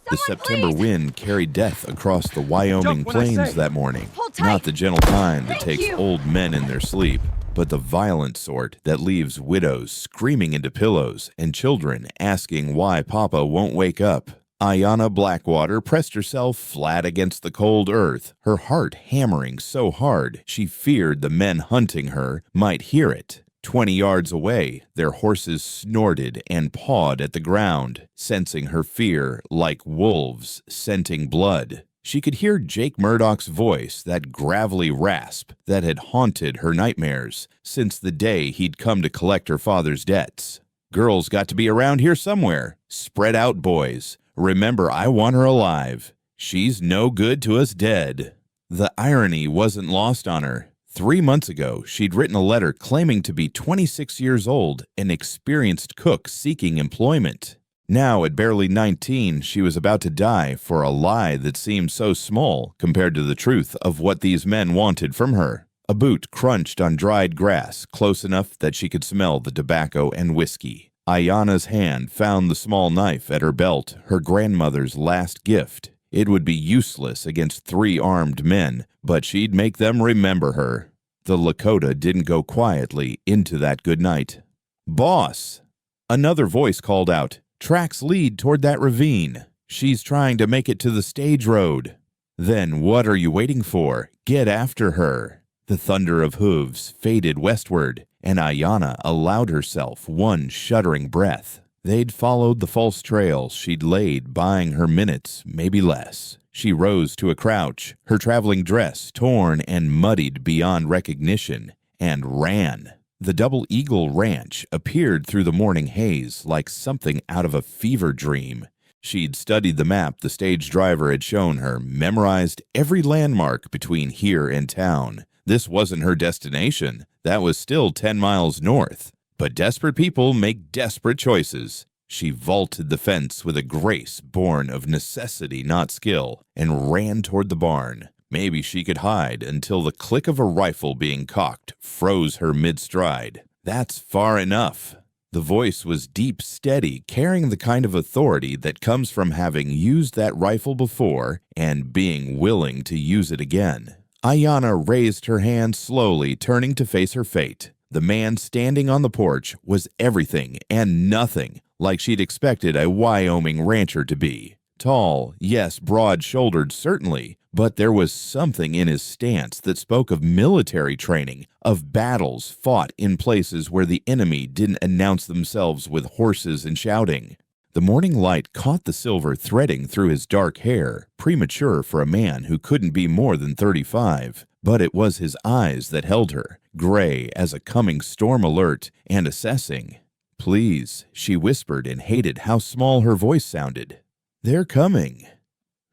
The September wind carried death across the Wyoming plains that morning. Hold tight. Not the gentle kind that Thank takes you. old men in their sleep, but the violent sort that leaves widows screaming into pillows and children asking why Papa won't wake up. Ayana Blackwater pressed herself flat against the cold earth, her heart hammering so hard she feared the men hunting her might hear it. 20 yards away, their horses snorted and pawed at the ground, sensing her fear like wolves scenting blood. She could hear Jake Murdoch's voice, that gravelly rasp that had haunted her nightmares since the day he'd come to collect her father's debts. Girls got to be around here somewhere. Spread out, boys. Remember, I want her alive. She's no good to us dead. The irony wasn't lost on her. 3 months ago, she'd written a letter claiming to be 26 years old, an experienced cook seeking employment. Now, at barely 19, she was about to die for a lie that seemed so small compared to the truth of what these men wanted from her. A boot crunched on dried grass, close enough that she could smell the tobacco and whiskey. Ayana's hand found the small knife at her belt, her grandmother's last gift. It would be useless against 3 armed men, but she'd make them remember her. The Lakota didn't go quietly into that good night. "Boss!" Another voice called out. "Tracks lead toward that ravine. She's trying to make it to the stage road." "Then what are you waiting for? Get after her." The thunder of hooves faded westward, and Ayana allowed herself one shuddering breath. They'd followed the false trail she'd laid, buying her minutes, maybe less. She rose to a crouch, her traveling dress torn and muddied beyond recognition, and ran. The Double Eagle Ranch appeared through the morning haze like something out of a fever dream. She'd studied the map the stage driver had shown her, memorized every landmark between here and town. This wasn't her destination. That was still 10 miles north. But desperate people make desperate choices. She vaulted the fence with a grace born of necessity, not skill, and ran toward the barn. Maybe she could hide until the click of a rifle being cocked froze her mid-stride. That's far enough. The voice was deep, steady, carrying the kind of authority that comes from having used that rifle before and being willing to use it again. Ayana raised her hand slowly, turning to face her fate. The man standing on the porch was everything and nothing like she'd expected a Wyoming rancher to be. Tall, yes, broad-shouldered certainly, but there was something in his stance that spoke of military training, of battles fought in places where the enemy didn't announce themselves with horses and shouting. The morning light caught the silver threading through his dark hair, premature for a man who couldn't be more than 35. But it was his eyes that held her, gray as a coming storm alert and assessing. "Please," she whispered and hated how small her voice sounded. "They're coming."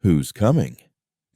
"Who's coming?"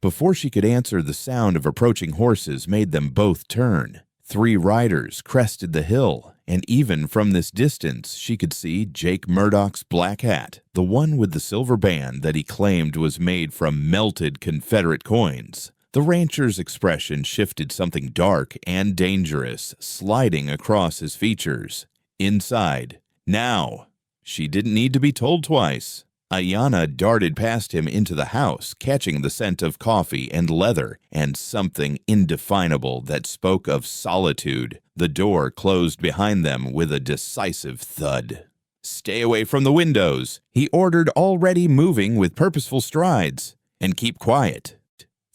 Before she could answer, the sound of approaching horses made them both turn. 3 riders crested the hill, and even from this distance she could see Jake Murdoch's black hat, the one with the silver band that he claimed was made from melted Confederate coins. The rancher's expression shifted something dark and dangerous, sliding across his features. Inside. Now. She didn't need to be told twice. Ayana darted past him into the house, catching the scent of coffee and leather and something indefinable that spoke of solitude. The door closed behind them with a decisive thud. "Stay away from the windows," he ordered, already moving with purposeful strides. "And keep quiet."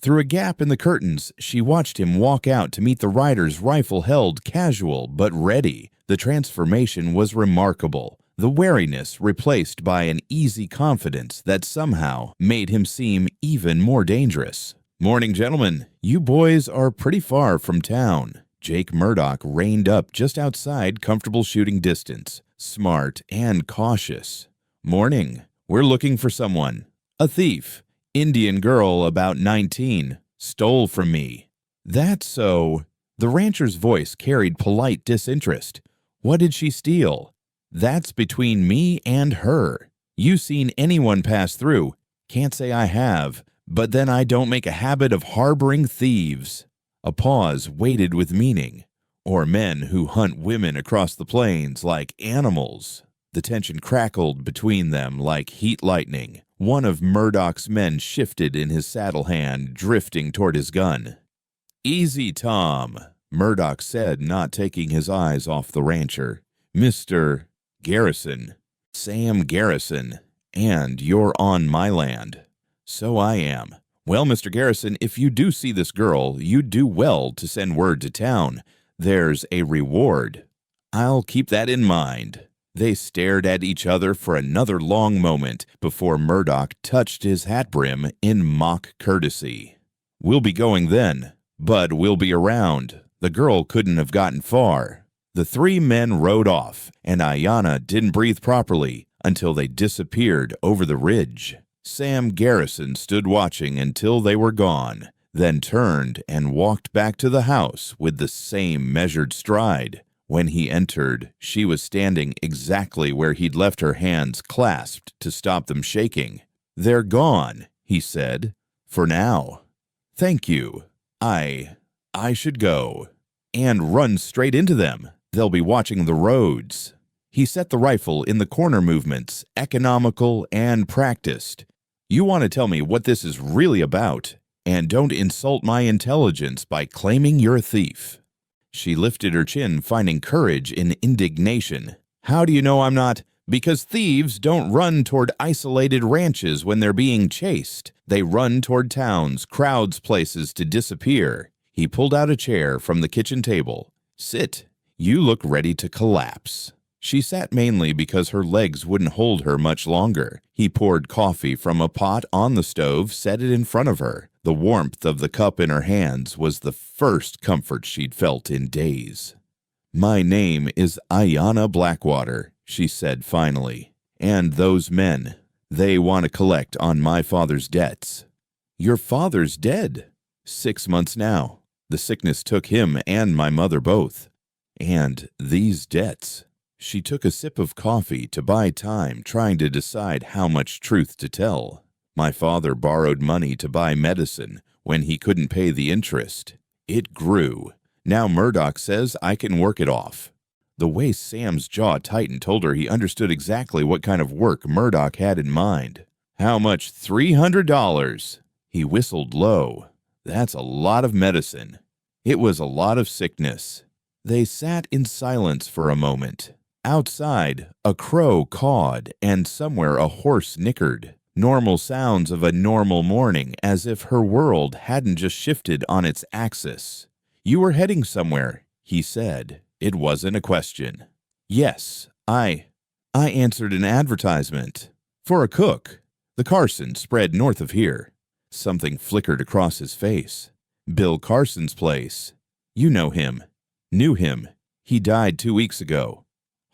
Through a gap in the curtains, she watched him walk out to meet the riders, rifle held, casual but ready. The transformation was remarkable. The wariness replaced by an easy confidence that somehow made him seem even more dangerous. "Morning, gentlemen. You boys are pretty far from town." Jake Murdoch reined up just outside comfortable shooting distance, smart and cautious. "Morning. We're looking for someone. A thief. Indian girl about 19. Stole from me." "That's so." The rancher's voice carried polite disinterest. "What did she steal?" "That's between me and her. You seen anyone pass through?" "Can't say I have, but then I don't make a habit of harboring thieves." A pause waited with meaning. "Or men who hunt women across the plains like animals." The tension crackled between them like heat lightning. One of Murdoch's men shifted in his saddle hand, drifting toward his gun. "Easy, Tom," Murdoch said, not taking his eyes off the rancher. "Mr. Garrison. Sam Garrison. And you're on my land." "So I am." "Well, Mr. Garrison, if you do see this girl, you'd do well to send word to town. There's a reward." "I'll keep that in mind." They stared at each other for another long moment before Murdoch touched his hat brim in mock courtesy. "We'll be going then, but we'll be around. The girl couldn't have gotten far." The three men rode off, and Ayana didn't breathe properly until they disappeared over the ridge. Sam Garrison stood watching until they were gone, then turned and walked back to the house with the same measured stride. When he entered, she was standing exactly where he'd left her hands clasped to stop them shaking. "They're gone," he said. "For now. Thank you. I should go." "And run straight into them. They'll be watching the roads." He set the rifle in the corner movements, economical and practiced. "You want to tell me what this is really about, and don't insult my intelligence by claiming you're a thief." She lifted her chin, finding courage in indignation. "How do you know I'm not?" "Because thieves don't run toward isolated ranches when they're being chased. They run toward towns, crowds, places to disappear." He pulled out a chair from the kitchen table. "Sit. You look ready to collapse." She sat mainly because her legs wouldn't hold her much longer. He poured coffee from a pot on the stove, set it in front of her. The warmth of the cup in her hands was the first comfort she'd felt in days. "My name is Ayana Blackwater," she said finally. "And those men, they want to collect on my father's debts." "Your father's dead." "6 months now. The sickness took him and my mother both. And these debts." She took a sip of coffee to buy time, trying to decide how much truth to tell. "My father borrowed money to buy medicine when he couldn't pay the interest. It grew. Now Murdoch says I can work it off." The way Sam's jaw tightened told her he understood exactly what kind of work Murdoch had in mind. "How much? $300. He whistled low. "That's a lot of medicine." "It was a lot of sickness." They sat in silence for a moment. Outside, a crow cawed, and somewhere a horse nickered. Normal sounds of a normal morning, as if her world hadn't just shifted on its axis. "You were heading somewhere," he said. It wasn't a question. "Yes, I answered an advertisement. For a cook. The Carson spread north of here." Something flickered across his face. "Bill Carson's place. You know him." "Knew him. He died 2 weeks ago."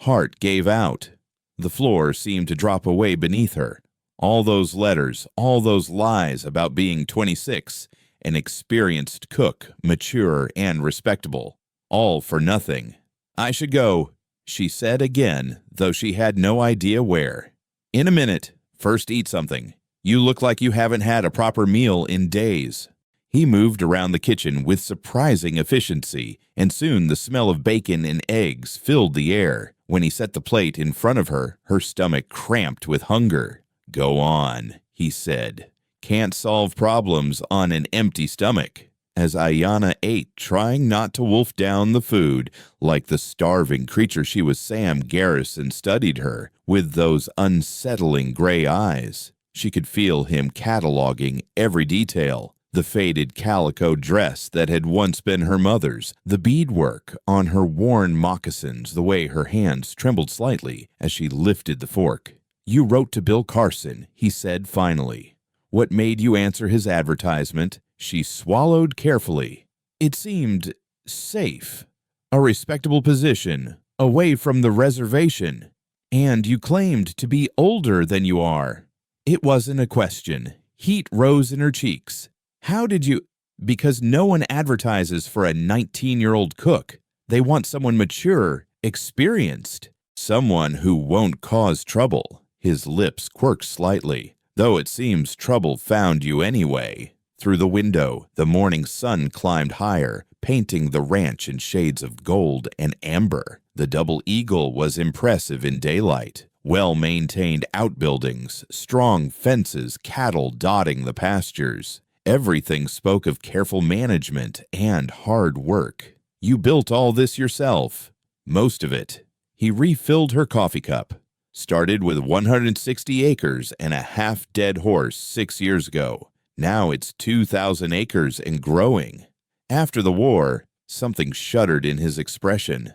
Heart gave out. The floor seemed to drop away beneath her. All those letters, all those lies about being 26, an experienced cook, mature and respectable, all for nothing. "I should go," she said again, though she had no idea where. "In a minute. First eat something. You look like you haven't had a proper meal in days." He moved around the kitchen with surprising efficiency, and soon the smell of bacon and eggs filled the air. When he set the plate in front of her, her stomach cramped with hunger. "Go on," he said. "Can't solve problems on an empty stomach." As Ayana ate, trying not to wolf down the food, like the starving creature she was, Sam Garrison studied her with those unsettling gray eyes. She could feel him cataloging every detail. The faded calico dress that had once been her mother's, the beadwork on her worn moccasins, the way her hands trembled slightly as she lifted the fork. "You wrote to Bill Carson," he said finally. "What made you answer his advertisement?" She swallowed carefully. "It seemed safe. A respectable position, away from the reservation. And you claimed to be older than you are." It wasn't a question. Heat rose in her cheeks. "How did you—" "Because no one advertises for a 19-year-old cook. They want someone mature, experienced, someone who won't cause trouble." His lips quirked slightly. "Though it seems trouble found you anyway." Through the window, the morning sun climbed higher, painting the ranch in shades of gold and amber. The double eagle was impressive in daylight. Well-maintained outbuildings, strong fences, cattle dotting the pastures. Everything spoke of careful management and hard work. You built all this yourself. Most of it. He refilled her coffee cup. Started with 160 acres and a half-dead horse 6 years ago. Now it's 2,000 acres and growing. After the war, something shuddered in his expression.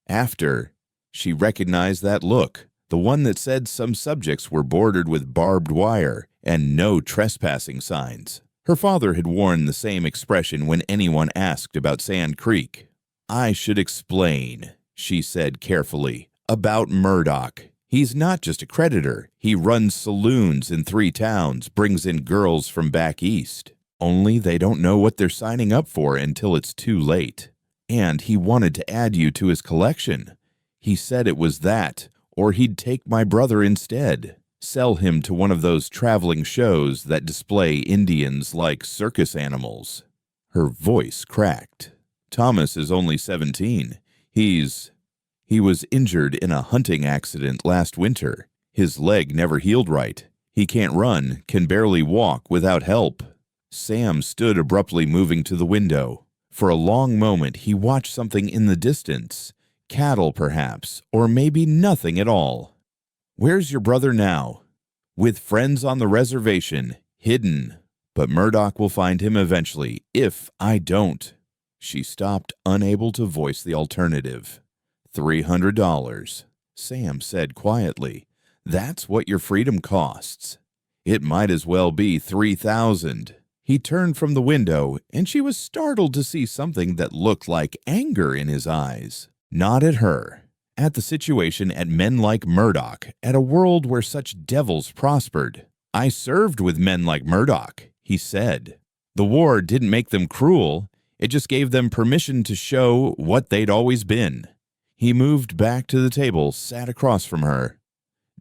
After, she recognized that look, the one that said some subjects were bordered with barbed wire and no trespassing signs. Her father had worn the same expression when anyone asked about Sand Creek. "I should explain," she said carefully, "about Murdoch. He's not just a creditor. He runs saloons in 3 towns, brings in girls from back east. Only they don't know what they're signing up for until it's too late. And he wanted to add you to his collection. He said it was that, or he'd take my brother instead. Sell him to one of those traveling shows that display Indians like circus animals." Her voice cracked. "Thomas is only 17. He was injured in a hunting accident last winter. His leg never healed right. He can't run, can barely walk without help." Sam stood abruptly, moving to the window. For a long moment he watched something in the distance. Cattle, perhaps, or maybe nothing at all. "Where's your brother now?" "With friends on the reservation, hidden. But Murdoch will find him eventually, if I don't." She stopped, unable to voice the alternative. $300, Sam said quietly. "That's what your freedom costs." "It might as well be 3,000. He turned from the window, and she was startled to see something that looked like anger in his eyes. Not at her. At the situation, at men like Murdoch, at a world where such devils prospered. "I served with men like Murdoch," he said. "The war didn't make them cruel. It just gave them permission to show what they'd always been." He moved back to the table, sat across from her.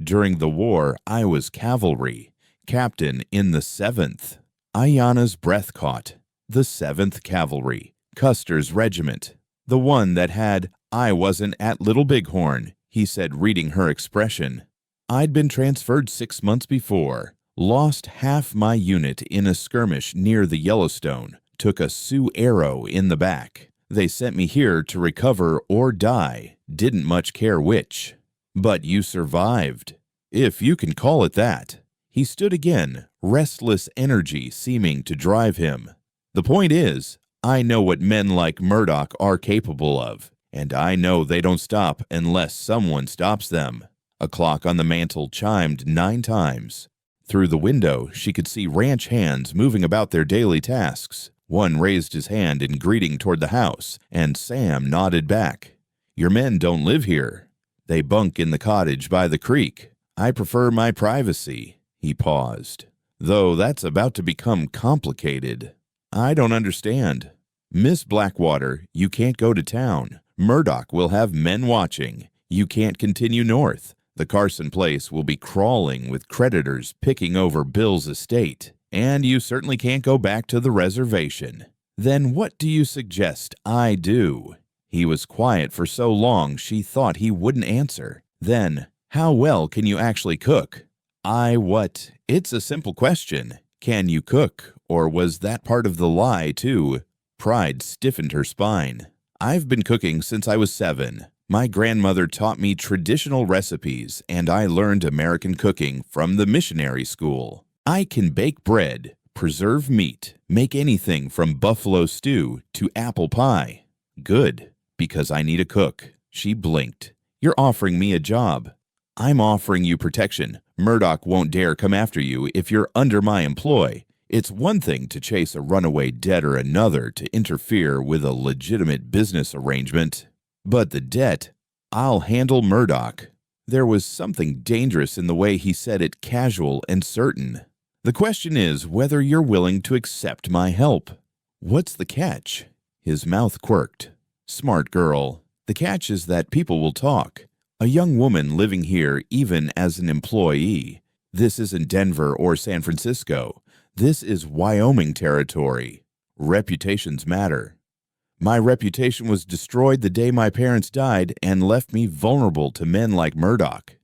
"During the war, I was cavalry, captain in the 7th. Ayana's breath caught. The 7th Cavalry, Custer's regiment. The one that had "I wasn't at Little Bighorn," he said, reading her expression. "I'd been transferred 6 months before. Lost half my unit in a skirmish near the Yellowstone. Took a Sioux arrow in the back. They sent me here to recover or die. Didn't much care which. But you survived, if you can call it that." He stood again, restless energy seeming to drive him. "The point is, I know what men like Murdoch are capable of, and I know they don't stop unless someone stops them." A clock on the mantel chimed 9 times. Through the window, she could see ranch hands moving about their daily tasks. One raised his hand in greeting toward the house, and Sam nodded back. "Your men don't live here. They bunk in the cottage by the creek. I prefer my privacy." He paused. "Though that's about to become complicated." "I don't understand." "Miss Blackwater, you can't go to town. Murdoch will have men watching. You can't continue north. The Carson place will be crawling with creditors picking over Bill's estate. And you certainly can't go back to the reservation." "Then what do you suggest I do?" He was quiet for so long she thought he wouldn't answer. Then, "How well can you actually cook?" It's a simple question. Can you cook? Or was that part of the lie, too? Pride stiffened her spine. "I've been cooking since I was 7. My grandmother taught me traditional recipes, and I learned American cooking from the missionary school. I can bake bread, preserve meat, make anything from buffalo stew to apple pie." "Good, because I need a cook." She blinked. "You're offering me a job." "I'm offering you protection. Murdoch won't dare come after you if you're under my employ. It's one thing to chase a runaway debtor, another to interfere with a legitimate business arrangement. But the debt, I'll handle Murdoch." There was something dangerous in the way he said it, casual and certain. "The question is whether you're willing to accept my help." "What's the catch?" His mouth quirked. "Smart girl. The catch is that people will talk. A young woman living here even as an employee. This isn't Denver or San Francisco. This is Wyoming territory. Reputations matter. My reputation was destroyed the day my parents died and left me vulnerable to men like Murdoch.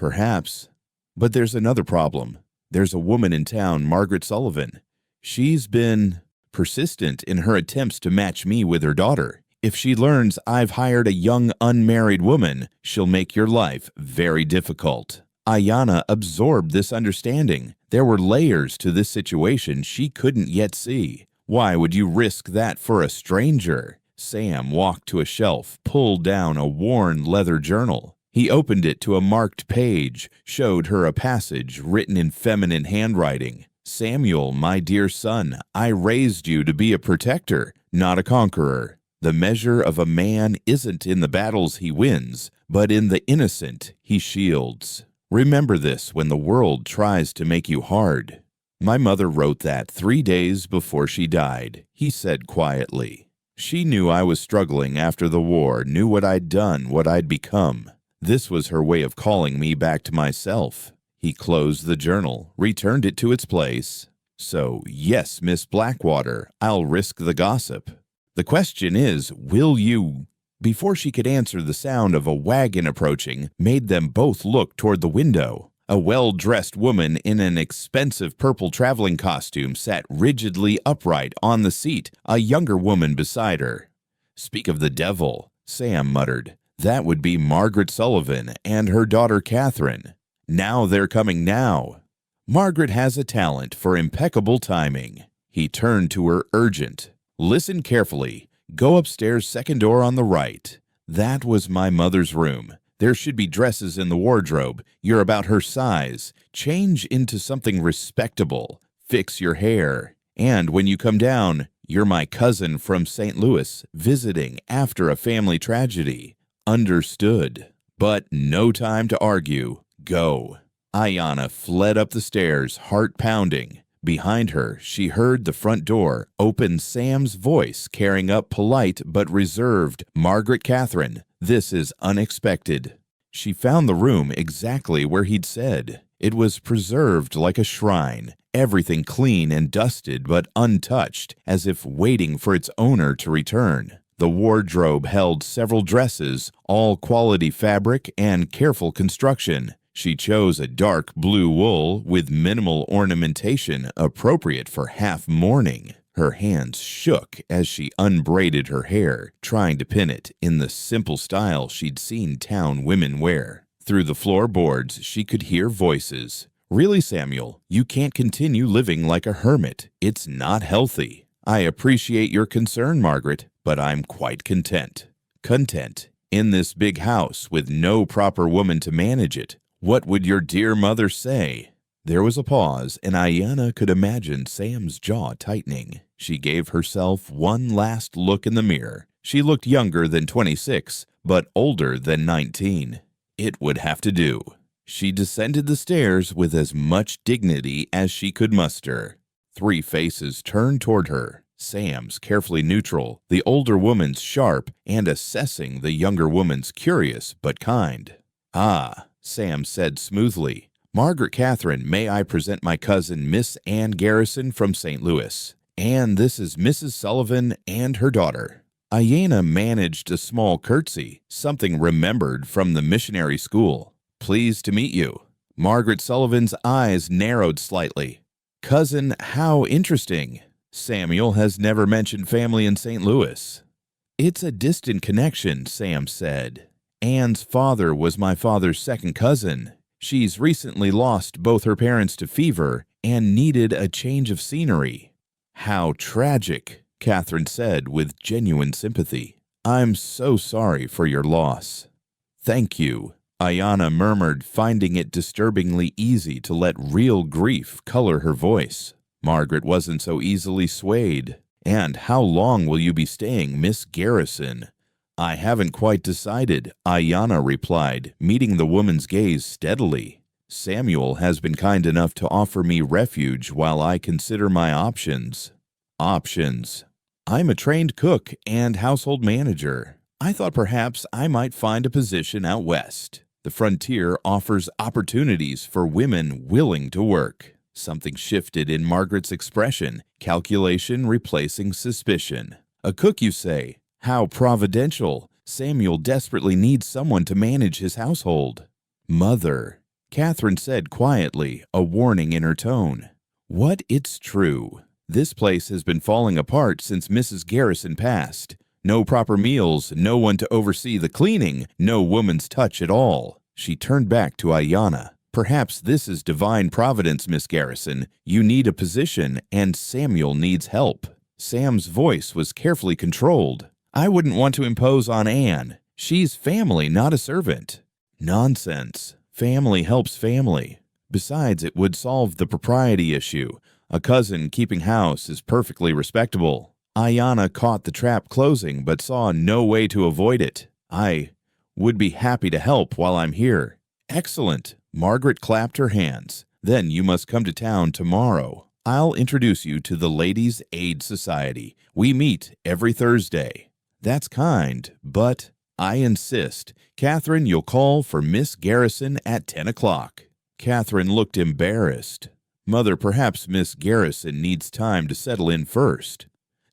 Perhaps. But there's another problem. There's a woman in town, Margaret Sullivan. She's been persistent in her attempts to match me with her daughter. If she learns I've hired a young unmarried woman, she'll make your life very difficult. Ayana absorbed this understanding. There were layers to this situation she couldn't yet see. Why would you risk that for a stranger? Sam walked to a shelf, pulled down a worn leather journal. He opened it to a marked page, showed her a passage written in feminine handwriting. Samuel, my dear son, I raised you to be a protector, not a conqueror. The measure of a man isn't in the battles he wins, but in the innocent he shields. Remember this when the world tries to make you hard. My mother wrote that 3 days before she died, he said quietly. She knew I was struggling after the war, knew what I'd done, what I'd become. This was her way of calling me back to myself. He closed the journal, returned it to its place. So, yes, Miss Blackwater, I'll risk the gossip. The question is, will you? Before she could answer, the sound of a wagon approaching made them both look toward the window. A well-dressed woman in an expensive purple traveling costume sat rigidly upright on the seat, a younger woman beside her. Speak of the devil, Sam muttered. That would be Margaret Sullivan and her daughter Catherine. Now they're coming now. Margaret has a talent for impeccable timing. He turned to her urgent. Listen carefully. Go upstairs, second door on the right. That was my mother's room. There should be dresses in the wardrobe. You're about her size. Change into something respectable. Fix your hair. And when you come down, you're my cousin from St. Louis, visiting after a family tragedy. Understood. But no time to argue. Go. Ayana fled up the stairs, heart pounding. Behind her, she heard the front door open, Sam's voice carrying up polite but reserved, Margaret Catherine, this is unexpected. She found the room exactly where he'd said. It was preserved like a shrine, everything clean and dusted but untouched, as if waiting for its owner to return. The wardrobe held several dresses, all quality fabric and careful construction. She chose a dark blue wool with minimal ornamentation appropriate for half-mourning. Her hands shook as she unbraided her hair, trying to pin it in the simple style she'd seen town women wear. Through the floorboards, she could hear voices. Really, Samuel, you can't continue living like a hermit. It's not healthy. I appreciate your concern, Margaret, but I'm quite content. Content in this big house with no proper woman to manage it. What would your dear mother say? There was a pause, and Ayana could imagine Sam's jaw tightening. She gave herself one last look in the mirror. She looked younger than 26, but older than 19. It would have to do. She descended the stairs with as much dignity as she could muster. 3 faces turned toward her. Sam's carefully neutral, the older woman's sharp, and assessing the younger woman's curious but kind. Ah, Sam said smoothly. Margaret Catherine, may I present my cousin, Miss Ann Garrison from St. Louis. And this is Mrs. Sullivan and her daughter. Ayana managed a small curtsy, something remembered from the missionary school. Pleased to meet you. Margaret Sullivan's eyes narrowed slightly. Cousin, how interesting. Samuel has never mentioned family in St. Louis. It's a distant connection, Sam said. Ann's father was my father's second cousin. She's recently lost both her parents to fever and needed a change of scenery. How tragic, Catherine said with genuine sympathy. I'm so sorry for your loss. Thank you, Ayana murmured, finding it disturbingly easy to let real grief color her voice. Margaret wasn't so easily swayed. And how long will you be staying, Miss Garrison? I haven't quite decided, Ayana replied, meeting the woman's gaze steadily. Samuel has been kind enough to offer me refuge while I consider my options. Options. I'm a trained cook and household manager. I thought perhaps I might find a position out west. The frontier offers opportunities for women willing to work. Something shifted in Margaret's expression, calculation replacing suspicion. A cook, you say? How providential. Samuel desperately needs someone to manage his household. Mother. Catherine said quietly, a warning in her tone. What? It's true. This place has been falling apart since Mrs. Garrison passed. No proper meals, no one to oversee the cleaning, no woman's touch at all. She turned back to Ayana. Perhaps this is divine providence, Miss Garrison. You need a position, and Samuel needs help. Sam's voice was carefully controlled. I wouldn't want to impose on Anne. She's family, not a servant. Nonsense. Family helps family. Besides, it would solve the propriety issue. A cousin keeping house is perfectly respectable. Ayana caught the trap closing but saw no way to avoid it. I would be happy to help while I'm here. Excellent. Margaret clapped her hands. Then you must come to town tomorrow. I'll introduce you to the Ladies' Aid Society. We meet every Thursday. That's kind, but I insist. Catherine, you'll call for Miss Garrison at 10 o'clock. Catherine looked embarrassed. Mother, perhaps Miss Garrison needs time to settle in first.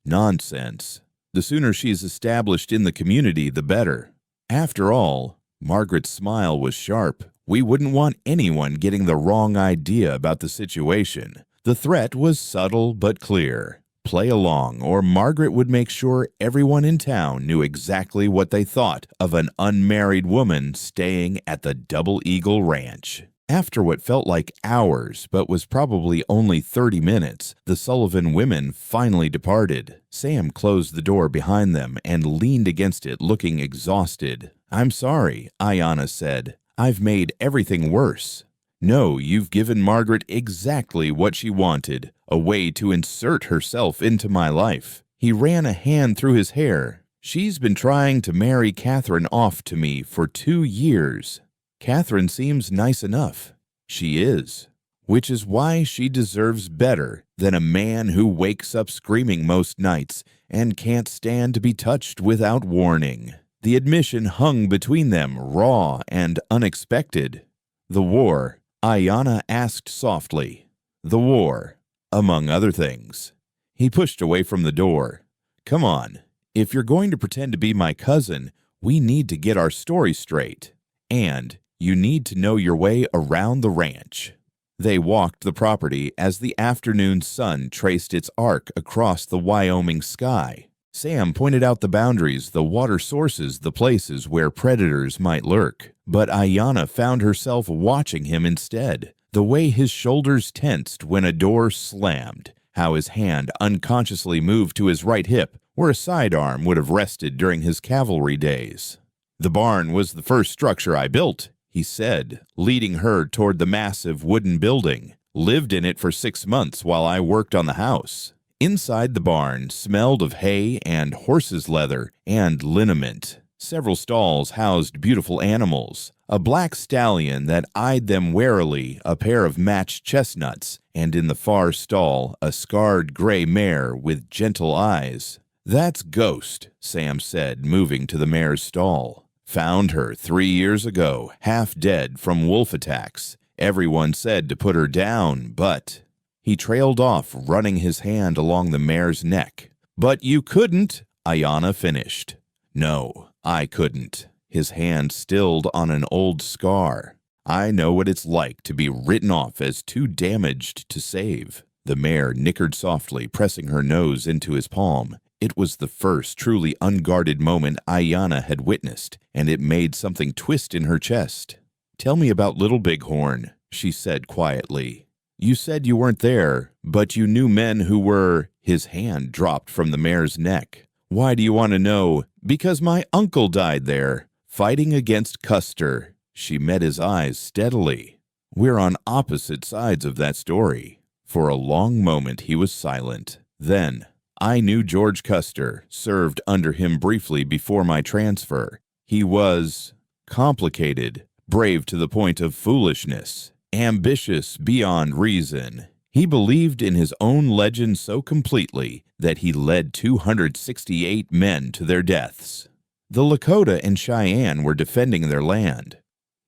Nonsense. The sooner she's established in the community, the better. After all, Margaret's smile was sharp. We wouldn't want anyone getting the wrong idea about the situation. The threat was subtle but clear. Play along, or Margaret would make sure everyone in town knew exactly what they thought of an unmarried woman staying at the Double Eagle Ranch. After what felt like hours, but was probably only 30 minutes, the Sullivan women finally departed. Sam closed the door behind them and leaned against it, looking exhausted. I'm sorry, Ayana said. I've made everything worse. No, you've given Margaret exactly what she wanted, a way to insert herself into my life. He ran a hand through his hair. She's been trying to marry Catherine off to me for 2 years. Catherine seems nice enough. She is. Which is why she deserves better than a man who wakes up screaming most nights and can't stand to be touched without warning. The admission hung between them, raw and unexpected. The war, Ayana asked softly. The war, among other things. He pushed away from the door. Come on, if you're going to pretend to be my cousin, we need to get our story straight. And you need to know your way around the ranch. They walked the property as the afternoon sun traced its arc across the Wyoming sky. Sam pointed out the boundaries, the water sources, the places where predators might lurk. But Ayana found herself watching him instead. The way his shoulders tensed when a door slammed, how his hand unconsciously moved to his right hip, where a sidearm would have rested during his cavalry days. The barn was the first structure I built, he said, leading her toward the massive wooden building. Lived in it for 6 months while I worked on the house. Inside the barn smelled of hay and horse's leather and liniment. Several stalls housed beautiful animals, a black stallion that eyed them warily, a pair of matched chestnuts, and in the far stall a scarred gray mare with gentle eyes. That's Ghost, Sam said, moving to the mare's stall. Found her 3 years ago, half dead from wolf attacks. Everyone said to put her down, but... He trailed off, running his hand along the mare's neck. But you couldn't, Ayana finished. No, I couldn't. His hand stilled on an old scar. I know what it's like to be written off as too damaged to save. The mare nickered softly, pressing her nose into his palm. It was the first truly unguarded moment Ayana had witnessed, and it made something twist in her chest. Tell me about Little Bighorn, she said quietly. You said you weren't there, but you knew men who were... His hand dropped from the mare's neck. Why do you want to know? Because my uncle died there, fighting against Custer. She met his eyes steadily. We're on opposite sides of that story. For a long moment he was silent. Then, I knew George Custer, served under him briefly before my transfer. He was complicated, brave to the point of foolishness. Ambitious beyond reason. He believed in his own legend so completely that he led 268 men to their deaths. The Lakota and Cheyenne were defending their land.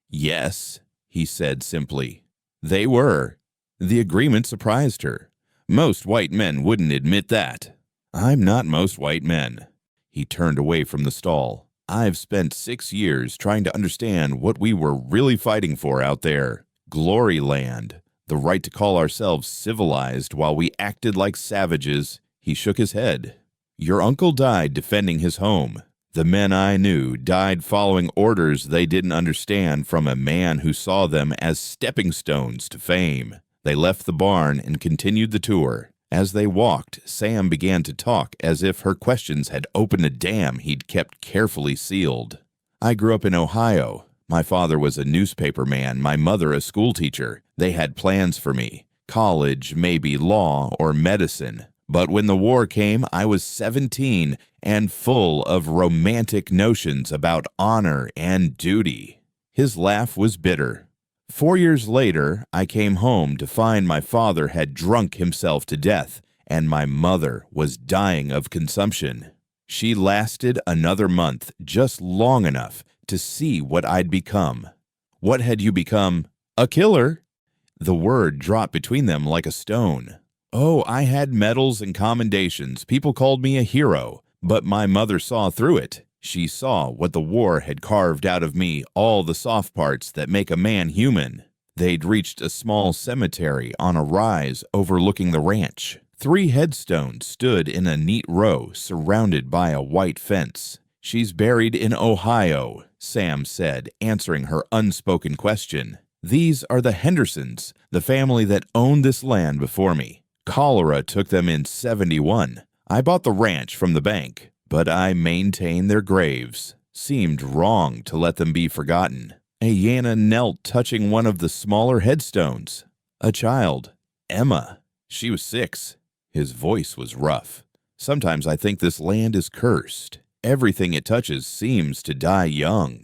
Yes, he said simply. They were. The agreement surprised her. Most white men wouldn't admit that. I'm not most white men. He turned away from the stall. I've spent 6 years trying to understand what we were really fighting for out there. Glory land. The right to call ourselves civilized while we acted like savages. He shook his head. Your uncle died defending his home. The men I knew died following orders they didn't understand from a man who saw them as stepping stones to fame. They left the barn and continued the tour. As they walked, Sam began to talk as if her questions had opened a dam he'd kept carefully sealed. I grew up in Ohio. My father was a newspaper man, my mother a schoolteacher. They had plans for me. College, maybe law or medicine. But when the war came, I was 17 and full of romantic notions about honor and duty. His laugh was bitter. 4 years later, I came home to find my father had drunk himself to death and my mother was dying of consumption. She lasted another month, just long enough to see what I'd become. What had you become? A killer? The word dropped between them like a stone. Oh, I had medals and commendations. People called me a hero, but my mother saw through it. She saw what the war had carved out of me, all the soft parts that make a man human. They'd reached a small cemetery on a rise overlooking the ranch. 3 headstones stood in a neat row, surrounded by a white fence. She's buried in Ohio, Sam said, answering her unspoken question. These are the Hendersons, the family that owned this land before me. Cholera took them in 71. I bought the ranch from the bank, but I maintain their graves. Seemed wrong to let them be forgotten. Ayana knelt touching one of the smaller headstones. A child, Emma. She was 6. His voice was rough. Sometimes I think this land is cursed. Everything it touches seems to die young.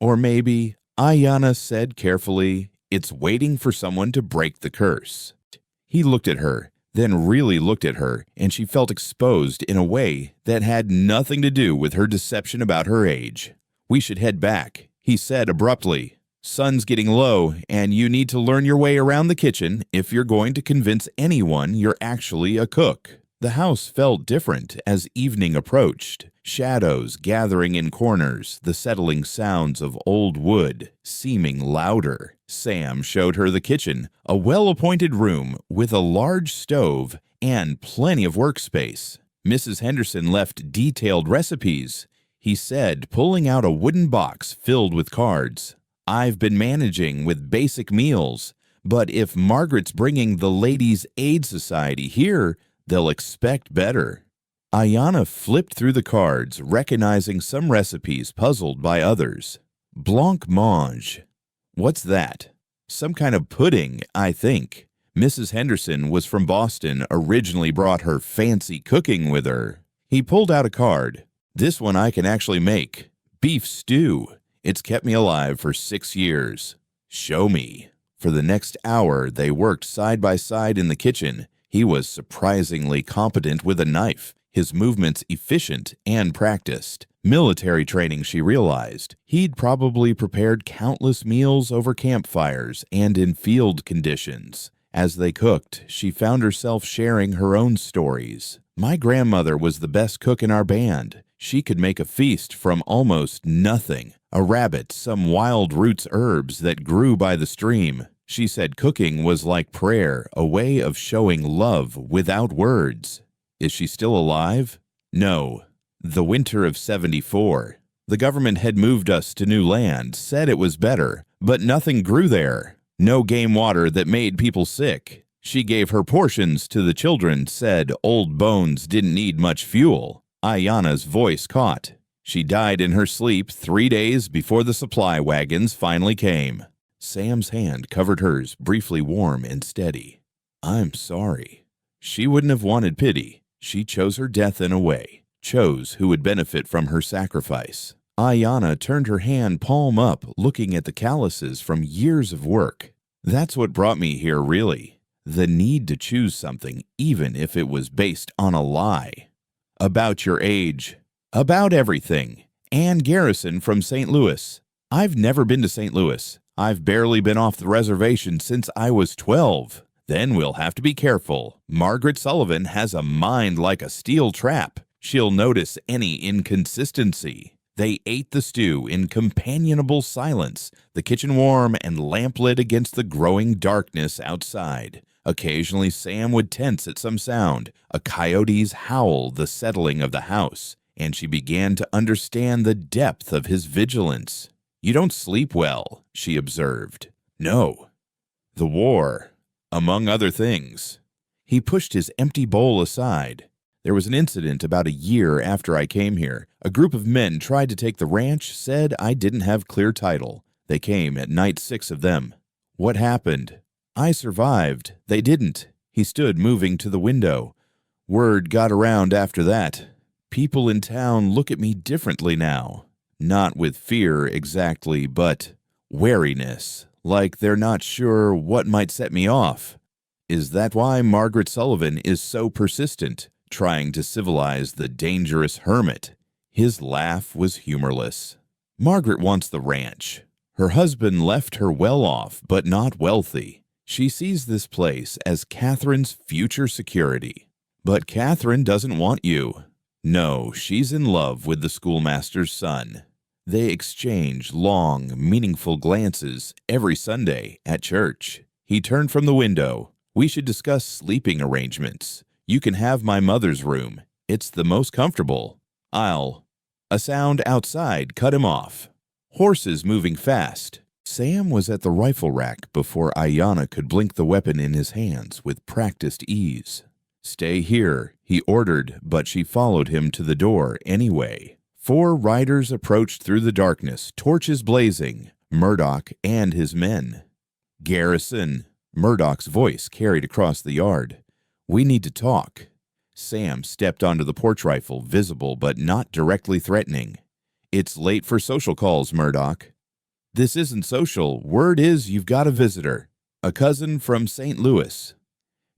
Or maybe, Ayana said carefully, it's waiting for someone to break the curse. He looked at her, then really looked at her, and she felt exposed in a way that had nothing to do with her deception about her age. We should head back, he said abruptly. Sun's getting low, and you need to learn your way around the kitchen if you're going to convince anyone you're actually a cook. The house felt different as evening approached. Shadows gathering in corners, the settling sounds of old wood seeming louder. Sam showed her the kitchen, a well-appointed room with a large stove and plenty of workspace. Mrs. Henderson left detailed recipes, he said, pulling out a wooden box filled with cards. I've been managing with basic meals, but if Margaret's bringing the Ladies' Aid Society here, they'll expect better. Ayana flipped through the cards, recognizing some recipes puzzled by others. Blancmange. What's that? Some kind of pudding, I think. Mrs. Henderson was from Boston, originally brought her fancy cooking with her. He pulled out a card. This one I can actually make. Beef stew. It's kept me alive for 6 years. Show me. For the next hour, they worked side by side in the kitchen. He was surprisingly competent with a knife, his movements efficient and practiced. Military training, she realized. He'd probably prepared countless meals over campfires and in field conditions. As they cooked, she found herself sharing her own stories. My grandmother was the best cook in our band. She could make a feast from almost nothing. A rabbit, some wild roots herbs that grew by the stream. She said cooking was like prayer, a way of showing love without words. Is she still alive? No. The winter of 74. The government had moved us to new land, said it was better, but nothing grew there. No game water that made people sick. She gave her portions to the children, said old bones didn't need much fuel. Ayana's voice caught. She died in her sleep 3 days before the supply wagons finally came. Sam's hand covered hers, briefly warm and steady. I'm sorry. She wouldn't have wanted pity. She chose her death in a way, chose who would benefit from her sacrifice. Ayana turned her hand palm up, looking at the calluses from years of work. That's what brought me here, really. The need to choose something, even if it was based on a lie. About your age. About everything. Ann Garrison from St. Louis. I've never been to St. Louis. I've barely been off the reservation since I was 12. Then we'll have to be careful. Margaret Sullivan has a mind like a steel trap. She'll notice any inconsistency. They ate the stew in companionable silence, the kitchen warm and lamplit against the growing darkness outside. Occasionally Sam would tense at some sound, a coyote's howl, the settling of the house, and she began to understand the depth of his vigilance. "You don't sleep well," she observed. "No." "The war, among other things." He pushed his empty bowl aside. "There was an incident about a year after I came here. A group of men tried to take the ranch, said I didn't have clear title. They came at night, 6 of them. What happened? I survived. They didn't." He stood moving to the window. "Word got around after that. People in town look at me differently now. Not with fear exactly, but wariness, like they're not sure what might set me off. Is that why Margaret Sullivan is so persistent, trying to civilize the dangerous hermit?" His laugh was humorless. "Margaret wants the ranch. Her husband left her well off, but not wealthy. She sees this place as Catherine's future security. But Catherine doesn't want you. No, she's in love with the schoolmaster's son. They exchange long, meaningful glances every Sunday at church." He turned from the window. "We should discuss sleeping arrangements. You can have my mother's room. It's the most comfortable. A sound outside cut him off. Horses moving fast. Sam was at the rifle rack before Ayana could blink the weapon in his hands with practiced ease. "Stay here," he ordered, but she followed him to the door anyway. 4 riders approached through the darkness, torches blazing, Murdoch and his men. "Garrison," Murdoch's voice carried across the yard. "We need to talk." Sam stepped onto the porch rifle, visible but not directly threatening. "It's late for social calls, Murdoch." "This isn't social. Word is you've got a visitor. A cousin from St. Louis.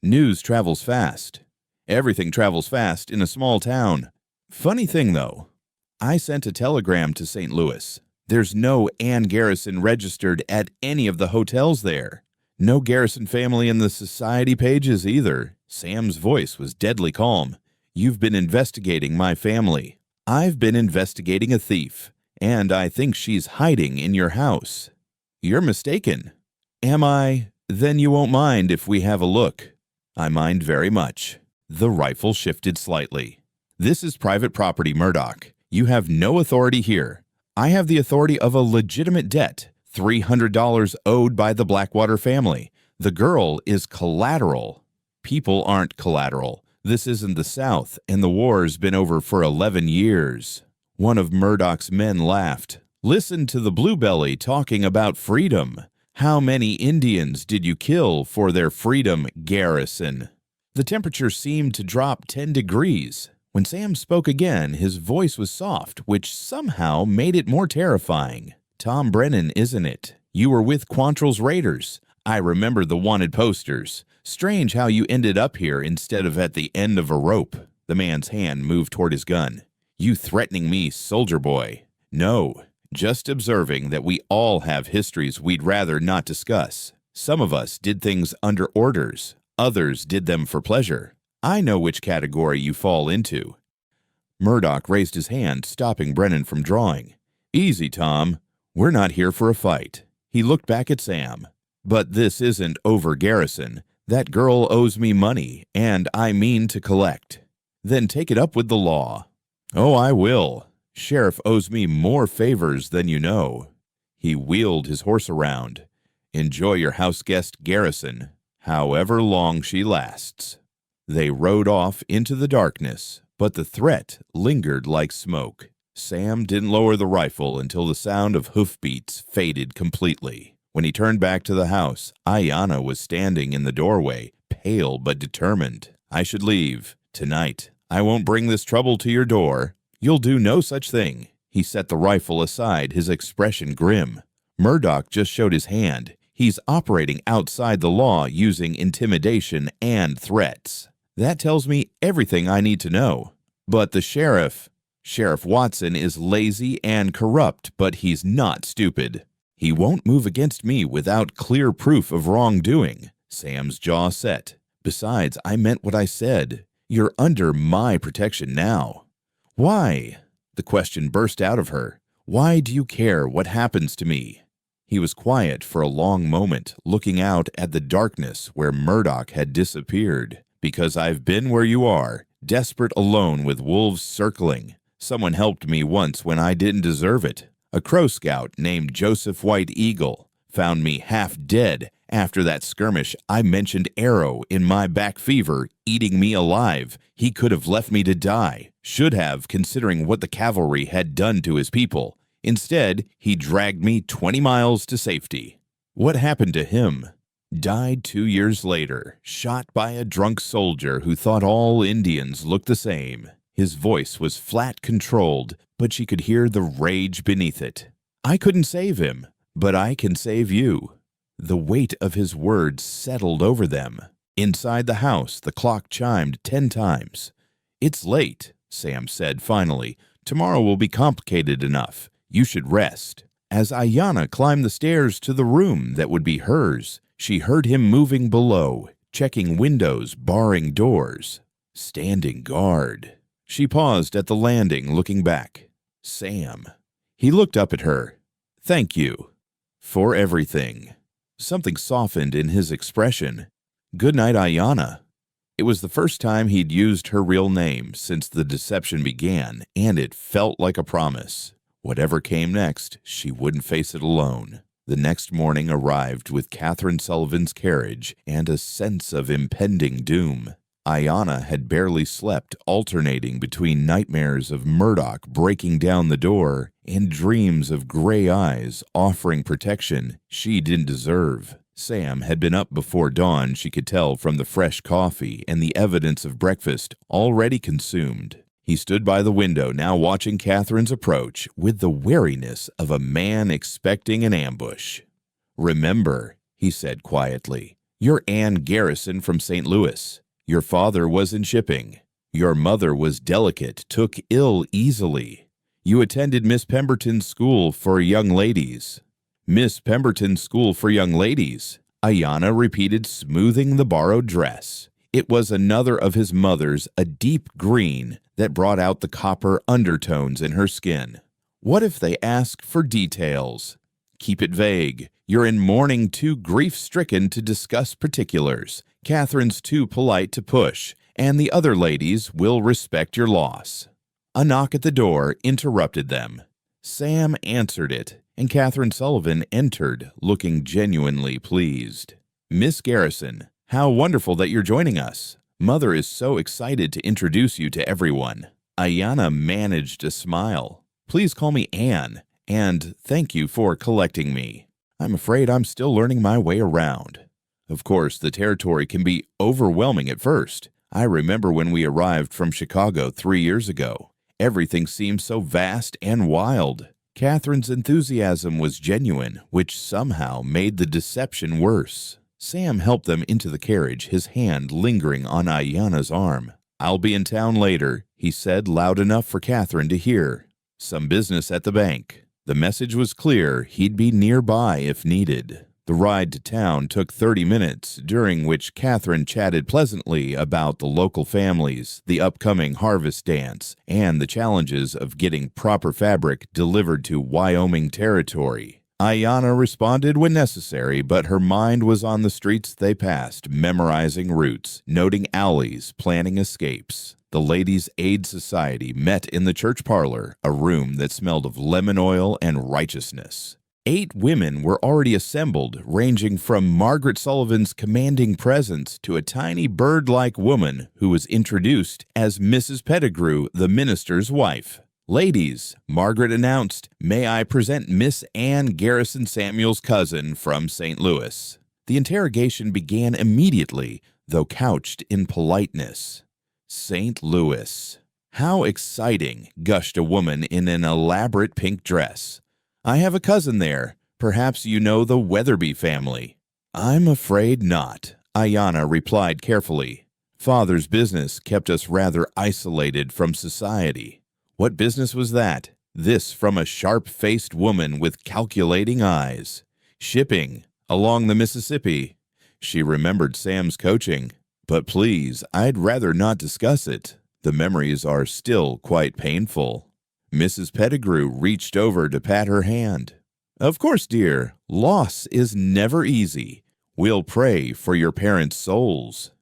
News travels fast. Everything travels fast in a small town. Funny thing, though. I sent a telegram to St. Louis. There's no Ann Garrison registered at any of the hotels there. No Garrison family in the society pages either." Sam's voice was deadly calm. "You've been investigating my family. I've been investigating a thief, and I think she's hiding in your house." "You're mistaken." "Am I? Then you won't mind if we have a look." "I mind very much." The rifle shifted slightly. "This is private property, Murdoch. You have no authority here. I have the authority of a legitimate debt, $300 owed by the Blackwater family. The girl is collateral." "People aren't collateral. This isn't the South, and the war's been over for 11 years. One of Murdoch's men laughed. "Listen to the bluebelly talking about freedom. How many Indians did you kill for their freedom, Garrison?" The temperature seemed to drop 10 degrees. When Sam spoke again, his voice was soft, which somehow made it more terrifying. "Tom Brennan, isn't it? You were with Quantrill's Raiders. I remember the wanted posters. Strange how you ended up here instead of at the end of a rope." The man's hand moved toward his gun. "You threatening me, soldier boy?" "No, just observing that we all have histories we'd rather not discuss. Some of us did things under orders. Others did them for pleasure. I know which category you fall into." Murdoch raised his hand, stopping Brennan from drawing. "Easy, Tom. We're not here for a fight." He looked back at Sam. "But this isn't over Garrison. That girl owes me money, and I mean to collect." "Then take it up with the law." "Oh, I will. Sheriff owes me more favors than you know." He wheeled his horse around. "Enjoy your house guest, Garrison, however long she lasts." They rode off into the darkness, but the threat lingered like smoke. Sam didn't lower the rifle until the sound of hoofbeats faded completely. When he turned back to the house, Ayana was standing in the doorway, pale but determined. "I should leave. Tonight. I won't bring this trouble to your door." "You'll do no such thing." He set the rifle aside, his expression grim. "Murdoch just showed his hand. He's operating outside the law using intimidation and threats. That tells me everything I need to know. But the Sheriff Watson is lazy and corrupt, but he's not stupid. He won't move against me without clear proof of wrongdoing." Sam's jaw set. "Besides, I meant what I said. You're under my protection now." "Why?" The question burst out of her. Why do you care what happens to me? He was quiet for a long moment, looking out at the darkness where Murdoch had disappeared. Because I've been where you are, desperate alone with wolves circling. Someone helped me once when I didn't deserve it. A Crow Scout named Joseph White Eagle found me half dead. After that skirmish, I mentioned Arrow in my back fever, eating me alive. He could have left me to die. Should have, considering what the cavalry had done to his people. Instead, he dragged me 20 miles to safety. What happened to him? Died 2 years later, shot by a drunk soldier who thought all Indians looked the same. His voice was flat controlled, but she could hear the rage beneath it. I couldn't save him, but I can save you. The weight of his words settled over them. Inside the house, the clock chimed 10 times. It's late, Sam said finally. Tomorrow will be complicated enough. You should rest. As Ayana climbed the stairs to the room that would be hers, she heard him moving below, checking windows, barring doors, standing guard. She paused at the landing, looking back. Sam. He looked up at her. Thank you. For everything. Something softened in his expression. Good night, Ayana. It was the first time he'd used her real name since the deception began, and it felt like a promise. Whatever came next, she wouldn't face it alone. The next morning arrived with Catherine Sullivan's carriage and a sense of impending doom. Ayana had barely slept, alternating between nightmares of Murdoch breaking down the door and dreams of gray eyes offering protection she didn't deserve. Sam had been up before dawn, she could tell from the fresh coffee and the evidence of breakfast already consumed. He stood by the window, now watching Catherine's approach with the wariness of a man expecting an ambush. Remember, he said quietly, you're Ann Garrison from St. Louis. Your father was in shipping. Your mother was delicate, took ill easily. You attended Miss Pemberton's school for young ladies. Miss Pemberton's school for young ladies, Ayana repeated, smoothing the borrowed dress. It was another of his mother's, a deep green that brought out the copper undertones in her skin. What if they ask for details? Keep it vague. You're in mourning, too grief-stricken to discuss particulars. Catherine's too polite to push, and the other ladies will respect your loss. A knock at the door interrupted them. Sam answered it, and Catherine Sullivan entered, looking genuinely pleased. Miss Garrison, how wonderful that you're joining us. Mother is so excited to introduce you to everyone. Ayana managed a smile. Please call me Anne, and thank you for collecting me. I'm afraid I'm still learning my way around. Of course, the territory can be overwhelming at first. I remember when we arrived from Chicago 3 years ago. Everything seemed so vast and wild. Catherine's enthusiasm was genuine, which somehow made the deception worse. Sam helped them into the carriage, his hand lingering on Ayana's arm. I'll be in town later, he said loud enough for Catherine to hear. Some business at the bank. The message was clear, he'd be nearby if needed. The ride to town took 30 minutes, during which Catherine chatted pleasantly about the local families, the upcoming harvest dance, and the challenges of getting proper fabric delivered to Wyoming territory. Ayana responded when necessary, but her mind was on the streets they passed, memorizing routes, noting alleys, planning escapes. The Ladies' Aid Society met in the church parlor, a room that smelled of lemon oil and righteousness. 8 women were already assembled, ranging from Margaret Sullivan's commanding presence to a tiny bird-like woman who was introduced as Mrs. Pettigrew, the minister's wife. Ladies, Margaret announced, may I present Miss Ann Garrison Samuel's cousin from St. Louis. The interrogation began immediately, though couched in politeness. St. Louis. How exciting, gushed a woman in an elaborate pink dress. I have a cousin there. Perhaps you know the Weatherby family. I'm afraid not, Ayana replied carefully. Father's business kept us rather isolated from society. What business was that? This from a sharp-faced woman with calculating eyes. Shipping, along the Mississippi. She remembered Sam's coaching. But please, I'd rather not discuss it. The memories are still quite painful. Mrs. Pettigrew reached over to pat her hand. Of course, dear, loss is never easy. We'll pray for your parents' souls.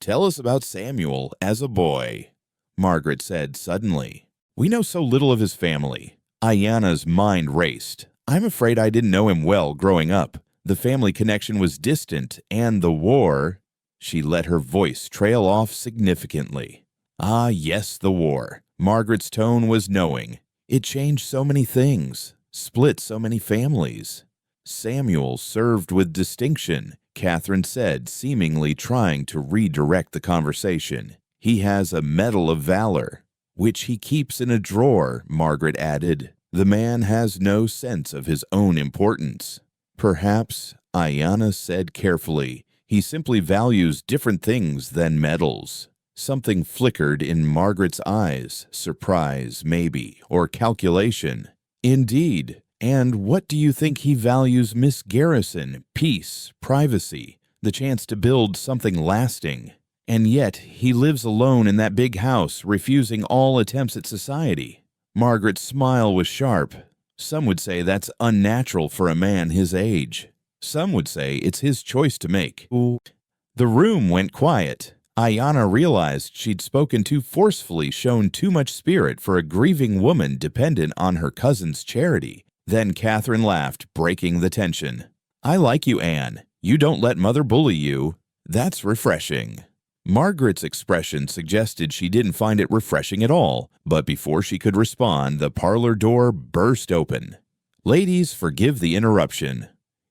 Tell us about Samuel as a boy, Margaret said suddenly. We know so little of his family. Ayana's mind raced. I'm afraid I didn't know him well growing up. The family connection was distant, and the war— She let her voice trail off significantly. Ah, yes, the war. Margaret's tone was knowing. It changed so many things, split so many families. Samuel served with distinction, Catherine said, seemingly trying to redirect the conversation. He has a Medal of Valor, which he keeps in a drawer, Margaret added. The man has no sense of his own importance. Perhaps, Ayana said carefully, he simply values different things than medals. Something flickered in Margaret's eyes, surprise, maybe, or calculation. Indeed. And what do you think he values, Miss Garrison? Peace, privacy, the chance to build something lasting. And yet he lives alone in that big house, refusing all attempts at society. Margaret's smile was sharp. Some would say that's unnatural for a man his age. Some would say it's his choice to make. The room went quiet. Ayana realized she'd spoken too forcefully, shown too much spirit for a grieving woman dependent on her cousin's charity. Then Catherine laughed, breaking the tension. I like you, Anne. You don't let Mother bully you. That's refreshing. Margaret's expression suggested she didn't find it refreshing at all, but before she could respond, the parlor door burst open. Ladies, forgive the interruption.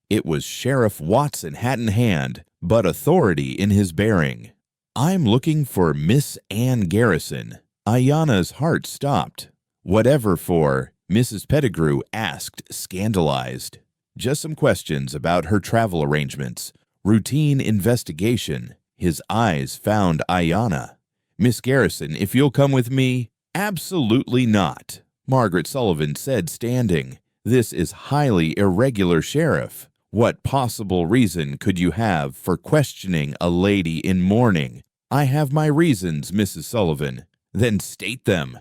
It was Sheriff Watson, hat in hand, but authority in his bearing. I'm looking for Miss Anne Garrison. Ayana's heart stopped. Whatever for? Mrs. Pettigrew asked, scandalized. Just some questions about her travel arrangements. Routine investigation. His eyes found Ayana. Miss Garrison, if you'll come with me. Absolutely not, Margaret Sullivan said, standing. This is highly irregular, Sheriff. What possible reason could you have for questioning a lady in mourning? I have my reasons, Mrs. Sullivan. Then state them.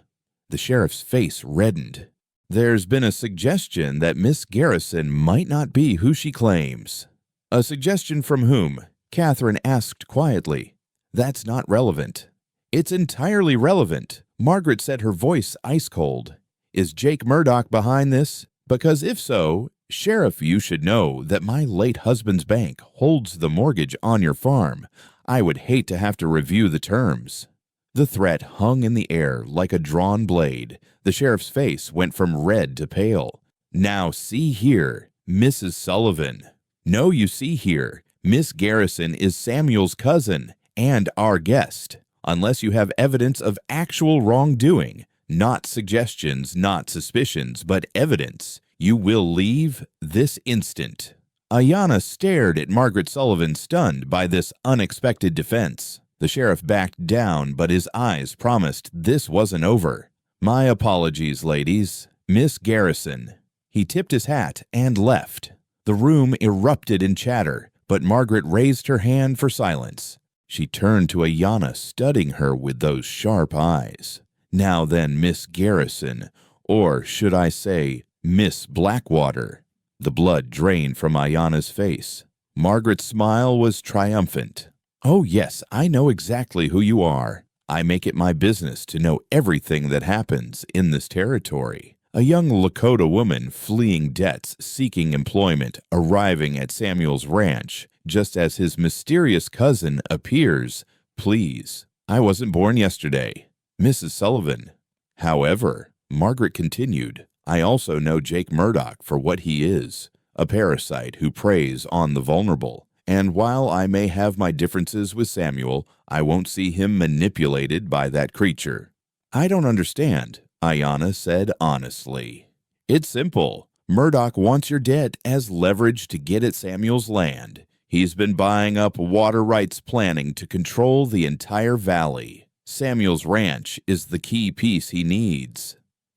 The sheriff's face reddened. There's been a suggestion that Miss Garrison might not be who she claims. A suggestion from whom? Catherine asked quietly. That's not relevant. It's entirely relevant. Margaret said, her voice ice cold. Is Jake Murdoch behind this? Because if so, Sheriff, you should know that my late husband's bank holds the mortgage on your farm. I would hate to have to review the terms. The threat hung in the air like a drawn blade. The sheriff's face went from red to pale. Now see here, Mrs. Sullivan. No, you see here, Miss Garrison is Samuel's cousin and our guest. Unless you have evidence of actual wrongdoing, not suggestions, not suspicions, but evidence, you will leave this instant. Ayana stared at Margaret Sullivan, stunned by this unexpected defense. The sheriff backed down, but his eyes promised this wasn't over. My apologies, ladies. Miss Garrison. He tipped his hat and left. The room erupted in chatter, but Margaret raised her hand for silence. She turned to Ayana, studying her with those sharp eyes. Now then, Miss Garrison, or should I say, Miss Blackwater. The blood drained from Ayana's face. Margaret's smile was triumphant. Oh yes, I know exactly who you are. I make it my business to know everything that happens in this territory. A young Lakota woman fleeing debts, seeking employment, arriving at Samuel's ranch, just as his mysterious cousin appears. Please, I wasn't born yesterday. Mrs. Sullivan. However, Margaret continued, I also know Jake Murdoch for what he is, a parasite who preys on the vulnerable. And while I may have my differences with Samuel, I won't see him manipulated by that creature. I don't understand, Ayana said honestly. It's simple. Murdoch wants your debt as leverage to get at Samuel's land. He's been buying up water rights, planning to control the entire valley. Samuel's ranch is the key piece he needs.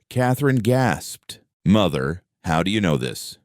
Catherine gasped. Mother, how do you know this?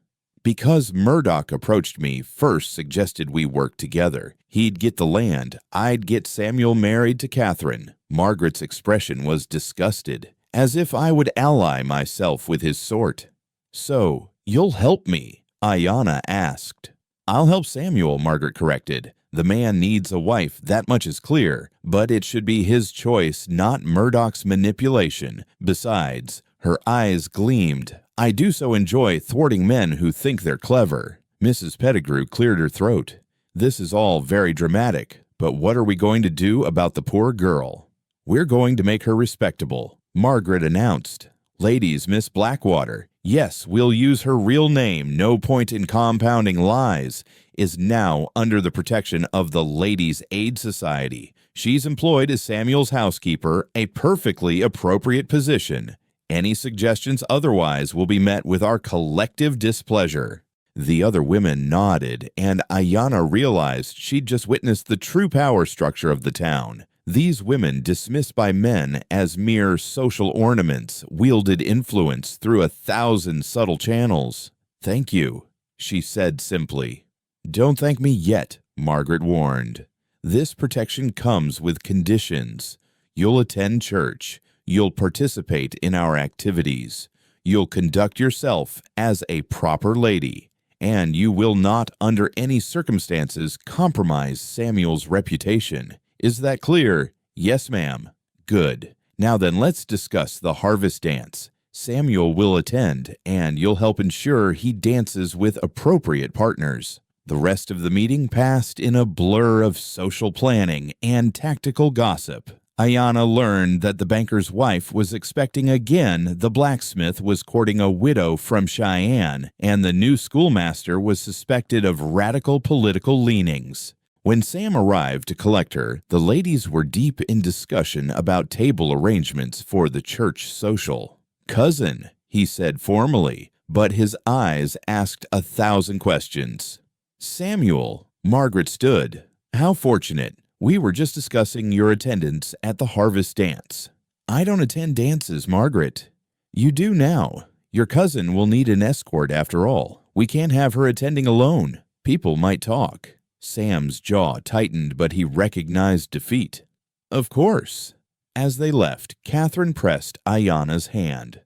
Because Murdoch approached me, first suggested we work together. He'd get the land. I'd get Samuel married to Catherine. Margaret's expression was disgusted. as if I would ally myself with his sort. "So, you'll help me?" Ayana asked. "I'll help Samuel," Margaret corrected. "The man needs a wife, that much is clear, but it should be his choice, not Murdoch's manipulation. Besides," her eyes gleamed, "I do so enjoy thwarting men who think they're clever." Mrs. Pettigrew cleared her throat. "This is all very dramatic, but what are we going to do about the poor girl?" "We're going to make her respectable," Margaret announced. "Ladies, Miss Blackwater, yes, we'll use her real name, no point in compounding lies, is now under the protection of the Ladies' Aid Society. She's employed as Samuel's housekeeper, a perfectly appropriate position. Any suggestions otherwise will be met with our collective displeasure." The other women nodded, and Ayana realized she'd just witnessed the true power structure of the town. These women, dismissed by men as mere social ornaments, wielded influence through 1,000 subtle channels. "Thank you," she said simply. "Don't thank me yet," Margaret warned. "This protection comes with conditions. You'll attend church. You'll participate in our activities. You'll conduct yourself as a proper lady. And you will not, under any circumstances, compromise Samuel's reputation. Is that clear?" "Yes, ma'am." "Good. Now then, let's discuss the harvest dance. Samuel will attend, and you'll help ensure he dances with appropriate partners." The rest of the meeting passed in a blur of social planning and tactical gossip. Ayana learned that the banker's wife was expecting again, the blacksmith was courting a widow from Cheyenne, and the new schoolmaster was suspected of radical political leanings. When Sam arrived to collect her, the ladies were deep in discussion about table arrangements for the church social. "Cousin," he said formally, but his eyes asked 1,000 questions. "Samuel," Margaret stood. "How fortunate. We were just discussing your attendance at the harvest dance." "I don't attend dances, Margaret." "You do now. Your cousin will need an escort after all. We can't have her attending alone. People might talk." Sam's jaw tightened, but he recognized defeat. "Of course." As they left, Catherine pressed Ayana's hand.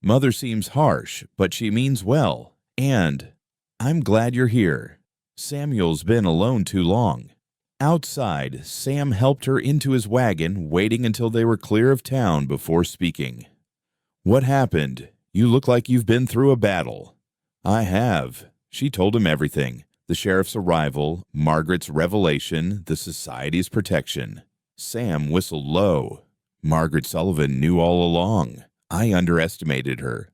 "Mother seems harsh, but she means well. And I'm glad you're here. Samuel's been alone too long." Outside, Sam helped her into his wagon, waiting until they were clear of town before speaking. "What happened? You look like you've been through a battle." "I have." She told him everything. The sheriff's arrival, Margaret's revelation, the society's protection. Sam whistled low. "Margaret Sullivan knew all along. I underestimated her."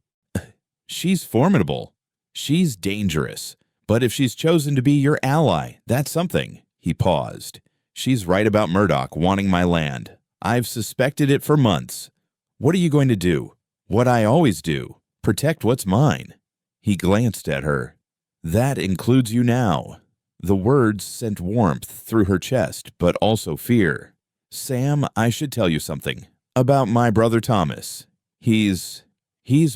"She's formidable. She's dangerous. But if she's chosen to be your ally, that's something." He paused. "She's right about Murdoch wanting my land. I've suspected it for months. What are you going to do?" "What I always do. Protect what's mine." He glanced at her. "That includes you now." The words sent warmth through her chest, but also fear. "Sam, I should tell you something. About my brother Thomas. He's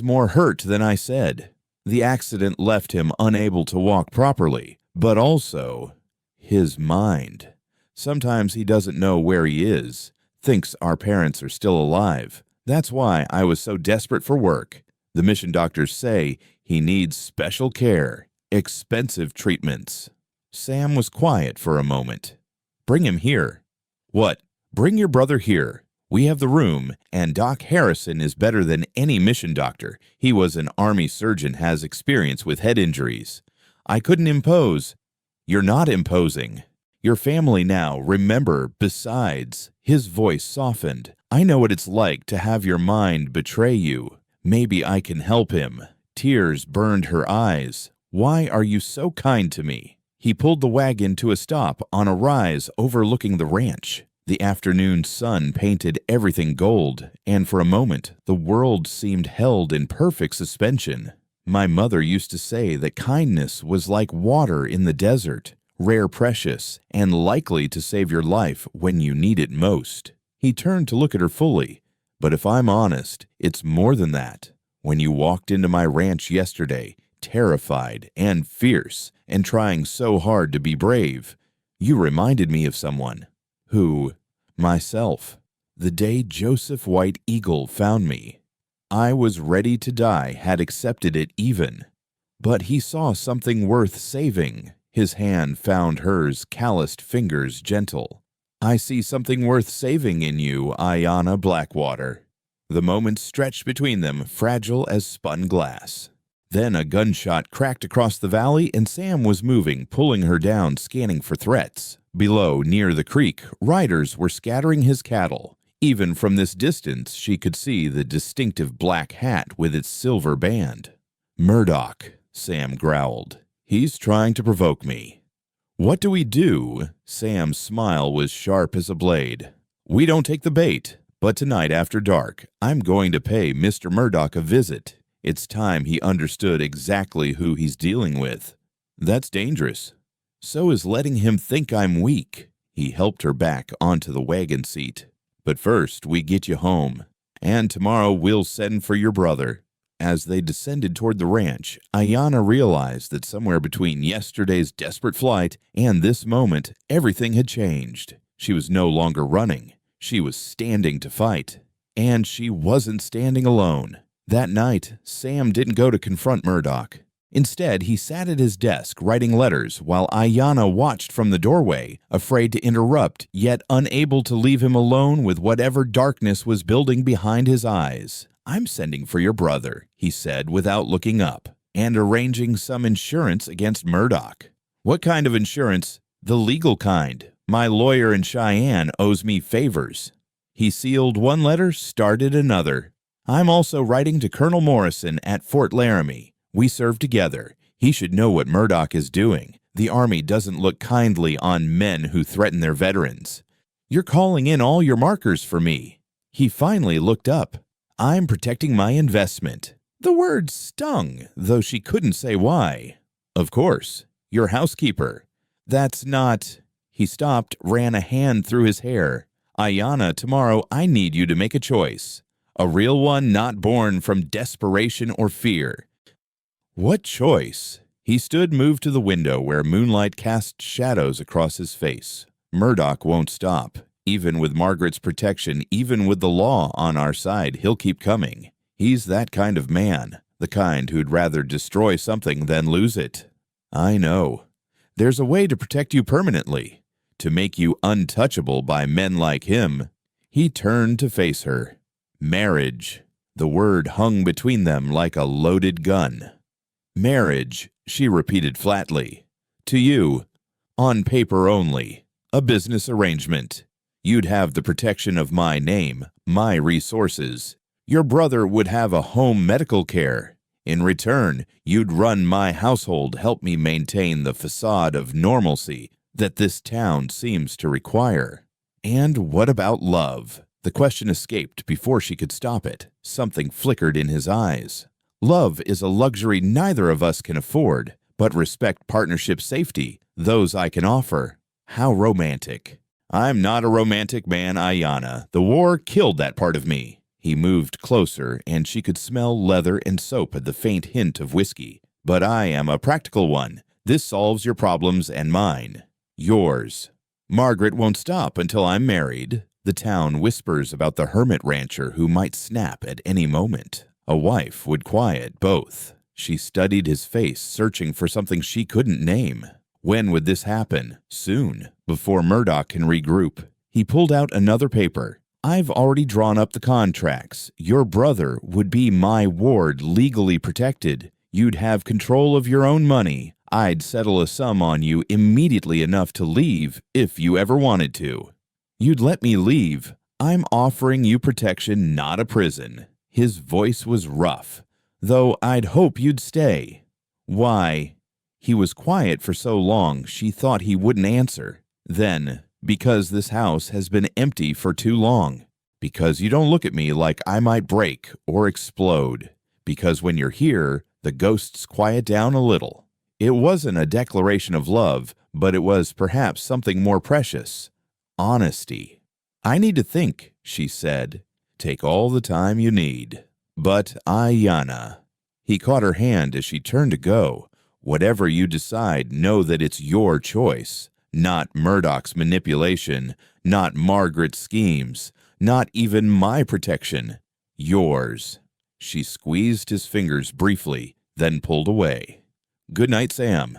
more hurt than I said. The accident left him unable to walk properly, but also his mind. Sometimes he doesn't know where he is, thinks our parents are still alive. That's why I was so desperate for work. The mission doctors say he needs special care, expensive treatments." Sam was quiet for a moment. "Bring him here." "What? Bring your brother here. We have the room, and Doc Harrison is better than any mission doctor. He was an Army surgeon, has experience with head injuries. I couldn't impose." "You're not imposing. Your family now, remember, besides." His voice softened. "I know what it's like to have your mind betray you. Maybe I can help him." Tears burned her eyes. "Why are you so kind to me?" He pulled the wagon to a stop on a rise overlooking the ranch. The afternoon sun painted everything gold, and for a moment the world seemed held in perfect suspension. "My mother used to say that kindness was like water in the desert, rare, precious, and likely to save your life when you need it most." He turned to look at her fully. "But if I'm honest, it's more than that. When you walked into my ranch yesterday, terrified and fierce, and trying so hard to be brave, you reminded me of someone." "Who?" "Myself. The day Joseph White Eagle found me. I was ready to die, had accepted it even. But he saw something worth saving. His hand found hers, calloused fingers gentle. I see something worth saving in you, Ayana Blackwater. The moments stretched between them, fragile as spun glass. Then a gunshot cracked across the valley, and Sam was moving, pulling her down, scanning for threats. Below, near the creek, riders were scattering his cattle. Even from this distance, she could see the distinctive black hat with its silver band. "Murdoch," Sam growled. "He's trying to provoke me." "What do we do?" Sam's smile was sharp as a blade. "We don't take the bait, but tonight after dark, I'm going to pay Mr. Murdoch a visit. It's time he understood exactly who he's dealing with. That's dangerous. So is letting him think I'm weak." He helped her back onto the wagon seat. "But first, we get you home. And tomorrow we'll send for your brother." As they descended toward the ranch, Ayana realized that somewhere between yesterday's desperate flight and this moment, everything had changed. She was no longer running. She was standing to fight. And she wasn't standing alone. That night, Sam didn't go to confront Murdoch. Instead, he sat at his desk writing letters while Ayana watched from the doorway, afraid to interrupt, yet unable to leave him alone with whatever darkness was building behind his eyes. "I'm sending for your brother," he said without looking up, "and arranging some insurance against Murdoch." "What kind of insurance?" "The legal kind. My lawyer in Cheyenne owes me favors." He sealed one letter, started another. "I'm also writing to Colonel Morrison at Fort Laramie. We serve together. He should know what Murdoch is doing. The Army doesn't look kindly on men who threaten their veterans. You're calling in all your markers for me." He finally looked up. "I'm protecting my investment." The word stung, though she couldn't say why. "Of course. Your housekeeper." "That's not—" He stopped, ran a hand through his hair. "Ayana, tomorrow I need you to make a choice. A real one, not born from desperation or fear." "What choice?" He stood, moved to the window where moonlight cast shadows across his face. "Murdoch won't stop. Even with Margaret's protection, even with the law on our side, he'll keep coming. He's that kind of man, the kind who'd rather destroy something than lose it." "I know. There's a way to protect you permanently, to make you untouchable by men like him." He turned to face her. "Marriage." The word hung between them like a loaded gun. "Marriage," she repeated flatly. "To you. On paper only. A business arrangement. You'd have the protection of my name, my resources. Your brother would have a home medical care. In return, you'd run my household, help me maintain the facade of normalcy that this town seems to require." "And what about love?" The question escaped before she could stop it. Something flickered in his eyes. "Love is a luxury neither of us can afford, but respect, partnership, safety, those I can offer." How romantic. "I'm not a romantic man, Ayana. The war killed that part of me." He moved closer, and she could smell leather and soap and the faint hint of whiskey. "But I am a practical one. This solves your problems and mine. Yours. Margaret won't stop until I'm married. The town whispers about the hermit rancher who might snap at any moment. A wife would quiet both." She studied his face, searching for something she couldn't name. "When would this happen?" "Soon, before Murdoch can regroup." He pulled out another paper. "I've already drawn up the contracts. Your brother would be my ward, legally protected. You'd have control of your own money. I'd settle a sum on you immediately enough to leave if you ever wanted to." "You'd let me leave. I'm offering you protection, not a prison." His voice was rough. "Though I'd hope you'd stay." "Why?" He was quiet for so long she thought he wouldn't answer. Then, "Because this house has been empty for too long. Because you don't look at me like I might break or explode. Because when you're here, the ghosts quiet down a little." It wasn't a declaration of love, but it was perhaps something more precious. Honesty. "I need to think," she said. "Take all the time you need." "But Ayana." He caught her hand as she turned to go. "Whatever you decide, know that it's your choice. Not Murdoch's manipulation, not Margaret's schemes, not even my protection. Yours." She squeezed his fingers briefly, then pulled away. "Good night, Sam."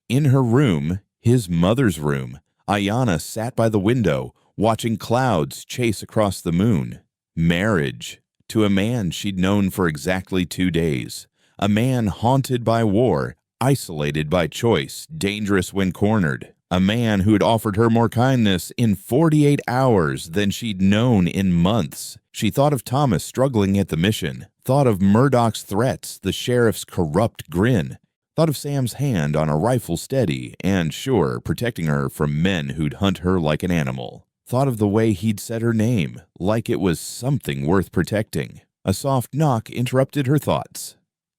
In her room, his mother's room, Ayana sat by the window, watching clouds chase across the moon. Marriage to a man she'd known for exactly 2 days. A man haunted by war, isolated by choice, dangerous when cornered. A man who had offered her more kindness in 48 hours than she'd known in months. She thought of Thomas struggling at the mission, thought of Murdoch's threats, the sheriff's corrupt grin, thought of Sam's hand on a rifle steady and sure, protecting her from men who'd hunt her like an animal. Thought of the way he'd said her name, like it was something worth protecting. A soft knock interrupted her thoughts.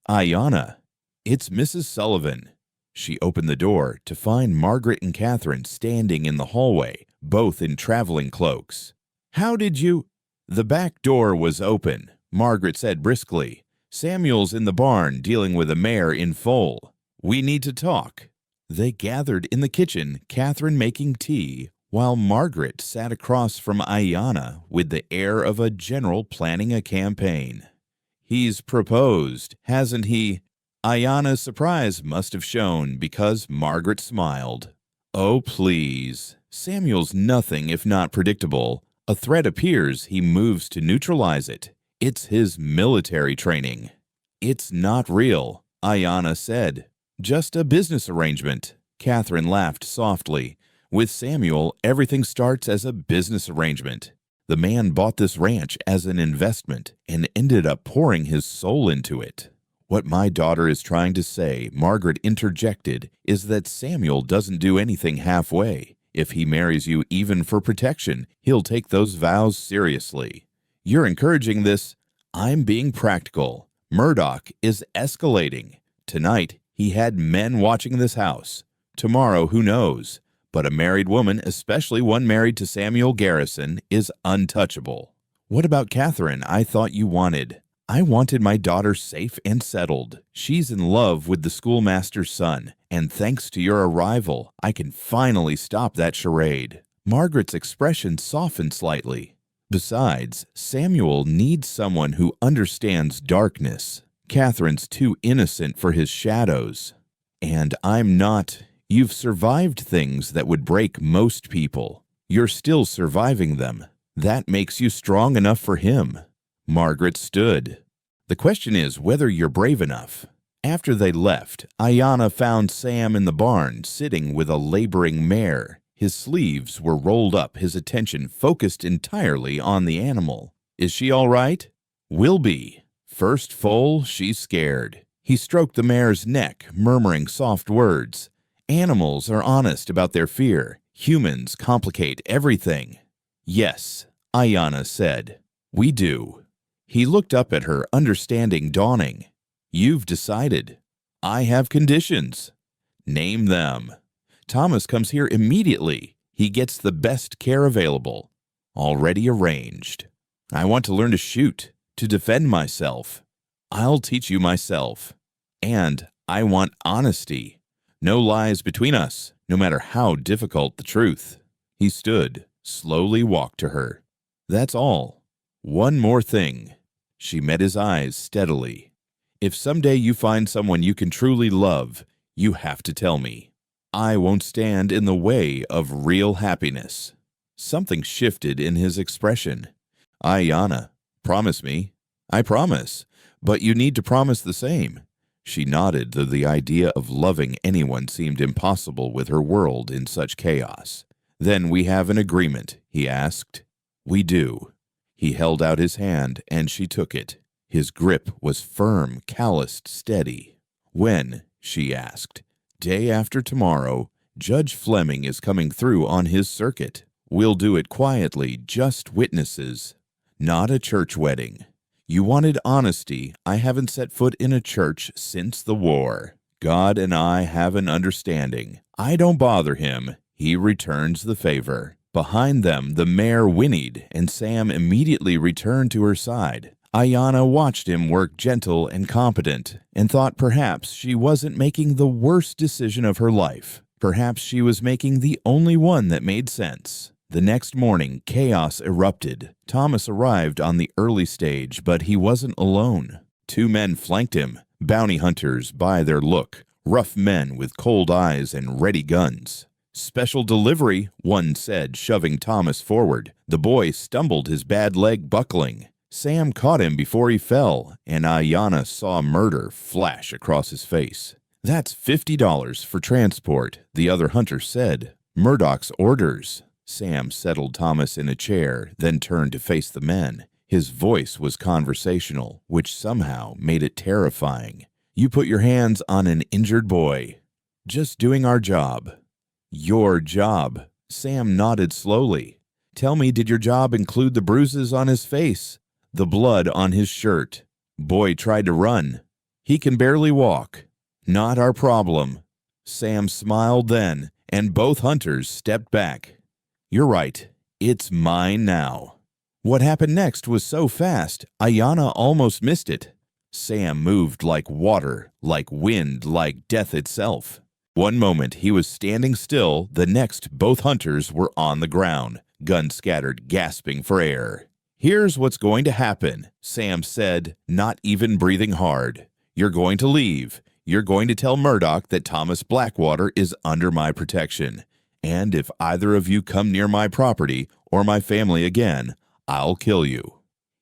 "Ayana." "It's Mrs. Sullivan." She opened the door to find Margaret and Catherine standing in the hallway, both in traveling cloaks. "How did you—" "The back door was open," Margaret said briskly. "Samuel's in the barn dealing with a mare in foal. We need to talk." They gathered in the kitchen, Catherine making tea, while Margaret sat across from Ayana with the air of a general planning a campaign. "He's proposed, hasn't he?" Ayana's surprise must have shown because Margaret smiled. "Oh, please. Samuel's nothing if not predictable. A threat appears, he moves to neutralize it. It's his military training." "It's not real," Ayana said. "Just a business arrangement." Catherine laughed softly. "With Samuel, everything starts as a business arrangement. The man bought this ranch as an investment and ended up pouring his soul into it." "What my daughter is trying to say," Margaret interjected, "is that Samuel doesn't do anything halfway. If he marries you even for protection, he'll take those vows seriously." "You're encouraging this." "I'm being practical. Murdoch is escalating. Tonight, he had men watching this house. Tomorrow, who knows? But a married woman, especially one married to Samuel Garrison, is untouchable." "What about Catherine? I thought you wanted—" "I wanted my daughter safe and settled. She's in love with the schoolmaster's son, and thanks to your arrival, I can finally stop that charade." Margaret's expression softened slightly. "Besides, Samuel needs someone who understands darkness. Catherine's too innocent for his shadows. And I'm not. You've survived things that would break most people. You're still surviving them. That makes you strong enough for him." Margaret stood. "The question is whether you're brave enough." After they left, Ayana found Sam in the barn, sitting with a laboring mare. His sleeves were rolled up, his attention focused entirely on the animal. "Is she all right?" "Will be. First foal, she's scared." He stroked the mare's neck, murmuring soft words. "Animals are honest about their fear. Humans complicate everything." "Yes," Ayana said. "We do." He looked up at her, understanding dawning. "You've decided." "I have conditions." "Name them." "Thomas comes here immediately. He gets the best care available." "Already arranged." "I want to learn to shoot, to defend myself." "I'll teach you myself." "And I want honesty. No lies between us, no matter how difficult the truth." He stood, slowly walked to her. "That's all. One more thing." She met his eyes steadily. "If someday you find someone you can truly love, you have to tell me. I won't stand in the way of real happiness." Something shifted in his expression. "Ayana, promise me." "I promise, but you need to promise the same." She nodded, though the idea of loving anyone seemed impossible with her world in such chaos. "Then we have an agreement?" he asked. "We do." He held out his hand, and she took it. His grip was firm, calloused, steady. "When?" she asked. "Day after tomorrow. Judge Fleming is coming through on his circuit. We'll do it quietly, just witnesses. Not a church wedding. You wanted honesty. I haven't set foot in a church since the war. God and I have an understanding. I don't bother him. He returns the favor." Behind them, the mare whinnied, and Sam immediately returned to her side. Ayana watched him work gentle and competent, and thought perhaps she wasn't making the worst decision of her life. Perhaps she was making the only one that made sense. The next morning, chaos erupted. Thomas arrived on the early stage, but he wasn't alone. 2 men flanked him, bounty hunters by their look, rough men with cold eyes and ready guns. "Special delivery," one said, shoving Thomas forward. The boy stumbled, his bad leg buckling. Sam caught him before he fell, and Ayana saw murder flash across his face. "That's $50 for transport," the other hunter said. "Murdoch's orders." Sam settled Thomas in a chair, then turned to face the men. His voice was conversational, which somehow made it terrifying. "You put your hands on an injured boy." "Just doing our job." "Your job." Sam nodded slowly. "Tell me, did your job include the bruises on his face? The blood on his shirt? Boy tried to run. He can barely walk." "Not our problem." Sam smiled then, and both hunters stepped back. "You're right. It's mine now." What happened next was so fast, Ayana almost missed it. Sam moved like water, like wind, like death itself. One moment he was standing still, the next both hunters were on the ground, guns scattered, gasping for air. "Here's what's going to happen," Sam said, not even breathing hard. "You're going to leave. You're going to tell Murdoch that Thomas Blackwater is under my protection. And if either of you come near my property or my family again, I'll kill you."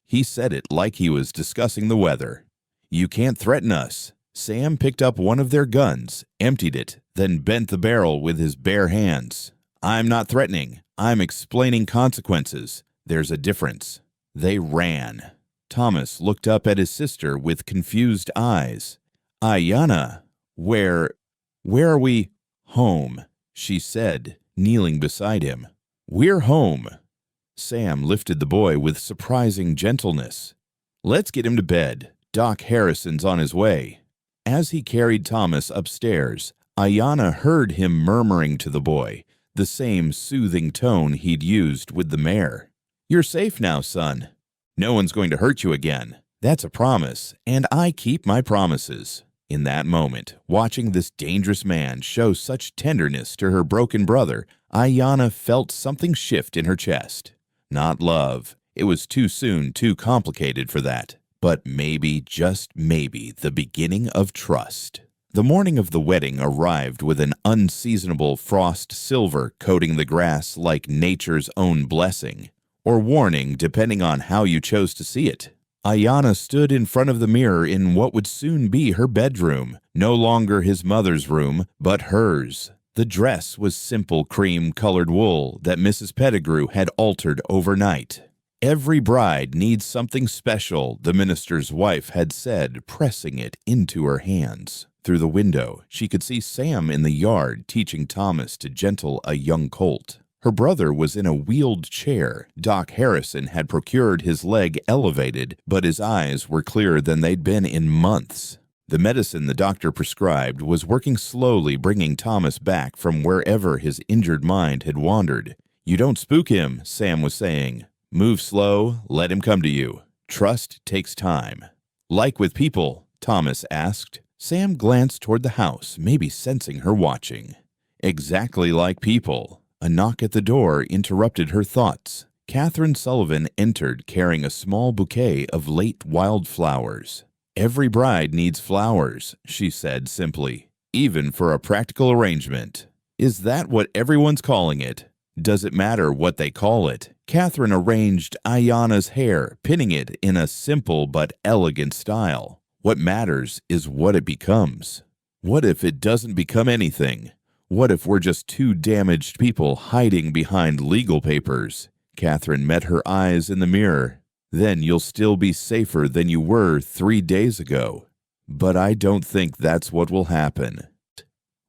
He said it like he was discussing the weather. "You can't threaten us." Sam picked up one of their guns, emptied it, then bent the barrel with his bare hands. "I'm not threatening. I'm explaining consequences. There's a difference." They ran. Thomas looked up at his sister with confused eyes. "Ayana, where are we?" "Home," she said, kneeling beside him. "We're home." Sam lifted the boy with surprising gentleness. "Let's get him to bed. Doc Harrison's on his way." As he carried Thomas upstairs, Ayana heard him murmuring to the boy, the same soothing tone he'd used with the mare. "You're safe now, son. No one's going to hurt you again. That's a promise, and I keep my promises." In that moment, watching this dangerous man show such tenderness to her broken brother, Ayana felt something shift in her chest. Not love. It was too soon, too complicated for that. But maybe, just maybe, the beginning of trust. The morning of the wedding arrived with an unseasonable frost silver coating the grass like nature's own blessing, or warning depending on how you chose to see it. Ayana stood in front of the mirror in what would soon be her bedroom, no longer his mother's room, but hers. The dress was simple cream-colored wool that Mrs. Pettigrew had altered overnight. "Every bride needs something special," the minister's wife had said, pressing it into her hands. Through the window, she could see Sam in the yard teaching Thomas to gentle a young colt. Her brother was in a wheeled chair. Doc Harrison had procured his leg elevated, but his eyes were clearer than they'd been in months. The medicine the doctor prescribed was working slowly, bringing Thomas back from wherever his injured mind had wandered. "You don't spook him," Sam was saying. "Move slow, let him come to you. Trust takes time." "Like with people?" Thomas asked. Sam glanced toward the house, maybe sensing her watching. "Exactly like people." A knock at the door interrupted her thoughts. Catherine Sullivan entered carrying a small bouquet of late wildflowers. "Every bride needs flowers," she said simply, "even for a practical arrangement." "Is that what everyone's calling it? Does it matter what they call it?" Catherine arranged Ayana's hair, pinning it in a simple but elegant style. "What matters is what it becomes." "What if it doesn't become anything? What if we're just two damaged people hiding behind legal papers?" Catherine met her eyes in the mirror. "Then you'll still be safer than you were 3 days ago." "But I don't think that's what will happen."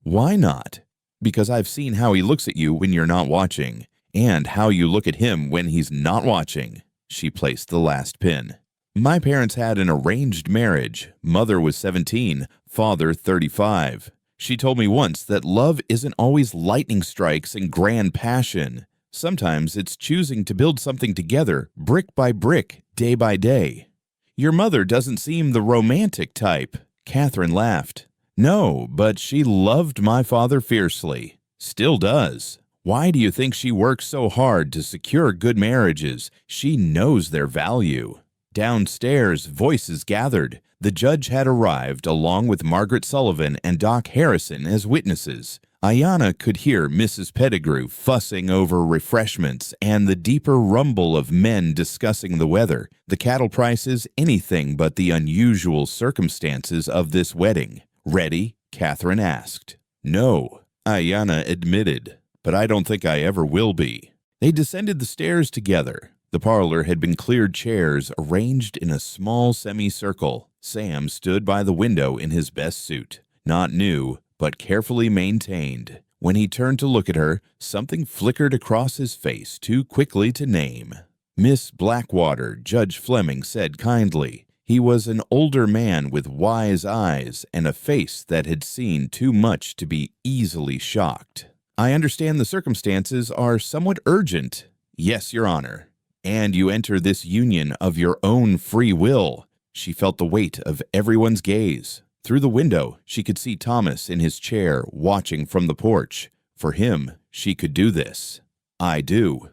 "Why not?" "Because I've seen how he looks at you when you're not watching, and how you look at him when he's not watching." She placed the last pin. "My parents had an arranged marriage. Mother was 17, father 35. She told me once that love isn't always lightning strikes and grand passion. Sometimes it's choosing to build something together, brick by brick, day by day." "Your mother doesn't seem the romantic type." Catherine laughed. "No, but she loved my father fiercely. Still does. Why do you think she works so hard to secure good marriages? She knows their value." Downstairs, voices gathered. The judge had arrived along with Margaret Sullivan and Doc Harrison as witnesses. Ayana could hear Mrs. Pettigrew fussing over refreshments and the deeper rumble of men discussing the weather, the cattle prices, anything but the unusual circumstances of this wedding. "Ready?" Catherine asked. "No," Ayana admitted, "but I don't think I ever will be." They descended the stairs together. The parlor had been cleared, chairs arranged in a small semicircle. Sam stood by the window in his best suit, not new, but carefully maintained. When he turned to look at her, something flickered across his face too quickly to name. "Miss Blackwater," Judge Fleming said kindly. He was an older man with wise eyes and a face that had seen too much to be easily shocked. "I understand the circumstances are somewhat urgent." "Yes, Your Honor." "And you enter this union of your own free will." She felt the weight of everyone's gaze. Through the window, she could see Thomas in his chair watching from the porch. For him, she could do this. "I do."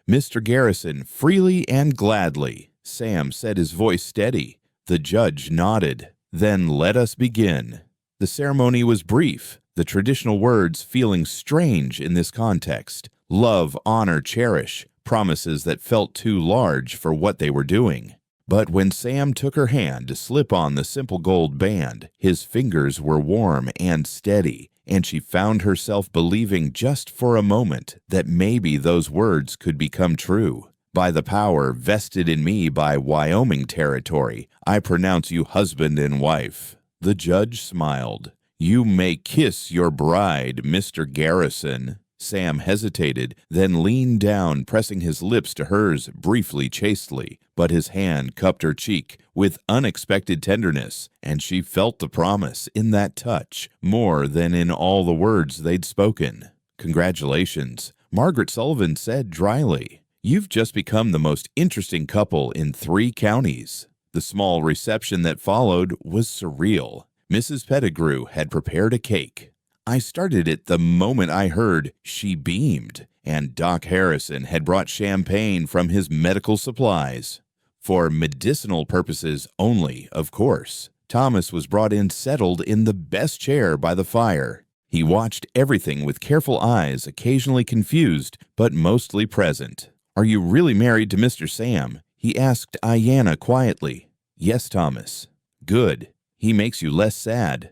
"Mr. Garrison, freely and gladly." Sam said, his voice steady. The judge nodded. "Then let us begin." The ceremony was brief, the traditional words feeling strange in this context. Love, honor, cherish, promises that felt too large for what they were doing. But when Sam took her hand to slip on the simple gold band, his fingers were warm and steady, and she found herself believing just for a moment that maybe those words could become true. "By the power vested in me by Wyoming territory, I pronounce you husband and wife." The judge smiled. "You may kiss your bride, Mr. Garrison." Sam hesitated, then leaned down, pressing his lips to hers briefly, chastely, but his hand cupped her cheek with unexpected tenderness, and she felt the promise in that touch more than in all the words they'd spoken. "Congratulations," Margaret Sullivan said dryly. "You've just become the most interesting couple in 3 counties." The small reception that followed was surreal. Mrs. Pettigrew had prepared a cake. "I started it the moment I heard," she beamed, and Doc Harrison had brought champagne from his medical supplies. For medicinal purposes only, of course. Thomas was brought in settled in the best chair by the fire. He watched everything with careful eyes, occasionally confused, but mostly present. "Are you really married to Mr. Sam?" he asked Ayana quietly. "Yes, Thomas." "Good. He makes you less sad."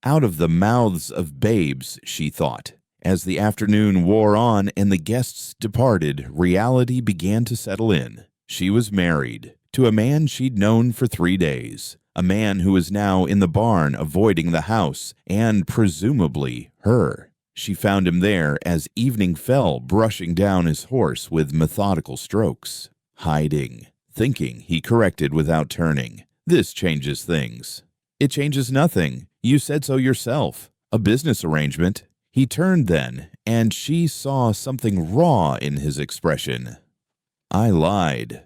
Out of the mouths of babes, she thought. As the afternoon wore on and the guests departed, reality began to settle in. She was married to a man she'd known for 3 days, a man who was now in the barn avoiding the house and, presumably, her. She found him there as evening fell, brushing down his horse with methodical strokes. "Hiding." Thinking, he corrected without turning. "This changes things." "It changes nothing. You said so yourself. A business arrangement." He turned then, and she saw something raw in his expression. "I lied."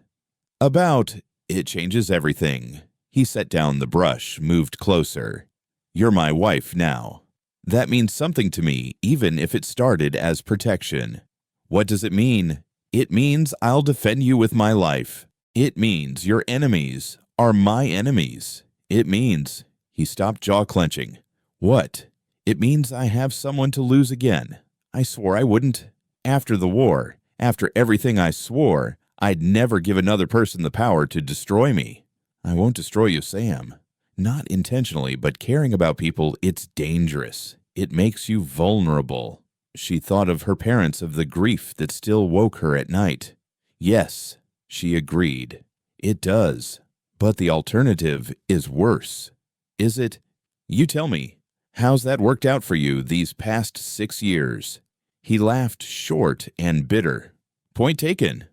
It changes everything." He set down the brush, moved closer. "You're my wife now. That means something to me, even if it started as protection." "What does it mean?" "It means I'll defend you with my life. It means your enemies are my enemies. It means—" He stopped, jaw clenching. "What?" "It means I have someone to lose again. I swore I wouldn't. After the war, after everything I swore, I'd never give another person the power to destroy me." "I won't destroy you, Sam." "Not intentionally, but caring about people, it's dangerous. It makes you vulnerable." She thought of her parents, of the grief that still woke her at night. "Yes," she agreed. "It does. But the alternative is worse." "Is it? You tell me. How's that worked out for you these past 6 years?" He laughed short and bitter. "Point taken."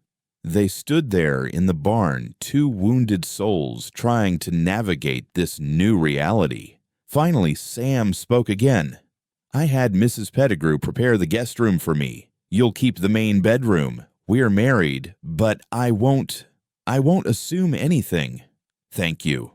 They stood there in the barn, 2 wounded souls trying to navigate this new reality. Finally, Sam spoke again. "I had Mrs. Pettigrew prepare the guest room for me. You'll keep the main bedroom. We're married, but I won't assume anything." "Thank you."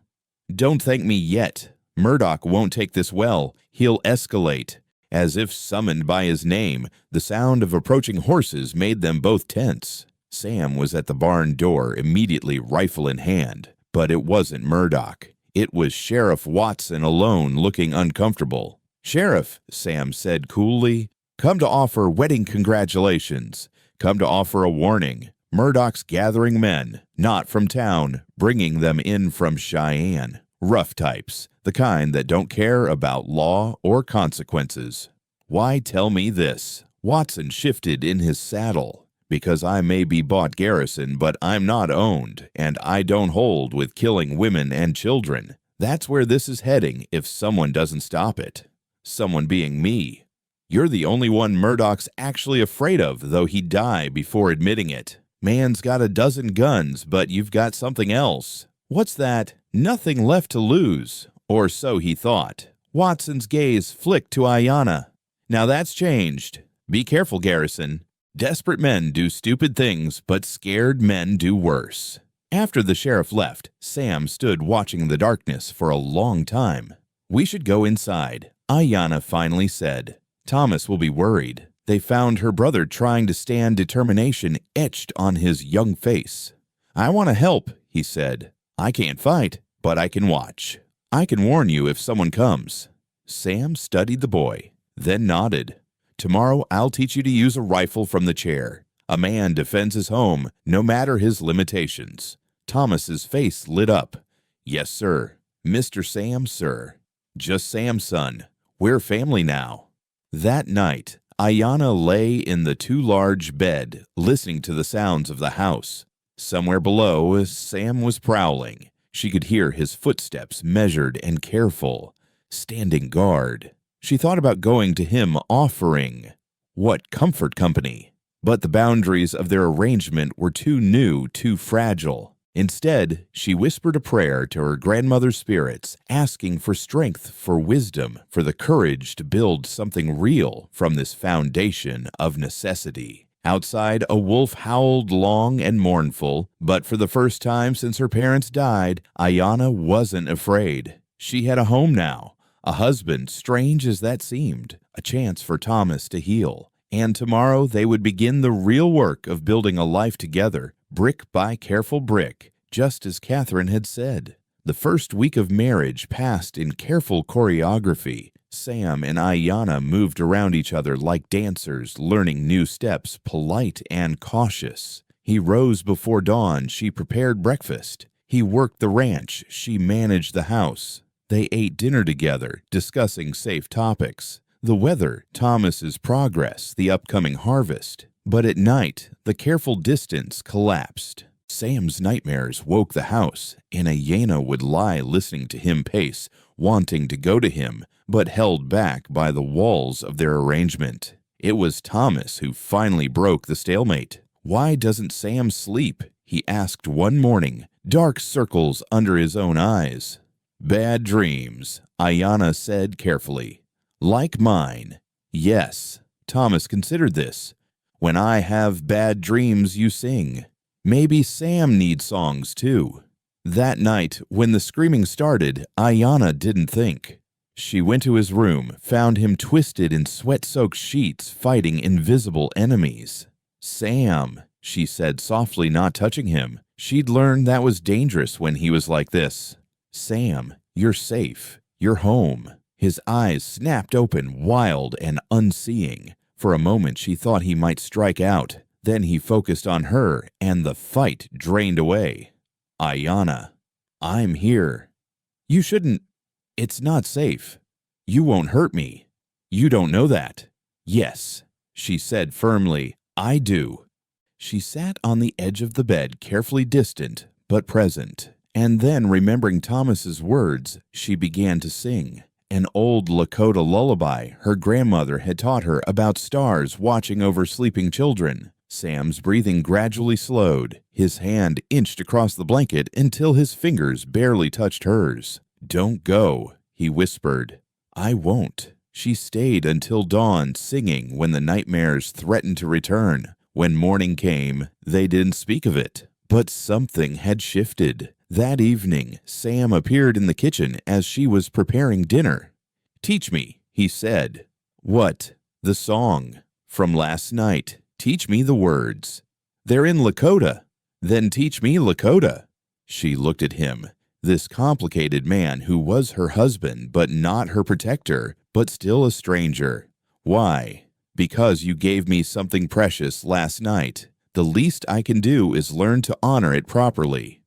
"Don't thank me yet. Murdoch won't take this well. He'll escalate." As if summoned by his name, the sound of approaching horses made them both tense. Sam was at the barn door, immediately rifle in hand, but it wasn't Murdoch. It was Sheriff Watson alone, looking uncomfortable. "Sheriff," Sam said coolly, "come to offer wedding congratulations. Come to offer a warning. Murdoch's gathering men, not from town, bringing them in from Cheyenne. Rough types, the kind that don't care about law or consequences." "Why tell me this?" Watson shifted in his saddle. "Because I may be bought garrison, but I'm not owned, and I don't hold with killing women and children. That's where this is heading if someone doesn't stop it. Someone being me. You're the only one Murdoch's actually afraid of, though he'd die before admitting it. Man's got a dozen guns, but you've got something else. What's that? Nothing left to lose." Or so he thought. Watson's gaze flicked to Ayana. "Now that's changed. Be careful, Garrison. Desperate men do stupid things, but scared men do worse." After the sheriff left, Sam stood watching the darkness for a long time. "We should go inside," Ayana finally said. "Thomas will be worried." They found her brother trying to stand determination etched on his young face. "I want to help," he said. "I can't fight, but I can watch. I can warn you if someone comes." Sam studied the boy, then nodded. "Tomorrow I'll teach you to use a rifle from the chair. A man defends his home, no matter his limitations." Thomas's face lit up. "Yes, sir. Mr. Sam, sir. Just Sam, son. We're family now." That night, Ayana lay in the too large bed, listening to the sounds of the house. Somewhere below, Sam was prowling. She could hear his footsteps, measured and careful, standing guard. She thought about going to him, offering what comfort company? But the boundaries of their arrangement were too new, too fragile. Instead, she whispered a prayer to her grandmother's spirits, asking for strength, for wisdom, for the courage to build something real from this foundation of necessity. Outside, a wolf howled long and mournful, but for the first time since her parents died, Ayana wasn't afraid. She had a home now, a husband, strange as that seemed, a chance for Thomas to heal. And tomorrow they would begin the real work of building a life together, brick by careful brick, just as Catherine had said. The first week of marriage passed in careful choreography. Sam and Ayana moved around each other like dancers, learning new steps, polite and cautious. He rose before dawn, she prepared breakfast. He worked the ranch, she managed the house. They ate dinner together, discussing safe topics. The weather, Thomas's progress, the upcoming harvest. But at night, the careful distance collapsed. Sam's nightmares woke the house, and Ayana would lie listening to him pace, wanting to go to him, but held back by the walls of their arrangement. It was Thomas who finally broke the stalemate. "Why doesn't Sam sleep?" he asked one morning, dark circles under his own eyes. "Bad dreams," Ayana said carefully. "Like mine." "Yes." Thomas considered this. "When I have bad dreams, you sing. Maybe Sam needs songs too." That night, when the screaming started, Ayana didn't think. She went to his room, found him twisted in sweat-soaked sheets, fighting invisible enemies. "Sam," she said softly, not touching him. She'd learned that was dangerous when he was like this. "Sam, you're safe. You're home." His eyes snapped open, wild and unseeing. For a moment she thought he might strike out. Then he focused on her, and the fight drained away. "Ayana, I'm here." "You shouldn't. It's not safe. You won't hurt me. You don't know that." "Yes," she said firmly, "I do." She sat on the edge of the bed, carefully distant, but present. And then, remembering Thomas's words, she began to sing. An old Lakota lullaby her grandmother had taught her about stars watching over sleeping children. Sam's breathing gradually slowed. His hand inched across the blanket until his fingers barely touched hers. "Don't go," he whispered. "I won't." She stayed until dawn, singing when the nightmares threatened to return. When morning came, they didn't speak of it. But something had shifted. That evening, Sam appeared in the kitchen as she was preparing dinner. "Teach me," he said. "What?" "The song. From last night. Teach me the words." They're in Lakota. Then teach me Lakota. She looked at him, this complicated man who was her husband but not her protector, but still a stranger. Why? Because you gave me something precious last night. The least I can do is learn to honor it properly.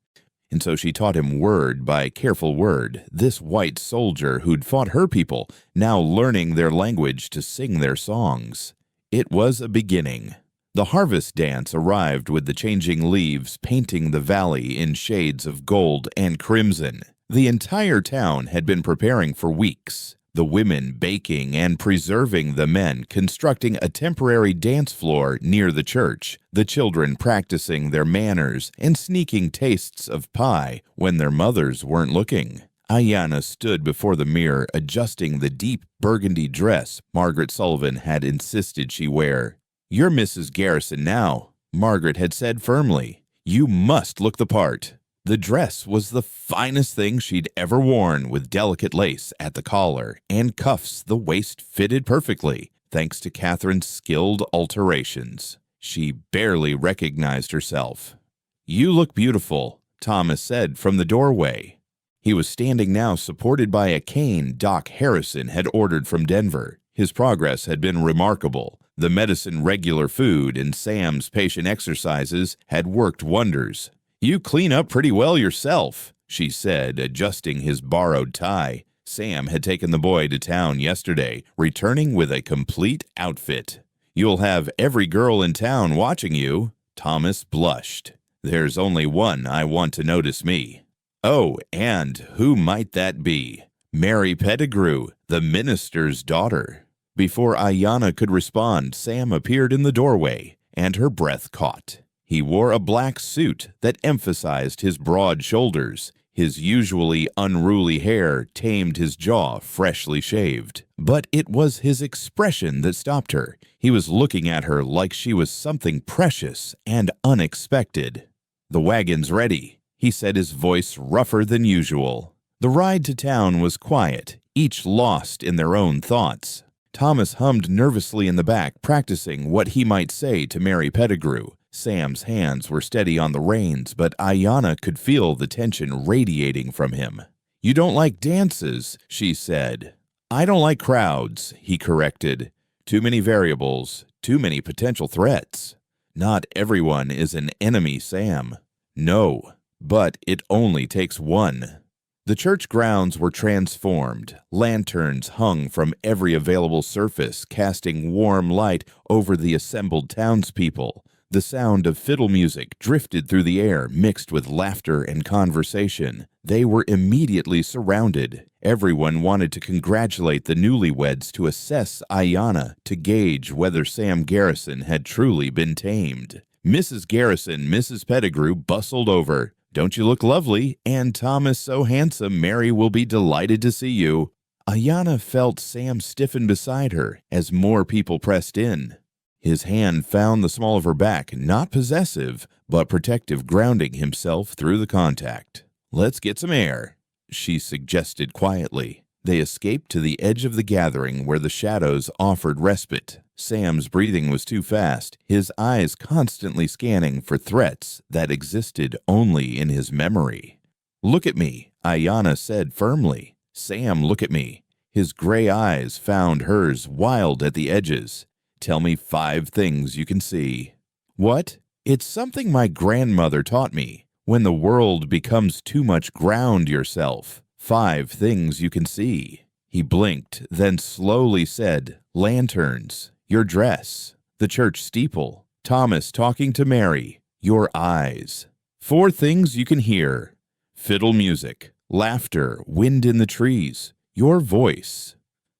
And so she taught him word by careful word, this white soldier who'd fought her people, now learning their language to sing their songs. It was a beginning. The harvest dance arrived with the changing leaves painting the valley in shades of gold and crimson. The entire town had been preparing for weeks. The women baking and preserving, the men constructing a temporary dance floor near the church, the children practicing their manners and sneaking tastes of pie when their mothers weren't looking. Ayana stood before the mirror adjusting the deep burgundy dress Margaret Sullivan had insisted she wear. "You're Mrs. Garrison now," Margaret had said firmly. "You must look the part." The dress was the finest thing she'd ever worn, with delicate lace at the collar and cuffs the waist fitted perfectly, thanks to Catherine's skilled alterations. She barely recognized herself. "You look beautiful," Thomas said from the doorway. He was standing now supported by a cane Doc Harrison had ordered from Denver. His progress had been remarkable. The medicine, regular food, and Sam's patient exercises had worked wonders. "You clean up pretty well yourself," she said, adjusting his borrowed tie. Sam had taken the boy to town yesterday, returning with a complete outfit. "You'll have every girl in town watching you." Thomas blushed. "There's only one I want to notice me." "Oh, and who might that be?" "Mary Pettigrew, the minister's daughter." Before Ayana could respond, Sam appeared in the doorway, and her breath caught. He wore a black suit that emphasized his broad shoulders. His usually unruly hair tamed his jaw, freshly shaved. But it was his expression that stopped her. He was looking at her like she was something precious and unexpected. "The wagon's ready," he said, his voice rougher than usual. The ride to town was quiet, each lost in their own thoughts. Thomas hummed nervously in the back, practicing what he might say to Mary Pettigrew. Sam's hands were steady on the reins, but Ayana could feel the tension radiating from him. "You don't like dances," she said. "I don't like crowds," he corrected. "Too many variables, too many potential threats." "Not everyone is an enemy, Sam." "No, but it only takes one." The church grounds were transformed. Lanterns hung from every available surface, casting warm light over the assembled townspeople. The sound of fiddle music drifted through the air, mixed with laughter and conversation. They were immediately surrounded. Everyone wanted to congratulate the newlyweds, to assess Ayana, to gauge whether Sam Garrison had truly been tamed. Mrs. Garrison, Mrs. Pettigrew bustled over. "Don't you look lovely? And Thomas so handsome, Mary will be delighted to see you." Ayana felt Sam stiffen beside her as more people pressed in. His hand found the small of her back, not possessive, but protective, grounding himself through the contact. "Let's get some air," she suggested quietly. They escaped to the edge of the gathering where the shadows offered respite. Sam's breathing was too fast, his eyes constantly scanning for threats that existed only in his memory. "Look at me," Ayana said firmly. "Sam, look at me." His gray eyes found hers, wild at the edges. "Tell me 5 things you can see." "What?" "It's something my grandmother taught me. When the world becomes too much, ground yourself. 5 things you can see." He blinked, then slowly said, "Lanterns, your dress, the church steeple, Thomas talking to Mary, your eyes. 4 things you can hear: fiddle music, laughter, wind in the trees, your voice.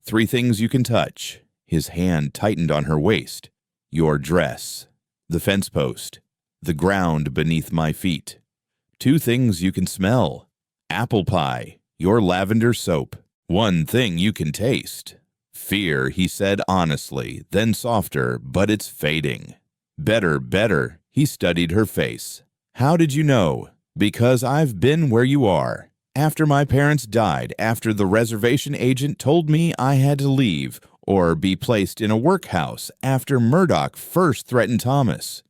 3 things you can touch." His hand tightened on her waist. "Your dress, the fence post, the ground beneath my feet. 2 things you can smell: apple pie, your lavender soap. 1 thing you can taste: fear," he said honestly, then softer, "but it's fading." "Better, better." He studied her face. "How did you know?" "Because I've been where you are. After my parents died, after the reservation agent told me I had to leave or be placed in a workhouse, after Murdoch first threatened Thomas.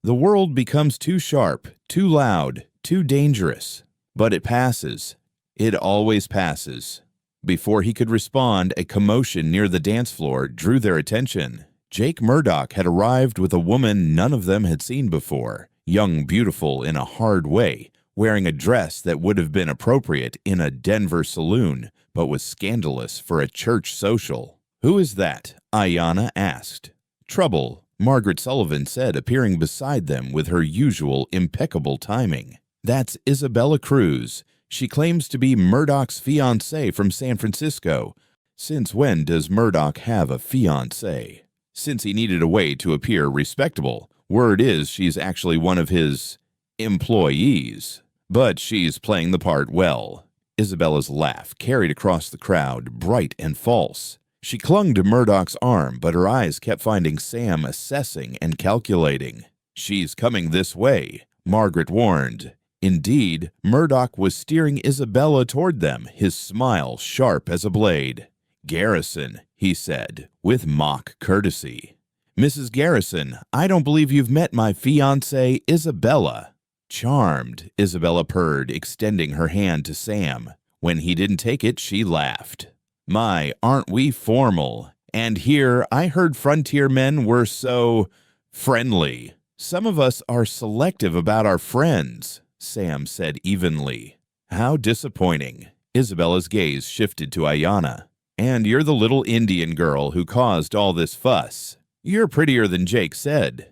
The world becomes too sharp, too loud, too dangerous. But it passes. It always passes. Before he could respond, a commotion near the dance floor drew their attention. Jake Murdoch had arrived with a woman none of them had seen before, young, beautiful in a hard way, wearing a dress that would have been appropriate in a Denver saloon, but was scandalous for a church social. "Who is that?" Ayana asked. "Trouble," Margaret Sullivan said, appearing beside them with her usual impeccable timing. "That's Isabella Cruz. She claims to be Murdoch's fiancée from San Francisco." Since when does Murdoch have a fiancée? Since he needed a way to appear respectable. Word is she's actually one of his employees. But she's playing the part well. Isabella's laugh carried across the crowd, bright and false. She clung to Murdoch's arm, but her eyes kept finding Sam assessing and calculating. "She's coming this way," Margaret warned. Indeed, Murdoch was steering Isabella toward them, his smile sharp as a blade. "Garrison," he said, with mock courtesy. "Mrs. Garrison, I don't believe you've met my fiancée, Isabella." "Charmed," Isabella purred, extending her hand to Sam. When he didn't take it, she laughed. "My, aren't we formal? And here I heard frontier men were so friendly. Some of us are selective about our friends," Sam said evenly. "How disappointing." Isabella's gaze shifted to Ayana. "And you're the little Indian girl who caused all this fuss. You're prettier than Jake said."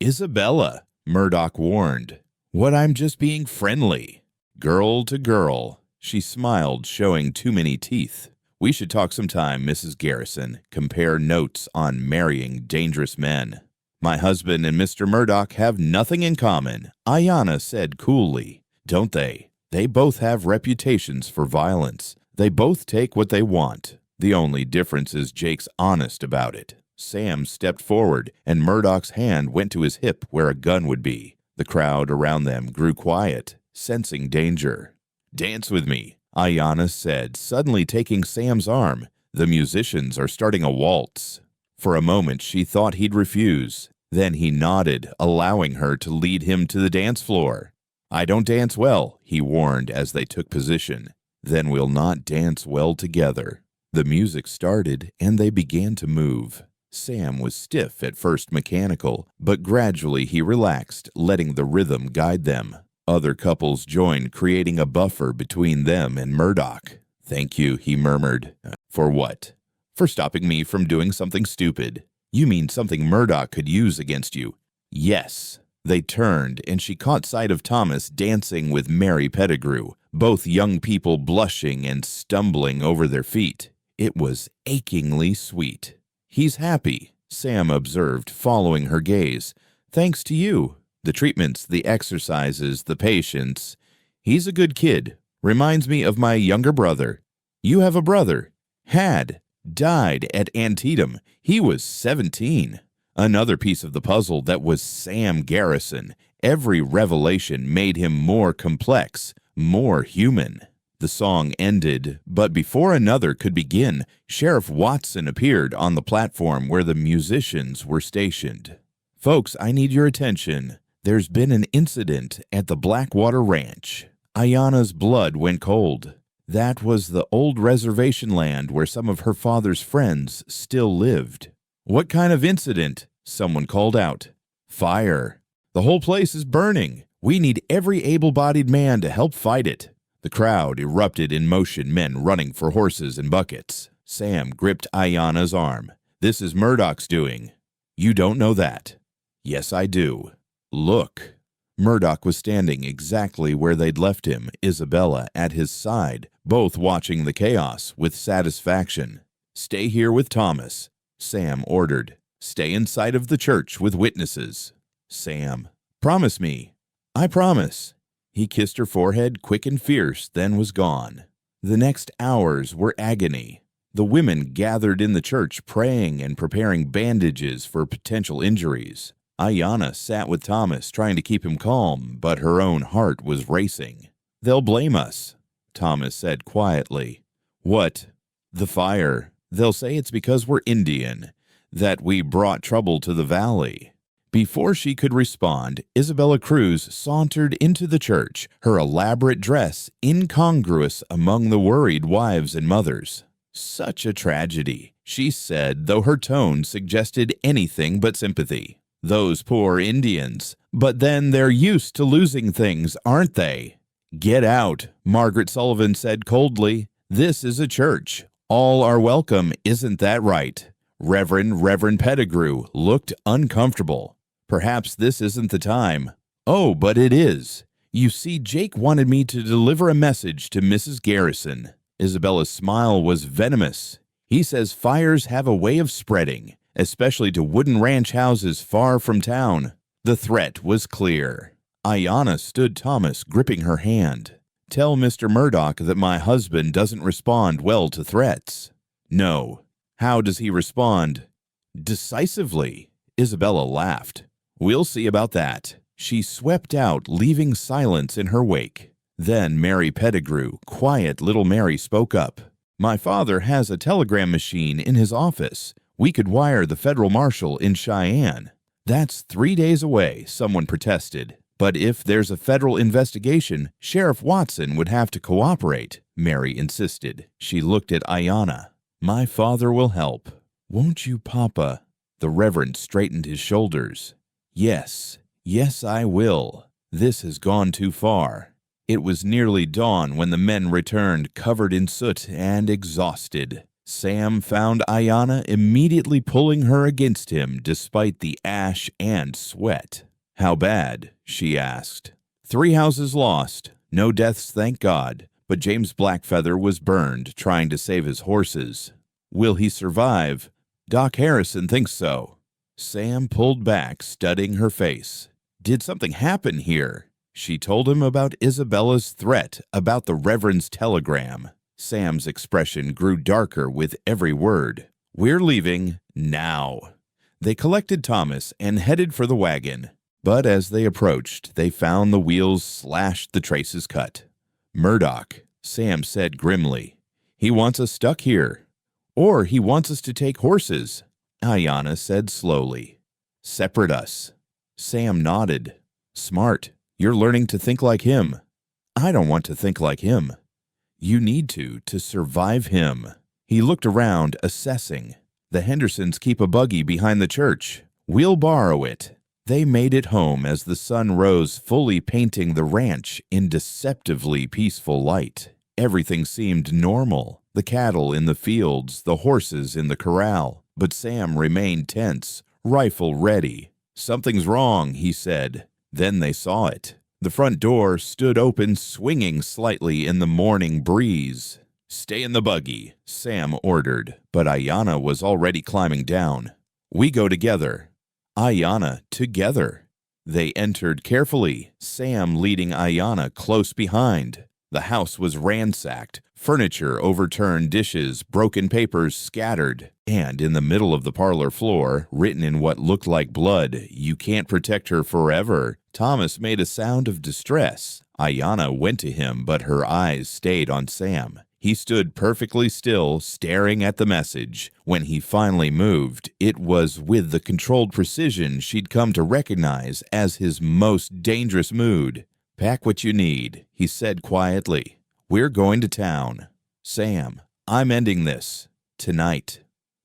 "Isabella," Murdoch warned. "What, I'm just being friendly." "Girl to girl." She smiled, showing too many teeth. "We should talk sometime, Mrs. Garrison. Compare notes on marrying dangerous men." "My husband and Mr. Murdoch have nothing in common," Ayana said coolly. "Don't they? They both have reputations for violence. They both take what they want. The only difference is Jake's honest about it." Sam stepped forward, and Murdoch's hand went to his hip where a gun would be. The crowd around them grew quiet, sensing danger. "Dance with me," Ayana said, suddenly taking Sam's arm. "The musicians are starting a waltz." For a moment she thought he'd refuse. Then he nodded, allowing her to lead him to the dance floor. "I don't dance well," he warned as they took position. "Then we'll not dance well together." The music started, and they began to move. Sam was stiff, at first mechanical, but gradually he relaxed, letting the rhythm guide them. Other couples joined, creating a buffer between them and Murdoch. "Thank you," he murmured. "For what?" "For stopping me from doing something stupid." "You mean something Murdoch could use against you?" "Yes." They turned, and she caught sight of Thomas dancing with Mary Pettigrew, both young people blushing and stumbling over their feet. It was achingly sweet. "He's happy," Sam observed, following her gaze. "Thanks to you. The treatments, the exercises, the patience. He's a good kid. Reminds me of my younger brother." "You have a brother?" "Had. Died at Antietam. He was 17. Another piece of the puzzle that was Sam Garrison. Every revelation made him more complex, more human. The song ended, but before another could begin, Sheriff Watson appeared on the platform where the musicians were stationed. "Folks, I need your attention. There's been an incident at the Blackwater Ranch." Ayana's blood went cold. That was the old reservation land where some of her father's friends still lived. "What kind of incident?" someone called out. "Fire. The whole place is burning. We need every able-bodied man to help fight it." The crowd erupted in motion, men running for horses and buckets. Sam gripped Ayana's arm. "This is Murdoch's doing." "You don't know that." "Yes, I do. Look." Murdoch was standing exactly where they'd left him, Isabella at his side, both watching the chaos with satisfaction. "Stay here with Thomas," Sam ordered. "Stay in sight of the church with witnesses." Sam, "Promise me." "I promise." He kissed her forehead, quick and fierce, then was gone. The next hours were agony. The women gathered in the church, praying and preparing bandages for potential injuries. Ayana sat with Thomas, trying to keep him calm, but her own heart was racing. "They'll blame us," Thomas said quietly. "What?" "The fire. They'll say it's because we're Indian, that we brought trouble to the valley." Before she could respond, Isabella Cruz sauntered into the church, her elaborate dress incongruous among the worried wives and mothers. "Such a tragedy," she said, though her tone suggested anything but sympathy. "Those poor Indians. But then they're used to losing things, aren't they?" "Get out," Margaret Sullivan said coldly. "This is a church. All are welcome, isn't that right?" Reverend Pettigrew looked uncomfortable. "Perhaps this isn't the time." "Oh, but it is. You see, Jake wanted me to deliver a message to Mrs. Garrison." Isabella's smile was venomous. "He says fires have a way of spreading, especially to wooden ranch houses far from town." The threat was clear. Ayana stood Thomas, gripping her hand. "Tell Mr. Murdoch that my husband doesn't respond well to threats." "No." "How does he respond?" "Decisively." Isabella laughed. "We'll see about that." She swept out, leaving silence in her wake. Then Mary Pettigrew, quiet little Mary, spoke up. "My father has a telegram machine in his office. We could wire the federal marshal in Cheyenne." "That's 3 days away," someone protested. "But if there's a federal investigation, Sheriff Watson would have to cooperate," Mary insisted. She looked at Ayana. "My father will help." "Won't you, Papa?" The Reverend straightened his shoulders. Yes, I will. This has gone too far." It was nearly dawn when the men returned, covered in soot and exhausted. Sam found Ayana immediately pulling her against him despite the ash and sweat. "How bad?" she asked. 3 houses lost. No deaths, thank God, but James Blackfeather was burned trying to save his horses. "Will he survive?" "Doc Harrison thinks so." Sam pulled back, studying her face. "Did something happen here?" She told him about Isabella's threat, about the Reverend's telegram. Sam's expression grew darker with every word. "We're leaving now." They collected Thomas and headed for the wagon. But as they approached, they found the wheels slashed, the traces cut. "Murdoch," Sam said grimly. "He wants us stuck here. Or he wants us to take horses," Ayana said slowly. "Separate us." Sam nodded. "Smart. You're learning to think like him." "I don't want to think like him." "You need to survive him." He looked around, assessing. "The Hendersons keep a buggy behind the church. We'll borrow it." They made it home as the sun rose, fully painting the ranch in deceptively peaceful light. Everything seemed normal. The cattle in the fields, the horses in the corral. But Sam remained tense, rifle ready. "Something's wrong," he said. Then they saw it. The front door stood open, swinging slightly in the morning breeze. "Stay in the buggy," Sam ordered, but Ayana was already climbing down. "We go together." Ayana together. They entered carefully, Sam leading Ayana close behind. The house was ransacked, furniture overturned, dishes, broken papers scattered, and in the middle of the parlor floor, written in what looked like blood, "You can't protect her forever." Thomas made a sound of distress. Ayana went to him, but her eyes stayed on Sam. He stood perfectly still, staring at the message. When he finally moved, it was with the controlled precision she'd come to recognize as his most dangerous mood. "Pack what you need," he said quietly. "We're going to town." "Sam, I'm ending this. Tonight."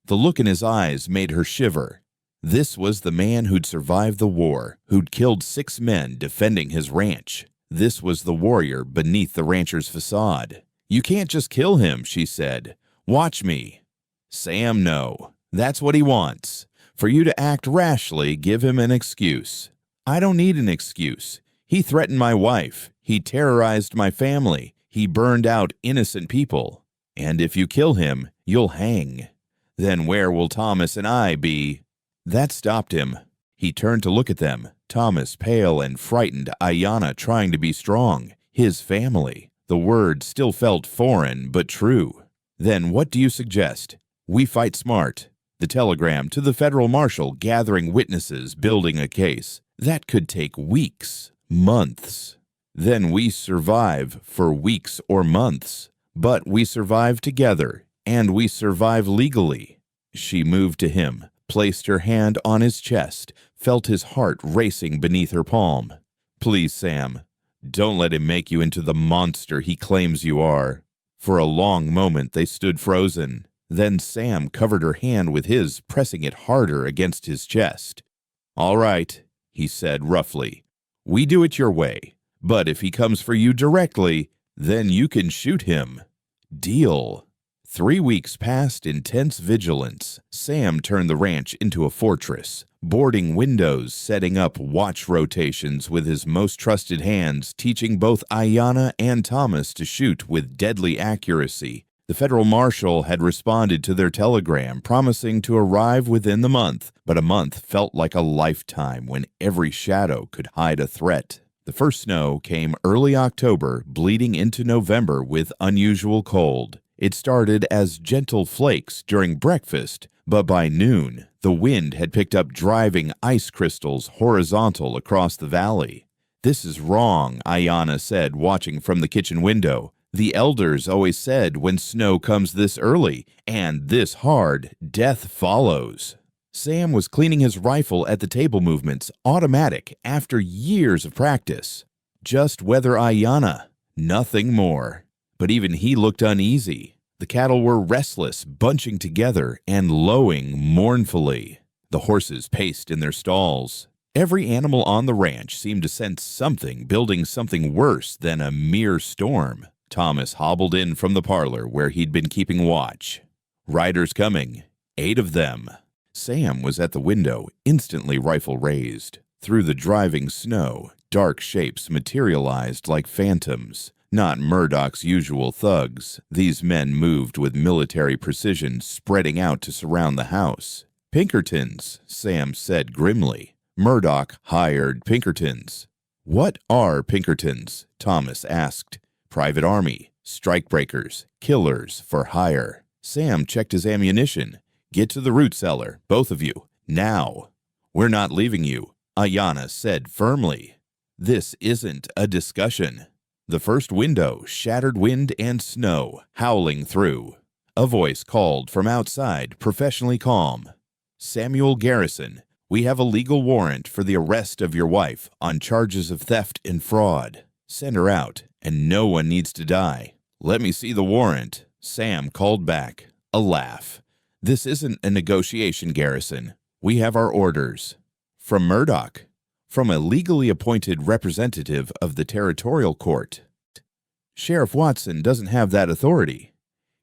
The look in his eyes made her shiver. This was the man who'd survived the war, who'd killed 6 men defending his ranch. This was the warrior beneath the rancher's facade. "You can't just kill him," she said. "Watch me." "Sam, no. That's what he wants. For you to act rashly, give him an excuse." "I don't need an excuse. He threatened my wife. He terrorized my family. He burned out innocent people. And if you kill him, you'll hang. Then where will Thomas and I be?" That stopped him. He turned to look at them. Thomas, pale and frightened, Ayana trying to be strong. His family. The word still felt foreign, but true. "Then what do you suggest?" "We fight smart." The telegram to the federal marshal, gathering witnesses, building a case. That could take weeks, months. Then we survive for weeks or months. But we survive together, and we survive legally. She moved to him, placed her hand on his chest, felt his heart racing beneath her palm. "Please, Sam, don't let him make you into the monster he claims you are." For a long moment they stood frozen. Then Sam covered her hand with his, pressing it harder against his chest. "All right," he said roughly. "We do it your way. But if he comes for you directly, then you can shoot him. Deal." 3 weeks passed intense vigilance. Sam turned the ranch into a fortress, boarding windows, setting up watch rotations with his most trusted hands, teaching both Ayana and Thomas to shoot with deadly accuracy. The federal marshal had responded to their telegram, promising to arrive within the month, but a month felt like a lifetime when every shadow could hide a threat. The first snow came early October, bleeding into November with unusual cold. It started as gentle flakes during breakfast, but by noon, the wind had picked up, driving ice crystals horizontal across the valley. "This is wrong," Ayana said, watching from the kitchen window. "The elders always said when snow comes this early and this hard, death follows." Sam was cleaning his rifle at the table movements, automatic, after years of practice. Just weather Ayana, nothing more. But even he looked uneasy. The cattle were restless, bunching together and lowing mournfully. The horses paced in their stalls. Every animal on the ranch seemed to sense something, building something worse than a mere storm. Thomas hobbled in from the parlor where he'd been keeping watch. "Riders coming, 8 of them." Sam was at the window, instantly rifle raised. Through the driving snow, dark shapes materialized like phantoms. Not Murdoch's usual thugs. These men moved with military precision, spreading out to surround the house. "Pinkertons," Sam said grimly. Murdoch hired Pinkertons. "What are Pinkertons?" Thomas asked. "Private army, strikebreakers, killers for hire." Sam checked his ammunition. "Get to the root cellar, both of you, now." "We're not leaving you," Ayana said firmly. "This isn't a discussion." The first window, shattered wind and snow, howling through. A voice called from outside, professionally calm. "Samuel Garrison, we have a legal warrant for the arrest of your wife on charges of theft and fraud. Send her out, and no one needs to die." "Let me see the warrant," Sam called back. A laugh. "This isn't a negotiation, Garrison. We have our orders." "From Murdoch?" "From a legally appointed representative of the territorial court." "Sheriff Watson doesn't have that authority."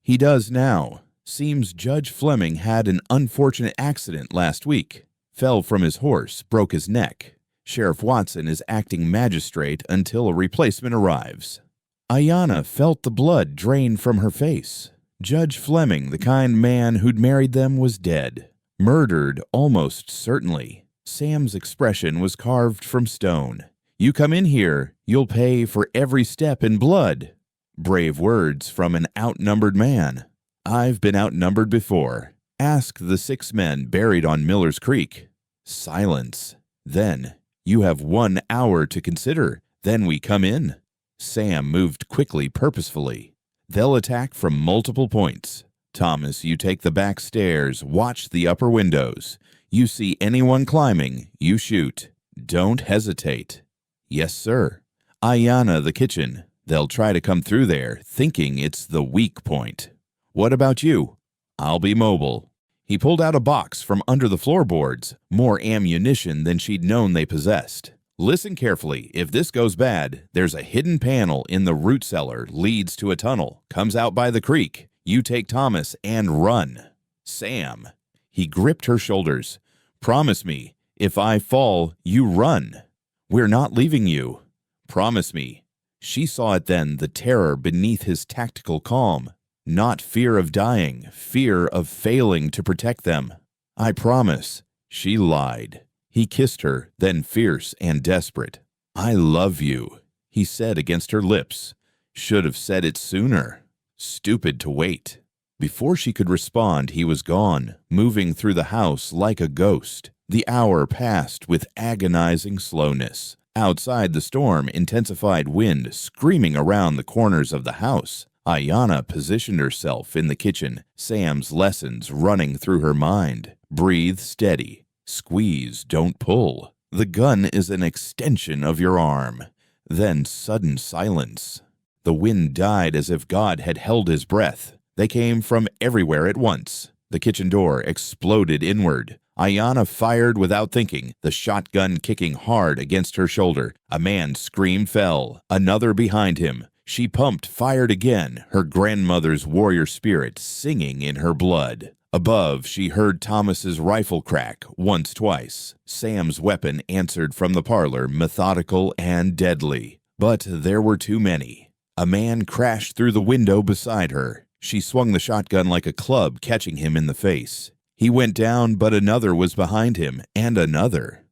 "He does now. Seems Judge Fleming had an unfortunate accident last week. Fell from his horse, broke his neck. Sheriff Watson is acting magistrate until a replacement arrives." Ayana felt the blood drain from her face. Judge Fleming, the kind man who'd married them, was dead. Murdered, almost certainly. Sam's expression was carved from stone. "You come in here, you'll pay for every step in blood." Brave words from an outnumbered man. "I've been outnumbered before. Ask the 6 men buried on Miller's Creek." Silence. Then, "You have 1 hour to consider. Then we come in." Sam moved quickly, purposefully. "They'll attack from multiple points. Thomas, you take the back stairs, watch the upper windows. You see anyone climbing, you shoot. Don't hesitate." "Yes, sir." "Ayana, the kitchen. They'll try to come through there, thinking it's the weak point." "What about you?" "I'll be mobile." He pulled out a box from under the floorboards, more ammunition than she'd known they possessed. "Listen carefully. If this goes bad, there's a hidden panel in the root cellar, leads to a tunnel, comes out by the creek. You take Thomas and run." "Sam." He gripped her shoulders. "Promise me, if I fall, you run. We're not leaving you. Promise me." She saw it then, the terror beneath his tactical calm. Not fear of dying, fear of failing to protect them. "I promise." She lied. He kissed her, then fierce and desperate. "I love you," he said against her lips. Should have said it sooner. Stupid to wait. Before she could respond, he was gone, moving through the house like a ghost. The hour passed with agonizing slowness. Outside, the storm intensified wind screaming around the corners of the house. Ayana positioned herself in the kitchen, Sam's lessons running through her mind. Breathe steady. Squeeze, don't pull. The gun is an extension of your arm. Then sudden silence. The wind died as if God had held his breath. They came from everywhere at once. The kitchen door exploded inward. Ayana fired without thinking, the shotgun kicking hard against her shoulder. A man's scream fell, another behind him. She pumped, fired again, her grandmother's warrior spirit singing in her blood. Above, she heard Thomas's rifle crack once, twice. Sam's weapon answered from the parlor, methodical and deadly. But there were too many. A man crashed through the window beside her. She swung the shotgun like a club, catching him in the face. He went down, but another was behind him, and another.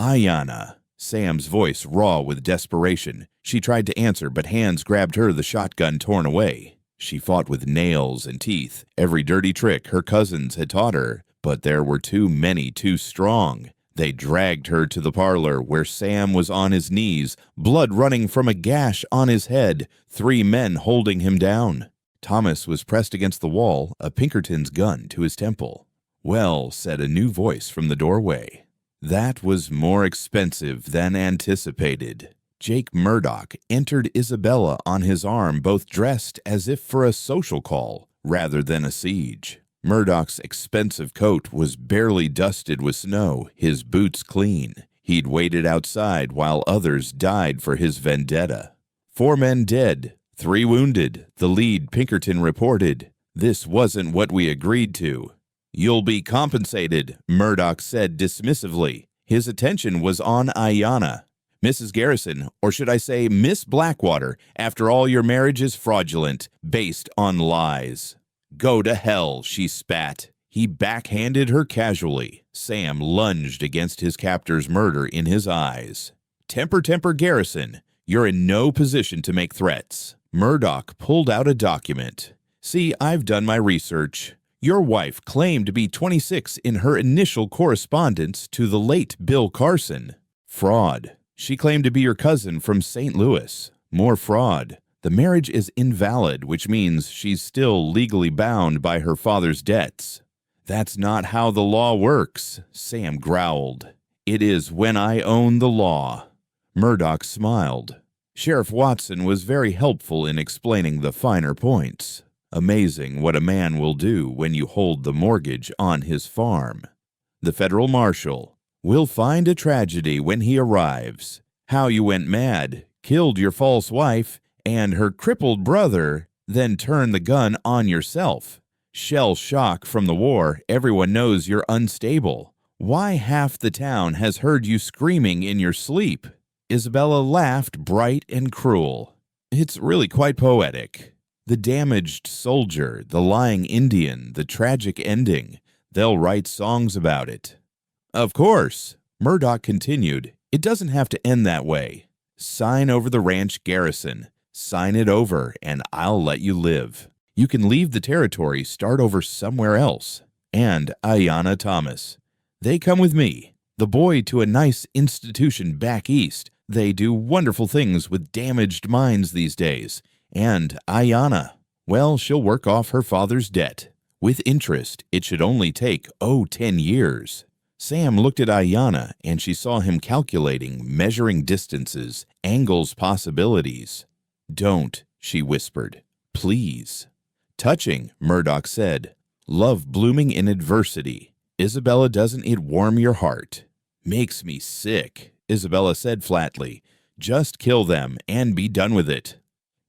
Ayana. Sam's voice raw with desperation. She tried to answer, but hands grabbed her, the shotgun torn away. She fought with nails and teeth, every dirty trick her cousins had taught her, but there were too many too strong. They dragged her to the parlor where Sam was on his knees, blood running from a gash on his head, 3 men holding him down. Thomas was pressed against the wall, a Pinkerton's gun to his temple. "Well," said a new voice from the doorway. That was more expensive than anticipated. Jake Murdoch entered Isabella on his arm, both dressed as if for a social call rather than a siege. Murdoch's expensive coat was barely dusted with snow, his boots clean. He'd waited outside while others died for his vendetta. 4 men dead, 3 wounded, the lead Pinkerton reported. This wasn't what we agreed to. "You'll be compensated," Murdoch said dismissively. His attention was on Ayana. "Mrs. Garrison, or should I say Miss Blackwater, after all your marriage is fraudulent, based on lies." "Go to hell," she spat. He backhanded her casually. Sam lunged against his captor's murder in his eyes. Temper, Garrison. You're in no position to make threats." Murdoch pulled out a document. "See, I've done my research. Your wife claimed to be 26 in her initial correspondence to the late Bill Carson. Fraud. She claimed to be your cousin from St. Louis. More fraud. The marriage is invalid, which means she's still legally bound by her father's debts." "That's not how the law works," Sam growled. "It is when I own the law." Murdoch smiled. Sheriff Watson was very helpful in explaining the finer points. Amazing what a man will do when you hold the mortgage on his farm. The federal marshal. "We'll find a tragedy when he arrives. How you went mad, killed your false wife and her crippled brother, then turned the gun on yourself. Shell shock from the war, everyone knows you're unstable. Why half the town has heard you screaming in your sleep." Isabella laughed, bright and cruel. "It's really quite poetic. The damaged soldier, the lying Indian, the tragic ending. They'll write songs about it." "Of course," Murdoch continued. "It doesn't have to end that way. Sign over the ranch garrison. Sign it over, and I'll let you live. You can leave the territory, start over somewhere else. And Ayana Thomas. They come with me. The boy to a nice institution back east. They do wonderful things with damaged minds these days. And Ayana, well, she'll work off her father's debt. With interest, it should only take, 10 years. Sam looked at Ayana, and she saw him calculating, measuring distances, angles, possibilities. "Don't," she whispered. "Please." "Touching," Murdoch said. "Love blooming in adversity. Isabella, doesn't it warm your heart?" "Makes me sick," Isabella said flatly. "Just kill them and be done with it."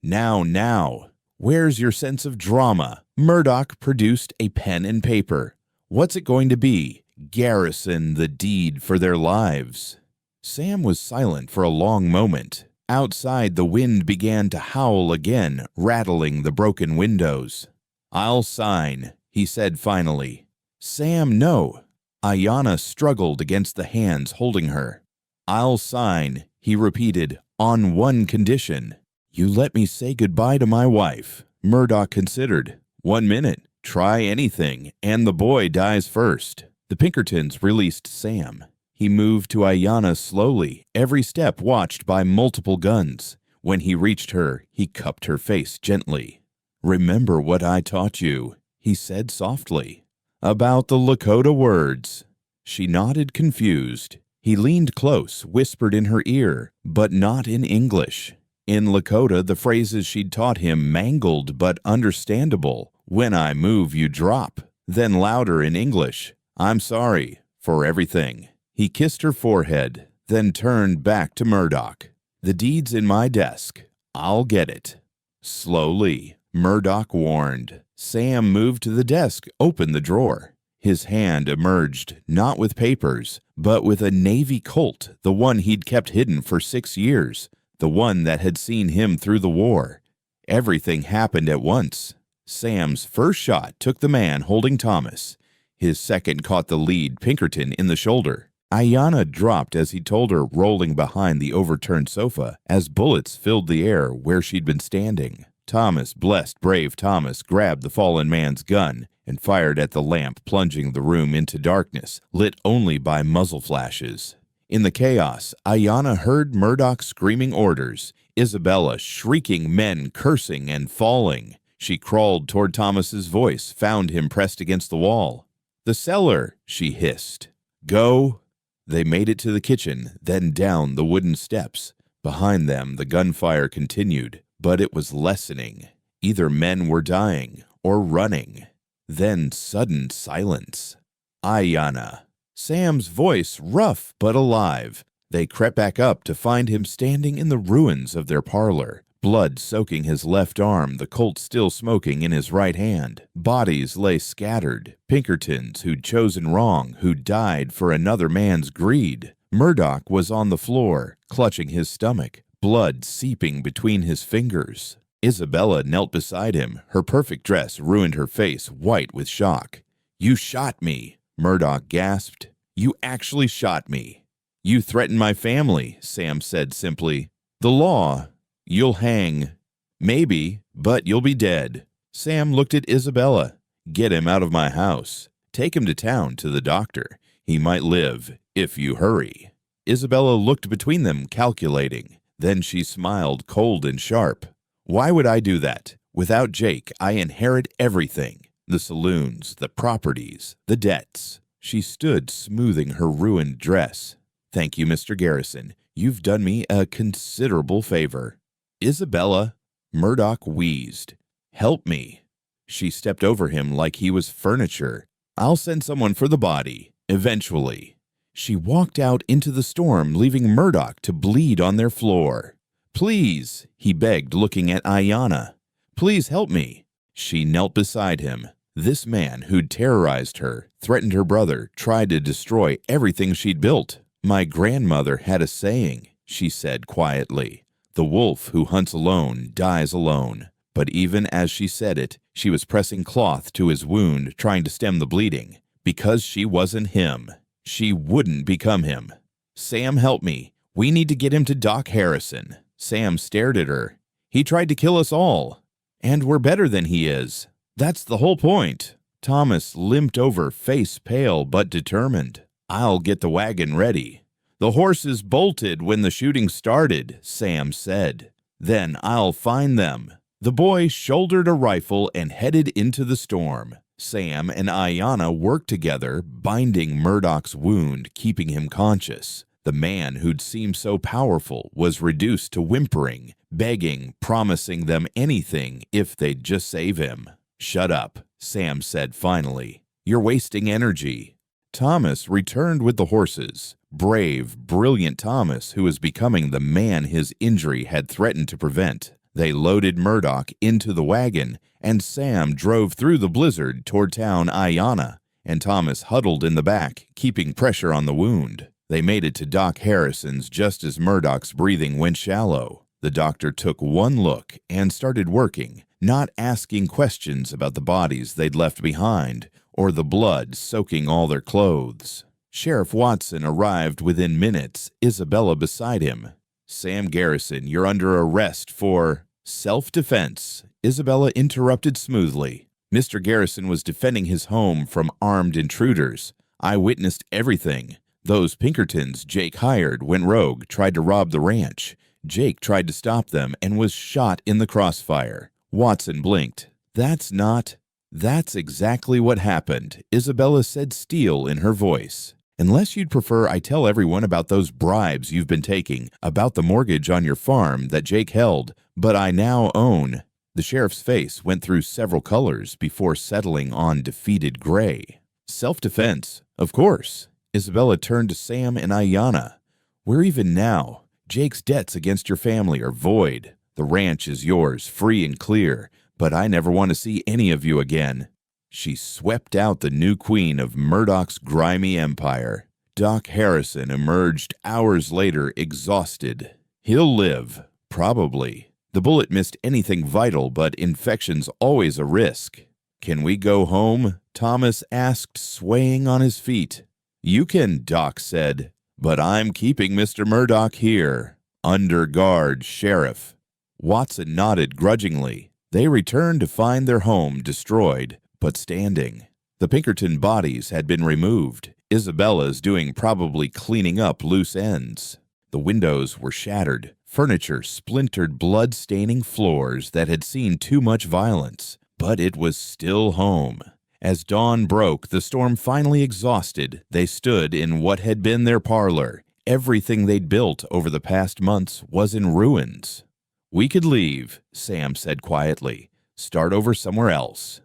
Now, where's your sense of drama?" Murdoch produced a pen and paper. "What's it going to be? Garrison the deed for their lives." Sam was silent for a long moment. Outside, the wind began to howl again, rattling the broken windows. "I'll sign," he said finally. "Sam, no." Ayana struggled against the hands holding her. "I'll sign," he repeated, "on one condition. You let me say goodbye to my wife." Murdoch considered. 1 minute. Try anything, and the boy dies first. The Pinkertons released Sam. He moved to Ayana slowly, every step watched by multiple guns. When he reached her, he cupped her face gently. Remember what I taught you, he said softly. About the Lakota words. She nodded, confused. He leaned close, whispered in her ear, but not in English. In Lakota, the phrases she'd taught him mangled but understandable. When I move, you drop. Then louder in English. I'm sorry for everything. He kissed her forehead, then turned back to Murdoch. The deed's in my desk. I'll get it. Slowly, Murdoch warned. Sam moved to the desk, opened the drawer. His hand emerged, not with papers, but with a Navy Colt, the one he'd kept hidden for 6 years, the one that had seen him through the war. Everything happened at once. Sam's first shot took the man holding Thomas. His second caught the lead Pinkerton in the shoulder. Ayana dropped as he told her, rolling behind the overturned sofa as bullets filled the air where she'd been standing. Thomas, blessed brave Thomas, grabbed the fallen man's gun and fired at the lamp, plunging the room into darkness, lit only by muzzle flashes. In the chaos, Ayana heard Murdoch screaming orders, Isabella shrieking, men cursing and falling. She crawled toward Thomas's voice, found him pressed against the wall. "The cellar," she hissed. "Go." They made it to the kitchen, then down the wooden steps. Behind them, the gunfire continued, but it was lessening. Either men were dying or running. Then sudden silence. Ayana. Sam's voice rough but alive. They crept back up to find him standing in the ruins of their parlor, blood soaking his left arm, the Colt still smoking in his right hand. Bodies lay scattered, Pinkertons who'd chosen wrong, who died for another man's greed. Murdoch was on the floor, clutching his stomach, blood seeping between his fingers. Isabella knelt beside him, her perfect dress ruined her face, white with shock. "You shot me," Murdoch gasped. "You actually shot me." "You threatened my family," Sam said simply. "The law. You'll hang. Maybe, but you'll be dead." Sam looked at Isabella. "Get him out of my house. Take him to town to the doctor. He might live, if you hurry." Isabella looked between them, calculating. Then she smiled, cold and sharp. "Why would I do that? Without Jake, I inherit everything. The saloons, the properties, the debts." She stood, smoothing her ruined dress. "Thank you, Mr. Garrison. You've done me a considerable favor." "Isabella," Murdoch wheezed. "Help me." She stepped over him like he was furniture. "I'll send someone for the body, eventually." She walked out into the storm, leaving Murdoch to bleed on their floor. "Please," he begged, looking at Ayana. "Please help me." She knelt beside him. This man who'd terrorized her, threatened her brother, tried to destroy everything she'd built. "My grandmother had a saying," she said quietly. "The wolf who hunts alone dies alone." But even as she said it, she was pressing cloth to his wound, trying to stem the bleeding. Because she wasn't him. She wouldn't become him. "Sam, help me. We need to get him to Doc Harrison." Sam stared at her. "He tried to kill us all. And we're better than he is. That's the whole point." Thomas limped over, face pale but determined. "I'll get the wagon ready." "The horses bolted when the shooting started," Sam said. "Then I'll find them." The boy shouldered a rifle and headed into the storm. Sam and Ayana worked together, binding Murdoch's wound, keeping him conscious. The man who'd seemed so powerful was reduced to whimpering, begging, promising them anything if they'd just save him. "Shut up," Sam said finally. "You're wasting energy." Thomas returned with the horses. Brave, brilliant Thomas, who was becoming the man his injury had threatened to prevent. They loaded Murdoch into the wagon, and Sam drove through the blizzard toward town Ayana, and Thomas huddled in the back, keeping pressure on the wound. They made it to Doc Harrison's just as Murdoch's breathing went shallow. The doctor took one look and started working, not asking questions about the bodies they'd left behind or the blood soaking all their clothes. Sheriff Watson arrived within minutes, Isabella beside him. "Sam Garrison, you're under arrest for self-defense," Isabella interrupted smoothly. "Mr. Garrison was defending his home from armed intruders. I witnessed everything. Those Pinkertons Jake hired went rogue, tried to rob the ranch. Jake tried to stop them and was shot in the crossfire." Watson blinked. That's exactly what happened, Isabella said, steel in her voice. Unless you'd prefer I tell everyone about those bribes you've been taking, about the mortgage on your farm that Jake held, but I now own. The sheriff's face went through several colors before settling on defeated gray. Self-defense, of course. Isabella turned to Sam and Ayana. We're even now. Jake's debts against your family are void. The ranch is yours, free and clear, but I never want to see any of you again. She swept out the new queen of Murdoch's grimy empire. Doc Harrison emerged hours later, exhausted. He'll live, probably. The bullet missed anything vital, but infection's always a risk. Can we go home? Thomas asked, swaying on his feet. You can, Doc said, but I'm keeping Mr. Murdoch here. Under guard, Sheriff. Watson nodded grudgingly. They returned to find their home destroyed, but standing. The Pinkerton bodies had been removed. Isabella's doing probably cleaning up loose ends. The windows were shattered. Furniture splintered, blood-staining floors that had seen too much violence. But it was still home. As dawn broke, the storm finally exhausted, they stood in what had been their parlor. Everything they'd built over the past months was in ruins. We could leave, Sam said quietly. Start over somewhere else.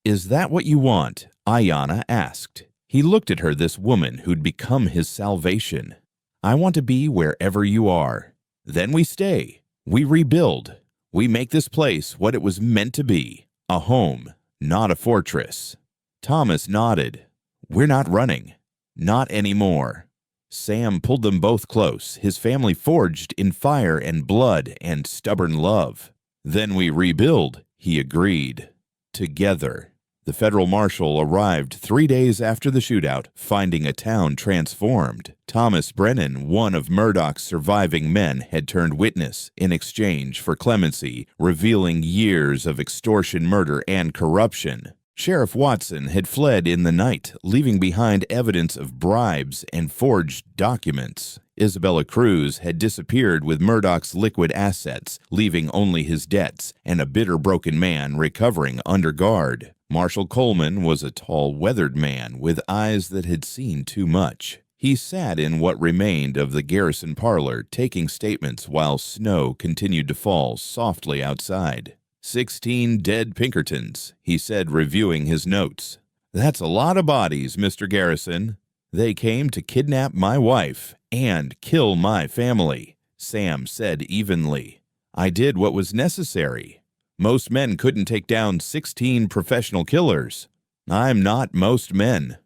Is that what you want? Ayana asked. He looked at her, this woman who'd become his salvation. I want to be wherever you are. Then we stay. We rebuild. We make this place what it was meant to be. A home, not a fortress. Thomas nodded. We're not running. Not anymore. Sam pulled them both close, his family forged in fire and blood and stubborn love. Then we rebuild, he agreed. Together. The federal marshal arrived 3 days after the shootout, finding a town transformed. Thomas Brennan, one of Murdoch's surviving men, had turned witness in exchange for clemency, revealing years of extortion, murder, and corruption. Sheriff Watson had fled in the night, leaving behind evidence of bribes and forged documents. Isabella Cruz had disappeared with Murdoch's liquid assets, leaving only his debts and a bitter, broken man recovering under guard. Marshal Coleman was a tall, weathered man with eyes that had seen too much. He sat in what remained of the garrison parlor, taking statements while snow continued to fall softly outside. 16 dead Pinkertons, he said, reviewing his notes. That's a lot of bodies, Mr. Garrison. They came to kidnap my wife and kill my family, Sam said evenly. I did what was necessary. Most men couldn't take down 16 professional killers. I'm not most men.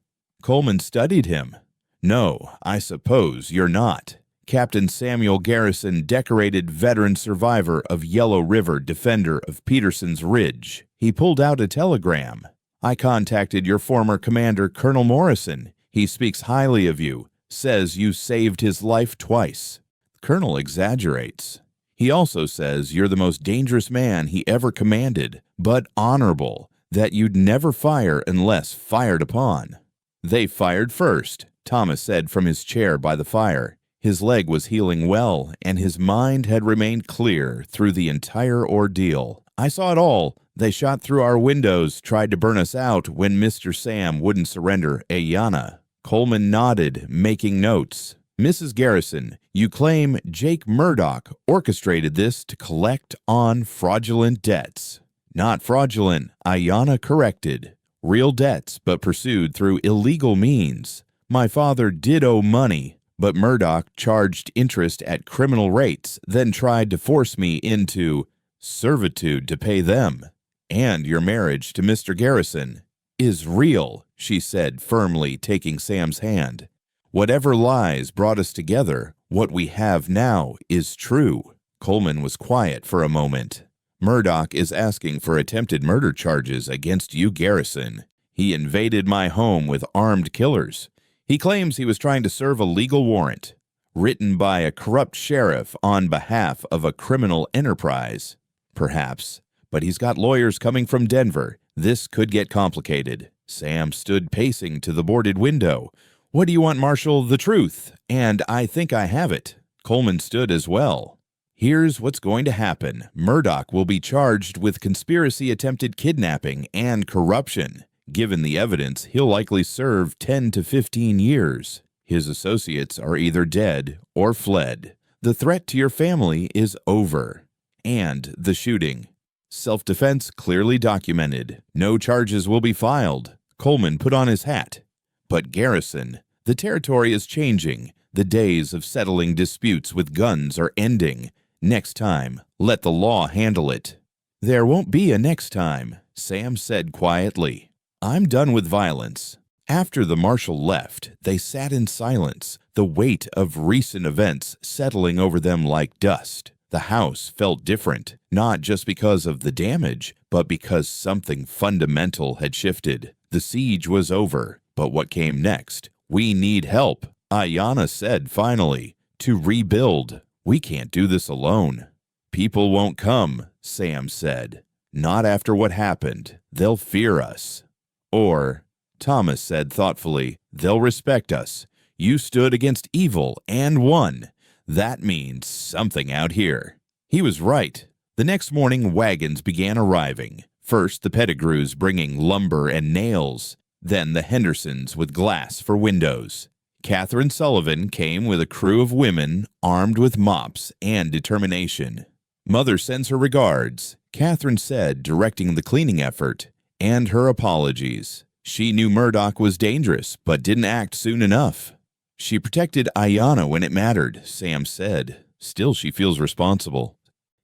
Coleman studied him. No, I suppose you're not. Captain Samuel Garrison, decorated veteran survivor of Yellow River, defender of Peterson's Ridge. He pulled out a telegram. I contacted your former commander, Colonel Morrison. He speaks highly of you, says you saved his life twice. Colonel exaggerates. He also says you're the most dangerous man he ever commanded, but honorable, that you'd never fire unless fired upon. They fired first, Thomas said from his chair by the fire. His leg was healing well, and his mind had remained clear through the entire ordeal. I saw it all. They shot through our windows, tried to burn us out when Mr. Sam wouldn't surrender Ayana. Coleman nodded, making notes. Mrs. Garrison, you claim Jake Murdoch orchestrated this to collect on fraudulent debts. Not fraudulent, Ayana corrected. Real debts, but pursued through illegal means. My father did owe money, but Murdoch charged interest at criminal rates, then tried to force me into servitude to pay them. And your marriage to Mr. Garrison is real, she said firmly, taking Sam's hand. Whatever lies brought us together, what we have now is true. Coleman was quiet for a moment. Murdoch is asking for attempted murder charges against you, Garrison. He invaded my home with armed killers. He claims he was trying to serve a legal warrant, written by a corrupt sheriff on behalf of a criminal enterprise. Perhaps, but he's got lawyers coming from Denver. This could get complicated. Sam stood pacing to the boarded window. What do you want, Marshal? The truth. And I think I have it. Coleman stood as well. Here's what's going to happen. Murdoch will be charged with conspiracy, attempted kidnapping, and corruption. Given the evidence, he'll likely serve 10 to 15 years. His associates are either dead or fled. The threat to your family is over. And the shooting. Self-defense clearly documented. No charges will be filed. Coleman put on his hat. But Garrison, the territory is changing. The days of settling disputes with guns are ending. Next time, let the law handle it. There won't be a next time, Sam said quietly. I'm done with violence. After the marshal left, they sat in silence, the weight of recent events settling over them like dust. The house felt different, not just because of the damage, but because something fundamental had shifted. The siege was over, but what came next? We need help, Ayana said finally, to rebuild. We can't do this alone. People won't come, Sam said. Not after what happened. They'll fear us. Or, Thomas said thoughtfully, they'll respect us. You stood against evil and won. That means something out here. He was right. The next morning, wagons began arriving. First, the Pettigrews bringing lumber and nails. Then the Hendersons with glass for windows. Catherine Sullivan came with a crew of women armed with mops and determination. Mother sends her regards, Catherine said, directing the cleaning effort, and her apologies. She knew Murdoch was dangerous, but didn't act soon enough. She protected Ayana when it mattered, Sam said. Still, she feels responsible.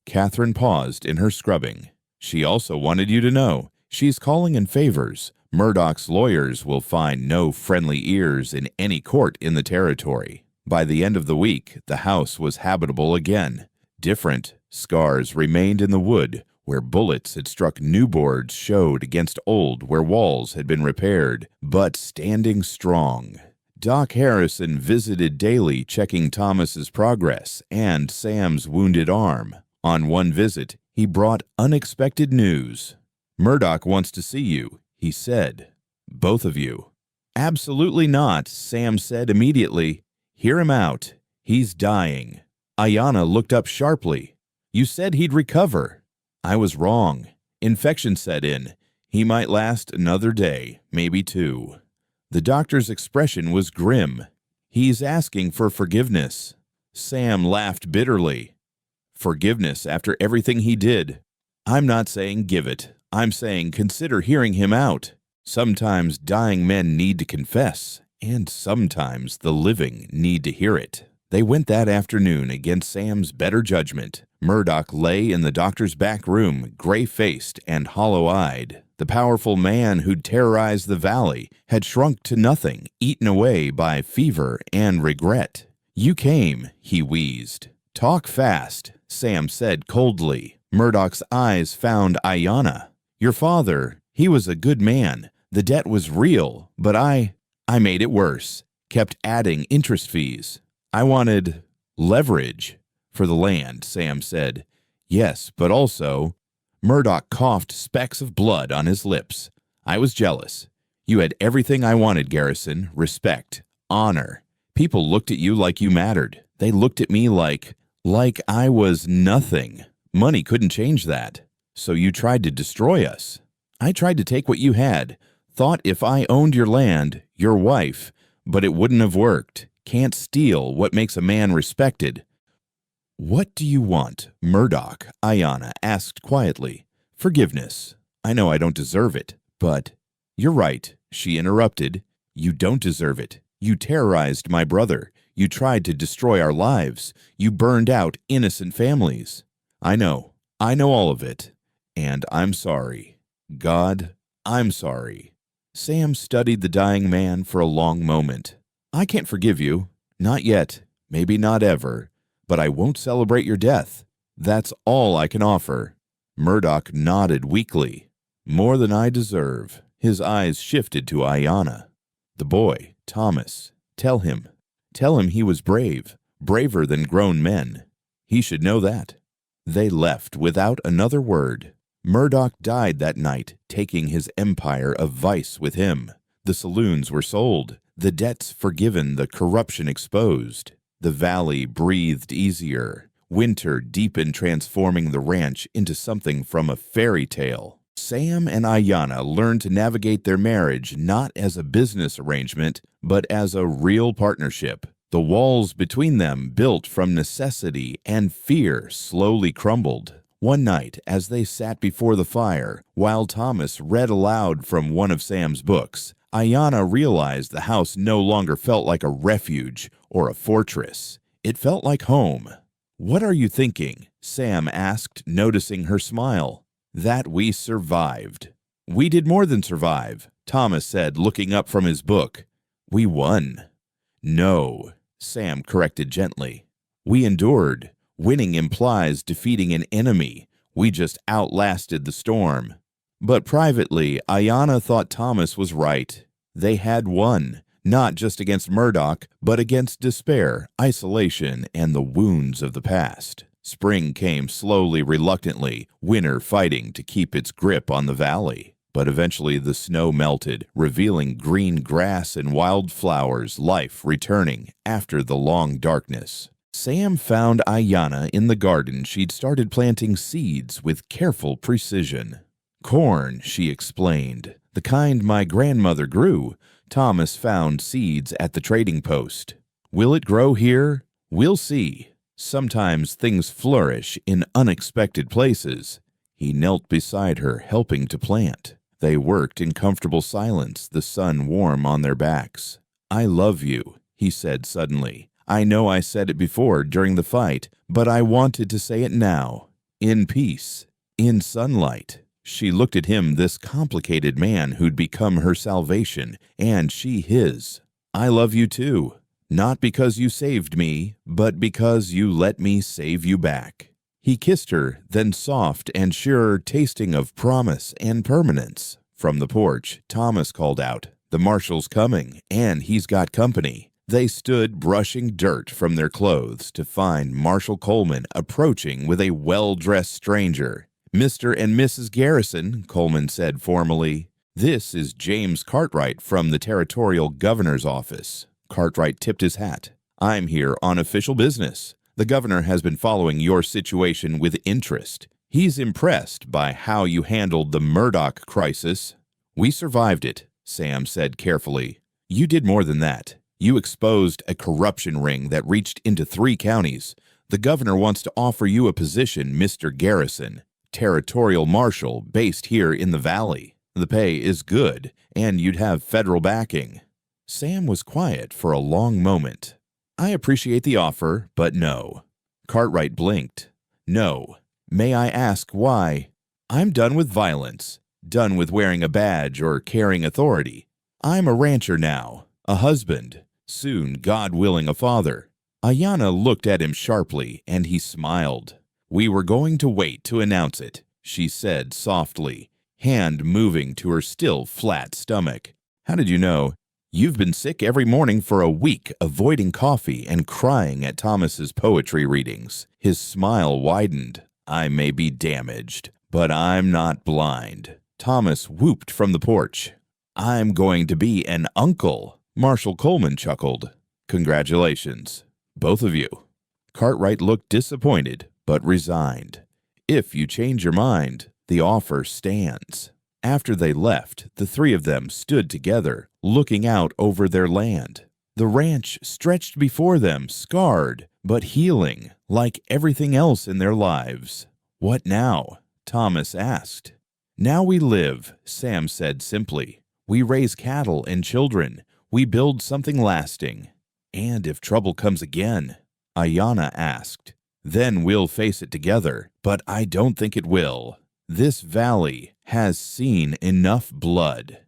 Catherine paused in her scrubbing. She also wanted you to know, she's calling in favors. Murdoch's lawyers will find no friendly ears in any court in the territory. By the end of the week, the house was habitable again. Different scars remained in the wood, where bullets had struck. New boards showed against old where walls had been repaired, but standing strong. Doc Harrison visited daily, checking Thomas's progress and Sam's wounded arm. On one visit, he brought unexpected news. Murdoch wants to see you, he said. Both of you. Absolutely not, Sam said immediately. Hear him out. He's dying. Ayana looked up sharply. You said he'd recover. I was wrong. Infection set in. He might last another day, maybe two. The doctor's expression was grim. He's asking for forgiveness. Sam laughed bitterly. Forgiveness after everything he did. I'm not saying give it. I'm saying consider hearing him out. Sometimes dying men need to confess, and sometimes the living need to hear it. They went that afternoon against Sam's better judgment. Murdoch lay in the doctor's back room, gray-faced and hollow-eyed. The powerful man who'd terrorized the valley had shrunk to nothing, eaten away by fever and regret. You came, he wheezed. Talk fast, Sam said coldly. Murdoch's eyes found Ayana. Your father, he was a good man. The debt was real, but I made it worse. Kept adding interest fees. I wanted leverage for the land, Sam said. Yes, but also... Murdoch coughed specks of blood on his lips. I was jealous. You had everything I wanted, Garrison. Respect. Honor. People looked at you like you mattered. They looked at me like I was nothing. Money couldn't change that. So you tried to destroy us. I tried to take what you had. Thought if I owned your land, your wife, but it wouldn't have worked. Can't steal what makes a man respected. What do you want, Murdoch? Ayana asked quietly. Forgiveness. I know I don't deserve it, but... You're right, she interrupted. You don't deserve it. You terrorized my brother. You tried to destroy our lives. You burned out innocent families. I know all of it. And I'm sorry. God, I'm sorry. Sam studied the dying man for a long moment. I can't forgive you. Not yet. Maybe not ever. But I won't celebrate your death. That's all I can offer. Murdoch nodded weakly. More than I deserve. His eyes shifted to Ayana. The boy, Thomas. Tell him he was brave. Braver than grown men. He should know that. They left without another word. Murdoch died that night, taking his empire of vice with him. The saloons were sold, the debts forgiven, the corruption exposed. The valley breathed easier. Winter deepened, transforming the ranch into something from a fairy tale. Sam and Ayana learned to navigate their marriage not as a business arrangement, but as a real partnership. The walls between them, built from necessity and fear, slowly crumbled. One night, as they sat before the fire, while Thomas read aloud from one of Sam's books, Ayana realized the house no longer felt like a refuge or a fortress. It felt like home. "What are you thinking?" Sam asked, noticing her smile. "That we survived." "We did more than survive," Thomas said, looking up from his book. "We won." "No," Sam corrected gently. "We endured. Winning implies defeating an enemy. We just outlasted the storm." But privately, Ayana thought Thomas was right. They had won, not just against Murdoch, but against despair, isolation, and the wounds of the past. Spring came slowly, reluctantly, winter fighting to keep its grip on the valley. But eventually the snow melted, revealing green grass and wild flowers, life returning after the long darkness. Sam found Ayana in the garden. She'd started planting seeds with careful precision. "Corn," she explained, "the kind my grandmother grew." Thomas found seeds at the trading post. "Will it grow here? We'll see. Sometimes things flourish in unexpected places." He knelt beside her, helping to plant. They worked in comfortable silence, the sun warm on their backs. "I love you," he said suddenly. "I know I said it before during the fight, but I wanted to say it now. In peace, in sunlight." She looked at him, this complicated man who'd become her salvation, and she his. "I love you too, not because you saved me, but because you let me save you back." He kissed her, then soft and sure, tasting of promise and permanence. From the porch, Thomas called out, "The marshal's coming, and he's got company." They stood brushing dirt from their clothes to find Marshal Coleman approaching with a well-dressed stranger. "Mr. and Mrs. Garrison," Coleman said formally. "This is James Cartwright from the Territorial Governor's office." Cartwright tipped his hat. "I'm here on official business. The governor has been following your situation with interest. He's impressed by how you handled the Murdoch crisis." "We survived it," Sam said carefully. "You did more than that. You exposed a corruption ring that reached into 3 counties. The governor wants to offer you a position, Mr. Garrison, territorial marshal based here in the valley. The pay is good, and you'd have federal backing." Sam was quiet for a long moment. "I appreciate the offer, but no." Cartwright blinked. "No. May I ask why?" "I'm done with violence, done with wearing a badge or carrying authority. I'm a rancher now, a husband, soon, God willing, a father." Ayana looked at him sharply, and he smiled. "We were going to wait to announce it," she said softly, hand moving to her still flat stomach. "How did you know?" "You've been sick every morning for a week, avoiding coffee and crying at Thomas's poetry readings." His smile widened. "I may be damaged, but I'm not blind." Thomas whooped from the porch. "I'm going to be an uncle." Marshal Coleman chuckled. "Congratulations, both of you." Cartwright looked disappointed, but resigned. "If you change your mind, the offer stands." After they left, the 3 of them stood together, looking out over their land. The ranch stretched before them, scarred, but healing, like everything else in their lives. "What now?" Thomas asked. "Now we live," Sam said simply. "We raise cattle and children. We build something lasting." "And if trouble comes again?" Ayana asked. "Then we'll face it together, but I don't think it will. This valley has seen enough blood."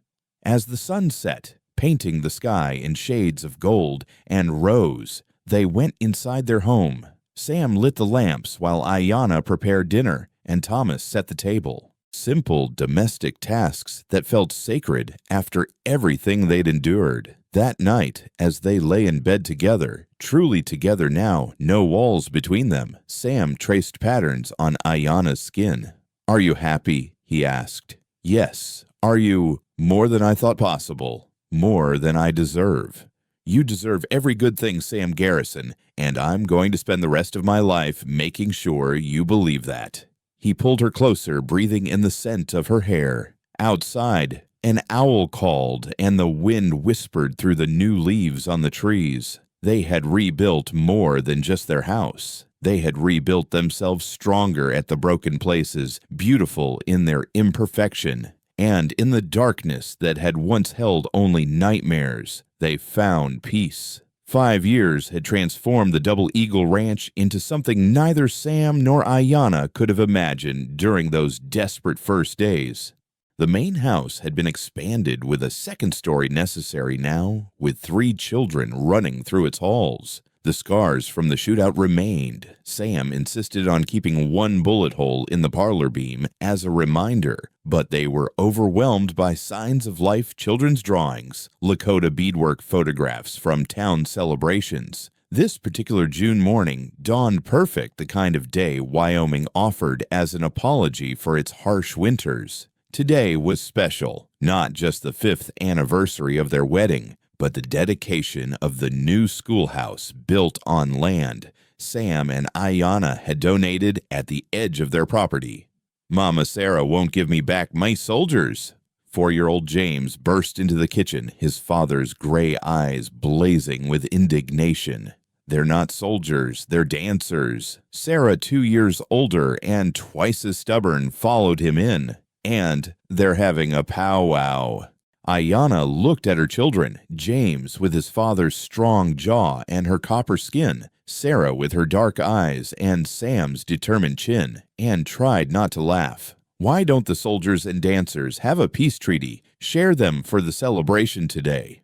As the sun set, painting the sky in shades of gold and rose, they went inside their home. Sam lit the lamps while Ayana prepared dinner, and Thomas set the table. Simple domestic tasks that felt sacred after everything they'd endured. That night, as they lay in bed together, truly together now, no walls between them, Sam traced patterns on Ayana's skin. "Are you happy?" he asked. "Yes." "Are you more than I thought possible? More than I deserve?" You deserve every good thing, Sam Garrison, and I'm going to spend the rest of my life making sure you believe that." He pulled her closer, breathing in the scent of her hair. Outside, an owl called, and the wind whispered through the new leaves on the trees. They had rebuilt more than just their house. They had rebuilt themselves stronger at the broken places, beautiful in their imperfection. And in the darkness that had once held only nightmares, they found peace. 5 years had transformed the Double Eagle Ranch into something neither Sam nor Ayana could have imagined during those desperate first days. The main house had been expanded with a second story necessary now, with 3 children running through its halls. The scars from the shootout remained. Sam insisted on keeping 1 bullet hole in the parlor beam as a reminder, but they were overwhelmed by signs of life children's drawings, Lakota beadwork photographs from town celebrations. This particular June morning dawned perfect, the kind of day Wyoming offered as an apology for its harsh winters. Today was special, not just the 5th anniversary of their wedding, but the dedication of the new schoolhouse built on land Sam and Ayana had donated at the edge of their property. "Mama Sarah won't give me back my soldiers." 4-year-old James burst into the kitchen, his father's gray eyes blazing with indignation. "They're not soldiers, they're dancers." Sarah, 2 years older and twice as stubborn, followed him in. "And they're having a powwow." Ayana looked at her children, James with his father's strong jaw and her copper skin, Sarah with her dark eyes and Sam's determined chin, and tried not to laugh. "Why don't the soldiers and dancers have a peace treaty, share them for the celebration today?"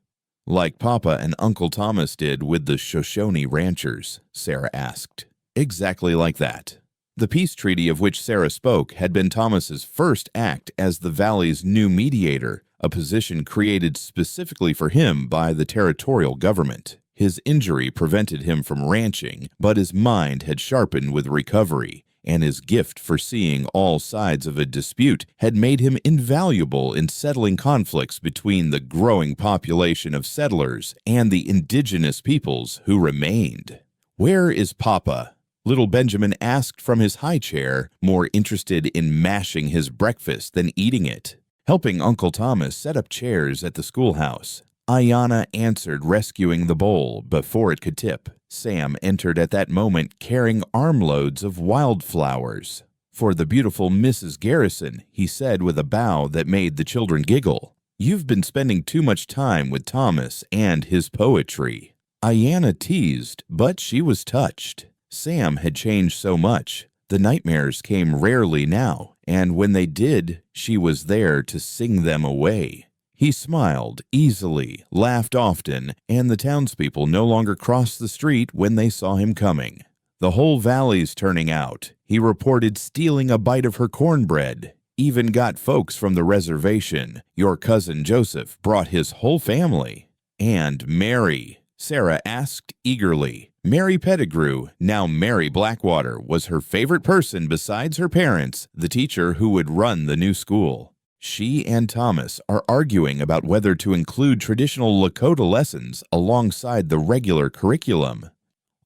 "Like Papa and Uncle Thomas did with the Shoshone ranchers," Sarah asked. "Exactly like that." The peace treaty of which Sarah spoke had been Thomas's first act as the valley's new mediator, a position created specifically for him by the territorial government. His injury prevented him from ranching, but his mind had sharpened with recovery, and his gift for seeing all sides of a dispute had made him invaluable in settling conflicts between the growing population of settlers and the indigenous peoples who remained. "Where is Papa?" Little Benjamin asked from his high chair, more interested in mashing his breakfast than eating it. Helping Uncle Thomas set up chairs at the schoolhouse. Ayana answered, rescuing the bowl before it could tip. Sam entered at that moment carrying armloads of wildflowers. "For the beautiful Mrs. Garrison," he said with a bow that made the children giggle. "You've been spending too much time with Thomas and his poetry." Ayana teased, but she was touched. Sam had changed so much. The nightmares came rarely now, and when they did, she was there to sing them away. He smiled easily, laughed often, and the townspeople no longer crossed the street when they saw him coming. "The whole valley's turning out," he reported, stealing a bite of her cornbread. "Even got folks from the reservation. Your cousin Joseph brought his whole family." "And Mary?" Sarah asked eagerly. Mary Pettigrew, now Mary Blackwater, was her favorite person besides her parents, the teacher who would run the new school. "She and Thomas are arguing about whether to include traditional Lakota lessons alongside the regular curriculum."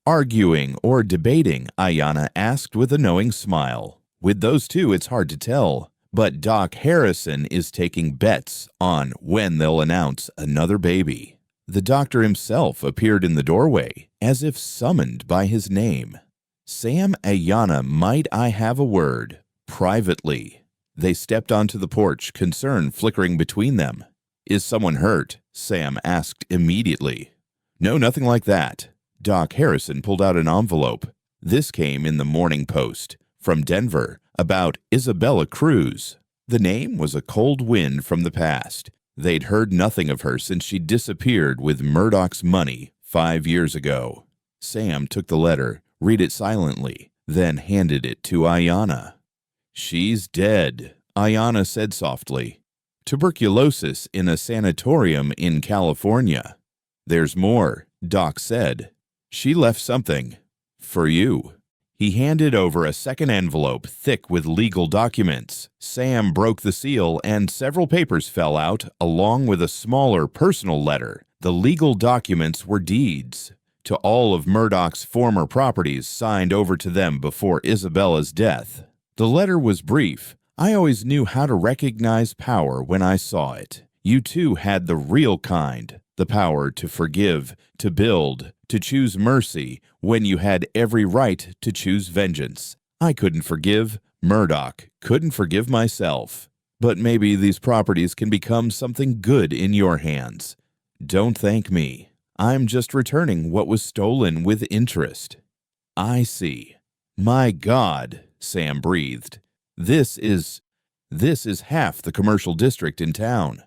"Arguing or debating?" Ayana asked with a knowing smile. "With those two, it's hard to tell. But Doc Harrison is taking bets on when they'll announce another baby." The doctor himself appeared in the doorway, as if summoned by his name. "Sam, Ayana, might I have a word? Privately." They stepped onto the porch, concern flickering between them. "Is someone hurt?" Sam asked immediately. "No, nothing like that." Doc Harrison pulled out an envelope. This came in the Morning Post, from Denver, about Isabella Cruz. The name was a cold wind from the past. They'd heard nothing of her since she disappeared with Murdoch's money 5 years ago. Sam took the letter, read it silently, then handed it to Ayana. "She's dead," Ayana said softly. "Tuberculosis in a sanatorium in California." "There's more," Doc said. "She left something. For you." He handed over a second envelope thick with legal documents. Sam broke the seal and several papers fell out, along with a smaller personal letter. The legal documents were deeds to all of Murdoch's former properties signed over to them before Isabella's death. The letter was brief. I always knew how to recognize power when I saw it. You too had the real kind, the power to forgive, to build, to choose mercy when you had every right to choose vengeance. I couldn't forgive. Murdoch couldn't forgive myself. But maybe these properties can become something good in your hands. Don't thank me. I'm just returning what was stolen with interest. I see. My God, Sam breathed. This is half the commercial district in town.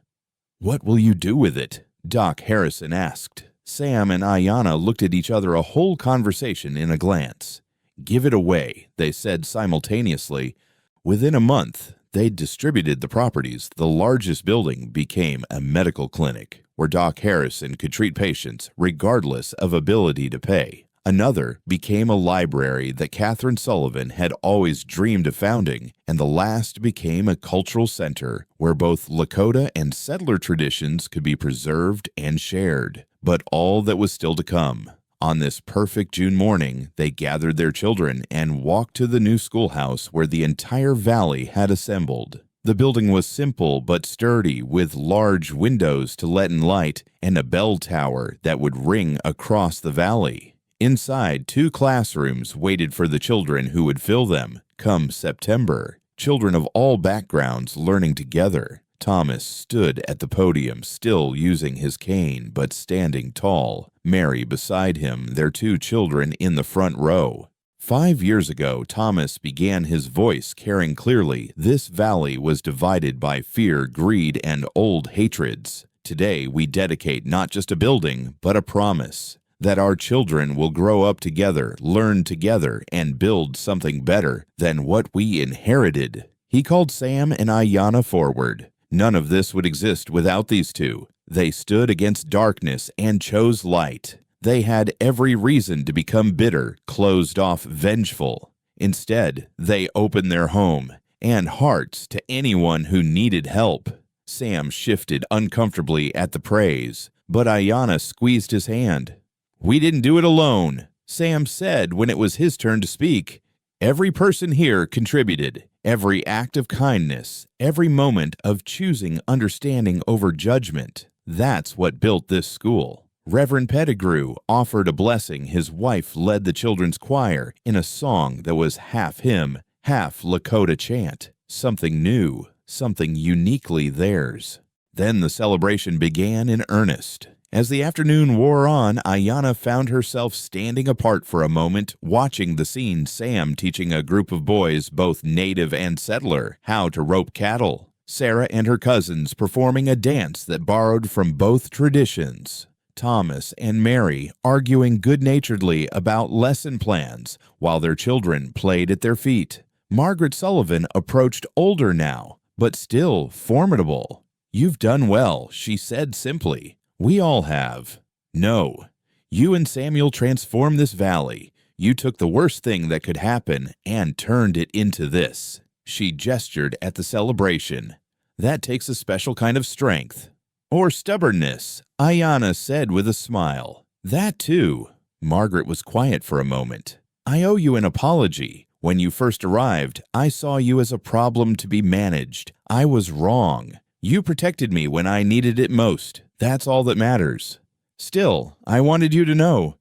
What will you do with it? Doc Harrison asked. Sam and Ayana looked at each other, a whole conversation in a glance. Give it away, they said simultaneously. Within a month, they distributed the properties. The largest building became a medical clinic where Doc Harrison could treat patients regardless of ability to pay. Another became a library that Catherine Sullivan had always dreamed of founding, and the last became a cultural center where both Lakota and settler traditions could be preserved and shared. But all that was still to come. On this perfect June morning, they gathered their children and walked to the new schoolhouse where the entire valley had assembled. The building was simple but sturdy, with large windows to let in light and a bell tower that would ring across the valley. Inside, 2 classrooms waited for the children who would fill them come September. Children of all backgrounds learning together. Thomas stood at the podium, still using his cane, but standing tall. Mary beside him, their 2 children in the front row. 5 years ago, Thomas began his voice carrying clearly. This valley was divided by fear, greed, and old hatreds. Today, we dedicate not just a building, but a promise that our children will grow up together, learn together, and build something better than what we inherited. He called Sam and Ayana forward. None of this would exist without these 2. They stood against darkness and chose light. They had every reason to become bitter, closed off, vengeful. Instead, they opened their home and hearts to anyone who needed help. Sam shifted uncomfortably at the praise, but Ayana squeezed his hand. We didn't do it alone, Sam said when it was his turn to speak. Every person here contributed. Every act of kindness, every moment of choosing understanding over judgment. That's what built this school. Reverend Pettigrew offered a blessing. His wife led the children's choir in a song that was half hymn, half Lakota chant. Something new, something uniquely theirs. Then the celebration began in earnest. As the afternoon wore on, Ayana found herself standing apart for a moment, watching the scene. Sam teaching a group of boys, both native and settler, how to rope cattle. Sarah and her cousins performing a dance that borrowed from both traditions. Thomas and Mary arguing good-naturedly about lesson plans while their children played at their feet. Margaret Sullivan approached older now, but still formidable. You've done well, she said simply. We all have. No, you and Samuel transformed this valley. You took the worst thing that could happen and turned it into this. She gestured at the celebration. That takes a special kind of strength. Or stubbornness, Ayana said with a smile. That too. Margaret was quiet for a moment. I owe you an apology. When you first arrived, I saw you as a problem to be managed. I was wrong. You protected me when I needed it most. That's all that matters. Still, I wanted you to know.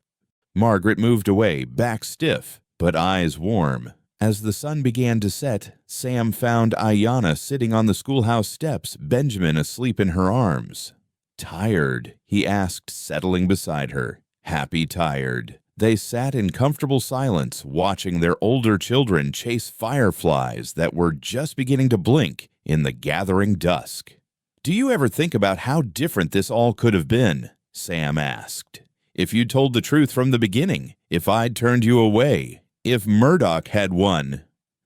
Margaret moved away, back stiff, but eyes warm. As the sun began to set, Sam found Ayana sitting on the schoolhouse steps, Benjamin asleep in her arms. Tired? He asked, settling beside her. Happy tired. They sat in comfortable silence, watching their older children chase fireflies that were just beginning to blink in the gathering dusk. Do you ever think about how different this all could have been? Sam asked. If you'd told the truth from the beginning, if I'd turned you away, if Murdoch had won.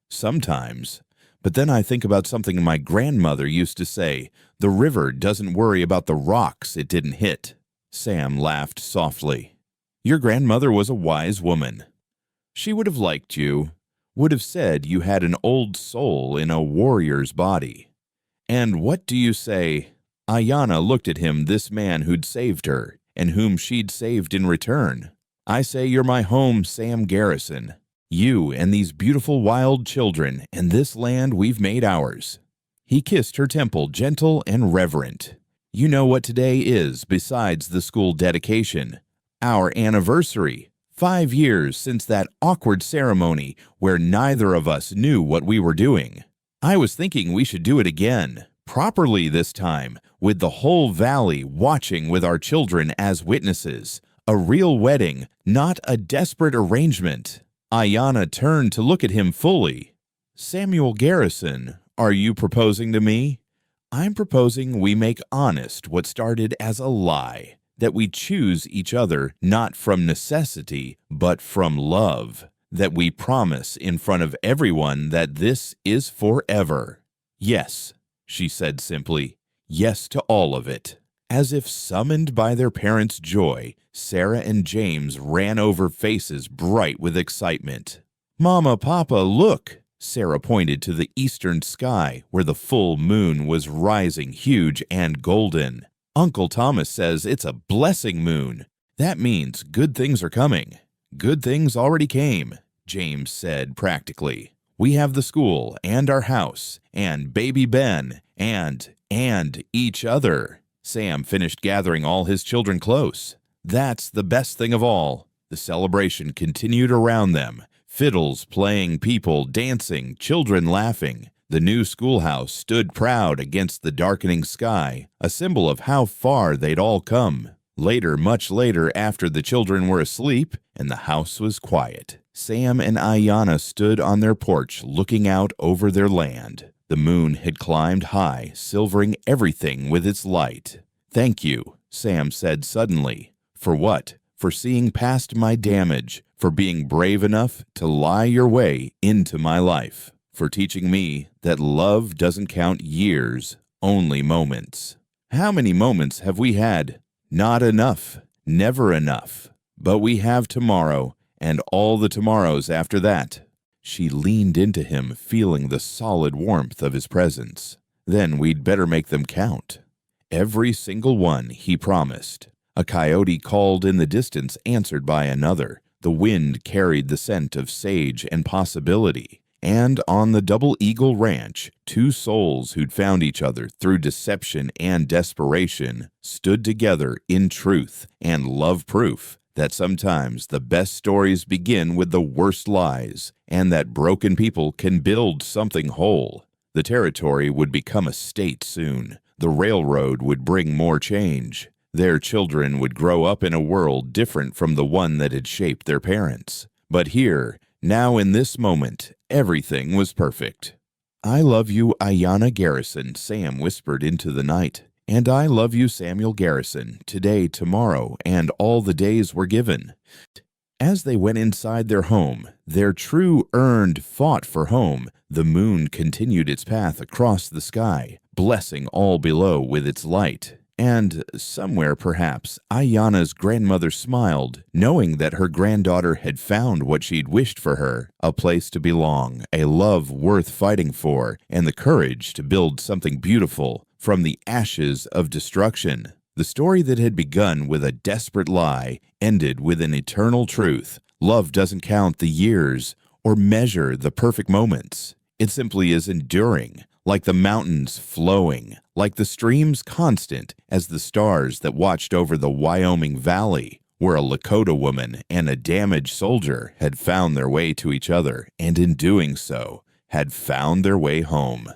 Sometimes. But then I think about something my grandmother used to say. The river doesn't worry about the rocks it didn't hit. Sam laughed softly. Your grandmother was a wise woman. She would have liked you, would have said you had an old soul in a warrior's body. And what do you say? Ayana looked at him, this man who'd saved her, and whom she'd saved in return. "I say you're my home, Sam Garrison. You and these beautiful wild children and this land we've made ours." He kissed her temple, gentle and reverent. "You know what today is besides the school dedication? Our anniversary. 5 years since that awkward ceremony where neither of us knew what we were doing. I was thinking we should do it again, properly this time, with the whole valley watching with our children as witnesses. A real wedding, not a desperate arrangement." Ayana turned to look at him fully. "Samuel Garrison, are you proposing to me?" "I'm proposing we make honest what started as a lie, that we choose each other not from necessity, but from love, that we promise in front of everyone that this is forever." "Yes," she said simply, "yes to all of it." As if summoned by their parents' joy, Sarah and James ran over, faces bright with excitement. "Mama, Papa, look!" Sarah pointed to the eastern sky where the full moon was rising huge and golden. "Uncle Thomas says it's a blessing moon. That means good things are coming." "Good things already came," James said practically. "We have the school and our house and baby Ben and each other." Sam finished gathering all his children close. "That's the best thing of all." The celebration continued around them. Fiddles playing, people dancing, children laughing. The new schoolhouse stood proud against the darkening sky, a symbol of how far they'd all come. Later, much later, after the children were asleep and the house was quiet, Sam and Ayana stood on their porch looking out over their land. The moon had climbed high, silvering everything with its light. "Thank you," Sam said suddenly. "For what? For seeing past my damage, for being brave enough to lie your way into my life, for teaching me that love doesn't count years, only moments." How many moments have we had? Not enough, never enough. But we have tomorrow and all the tomorrows after that. She leaned into him, feeling the solid warmth of his presence. "Then we'd better make them count." "Every single one," he promised. A coyote called in the distance, answered by another. The wind carried the scent of sage and possibility. And on the Double Eagle Ranch, 2 souls who'd found each other through deception and desperation stood together in truth and love, proof that sometimes the best stories begin with the worst lies, and that broken people can build something whole. The territory would become a state soon. The railroad would bring more change. Their children would grow up in a world different from the one that had shaped their parents. But here, now in this moment, everything was perfect. "I love you, Ayana Garrison," Sam whispered into the night. "And I love you, Samuel Garrison, today, tomorrow, and all the days were given." As they went inside their home, their true earned fought for home, the moon continued its path across the sky, blessing all below with its light. And somewhere, perhaps, Ayana's grandmother smiled, knowing that her granddaughter had found what she'd wished for her, a place to belong, a love worth fighting for, and the courage to build something beautiful from the ashes of destruction. The story that had begun with a desperate lie ended with an eternal truth. Love doesn't count the years or measure the perfect moments. It simply is enduring, like the mountains flowing, like the streams constant as the stars that watched over the Wyoming Valley, where a Lakota woman and a damaged soldier had found their way to each other, and in doing so, had found their way home.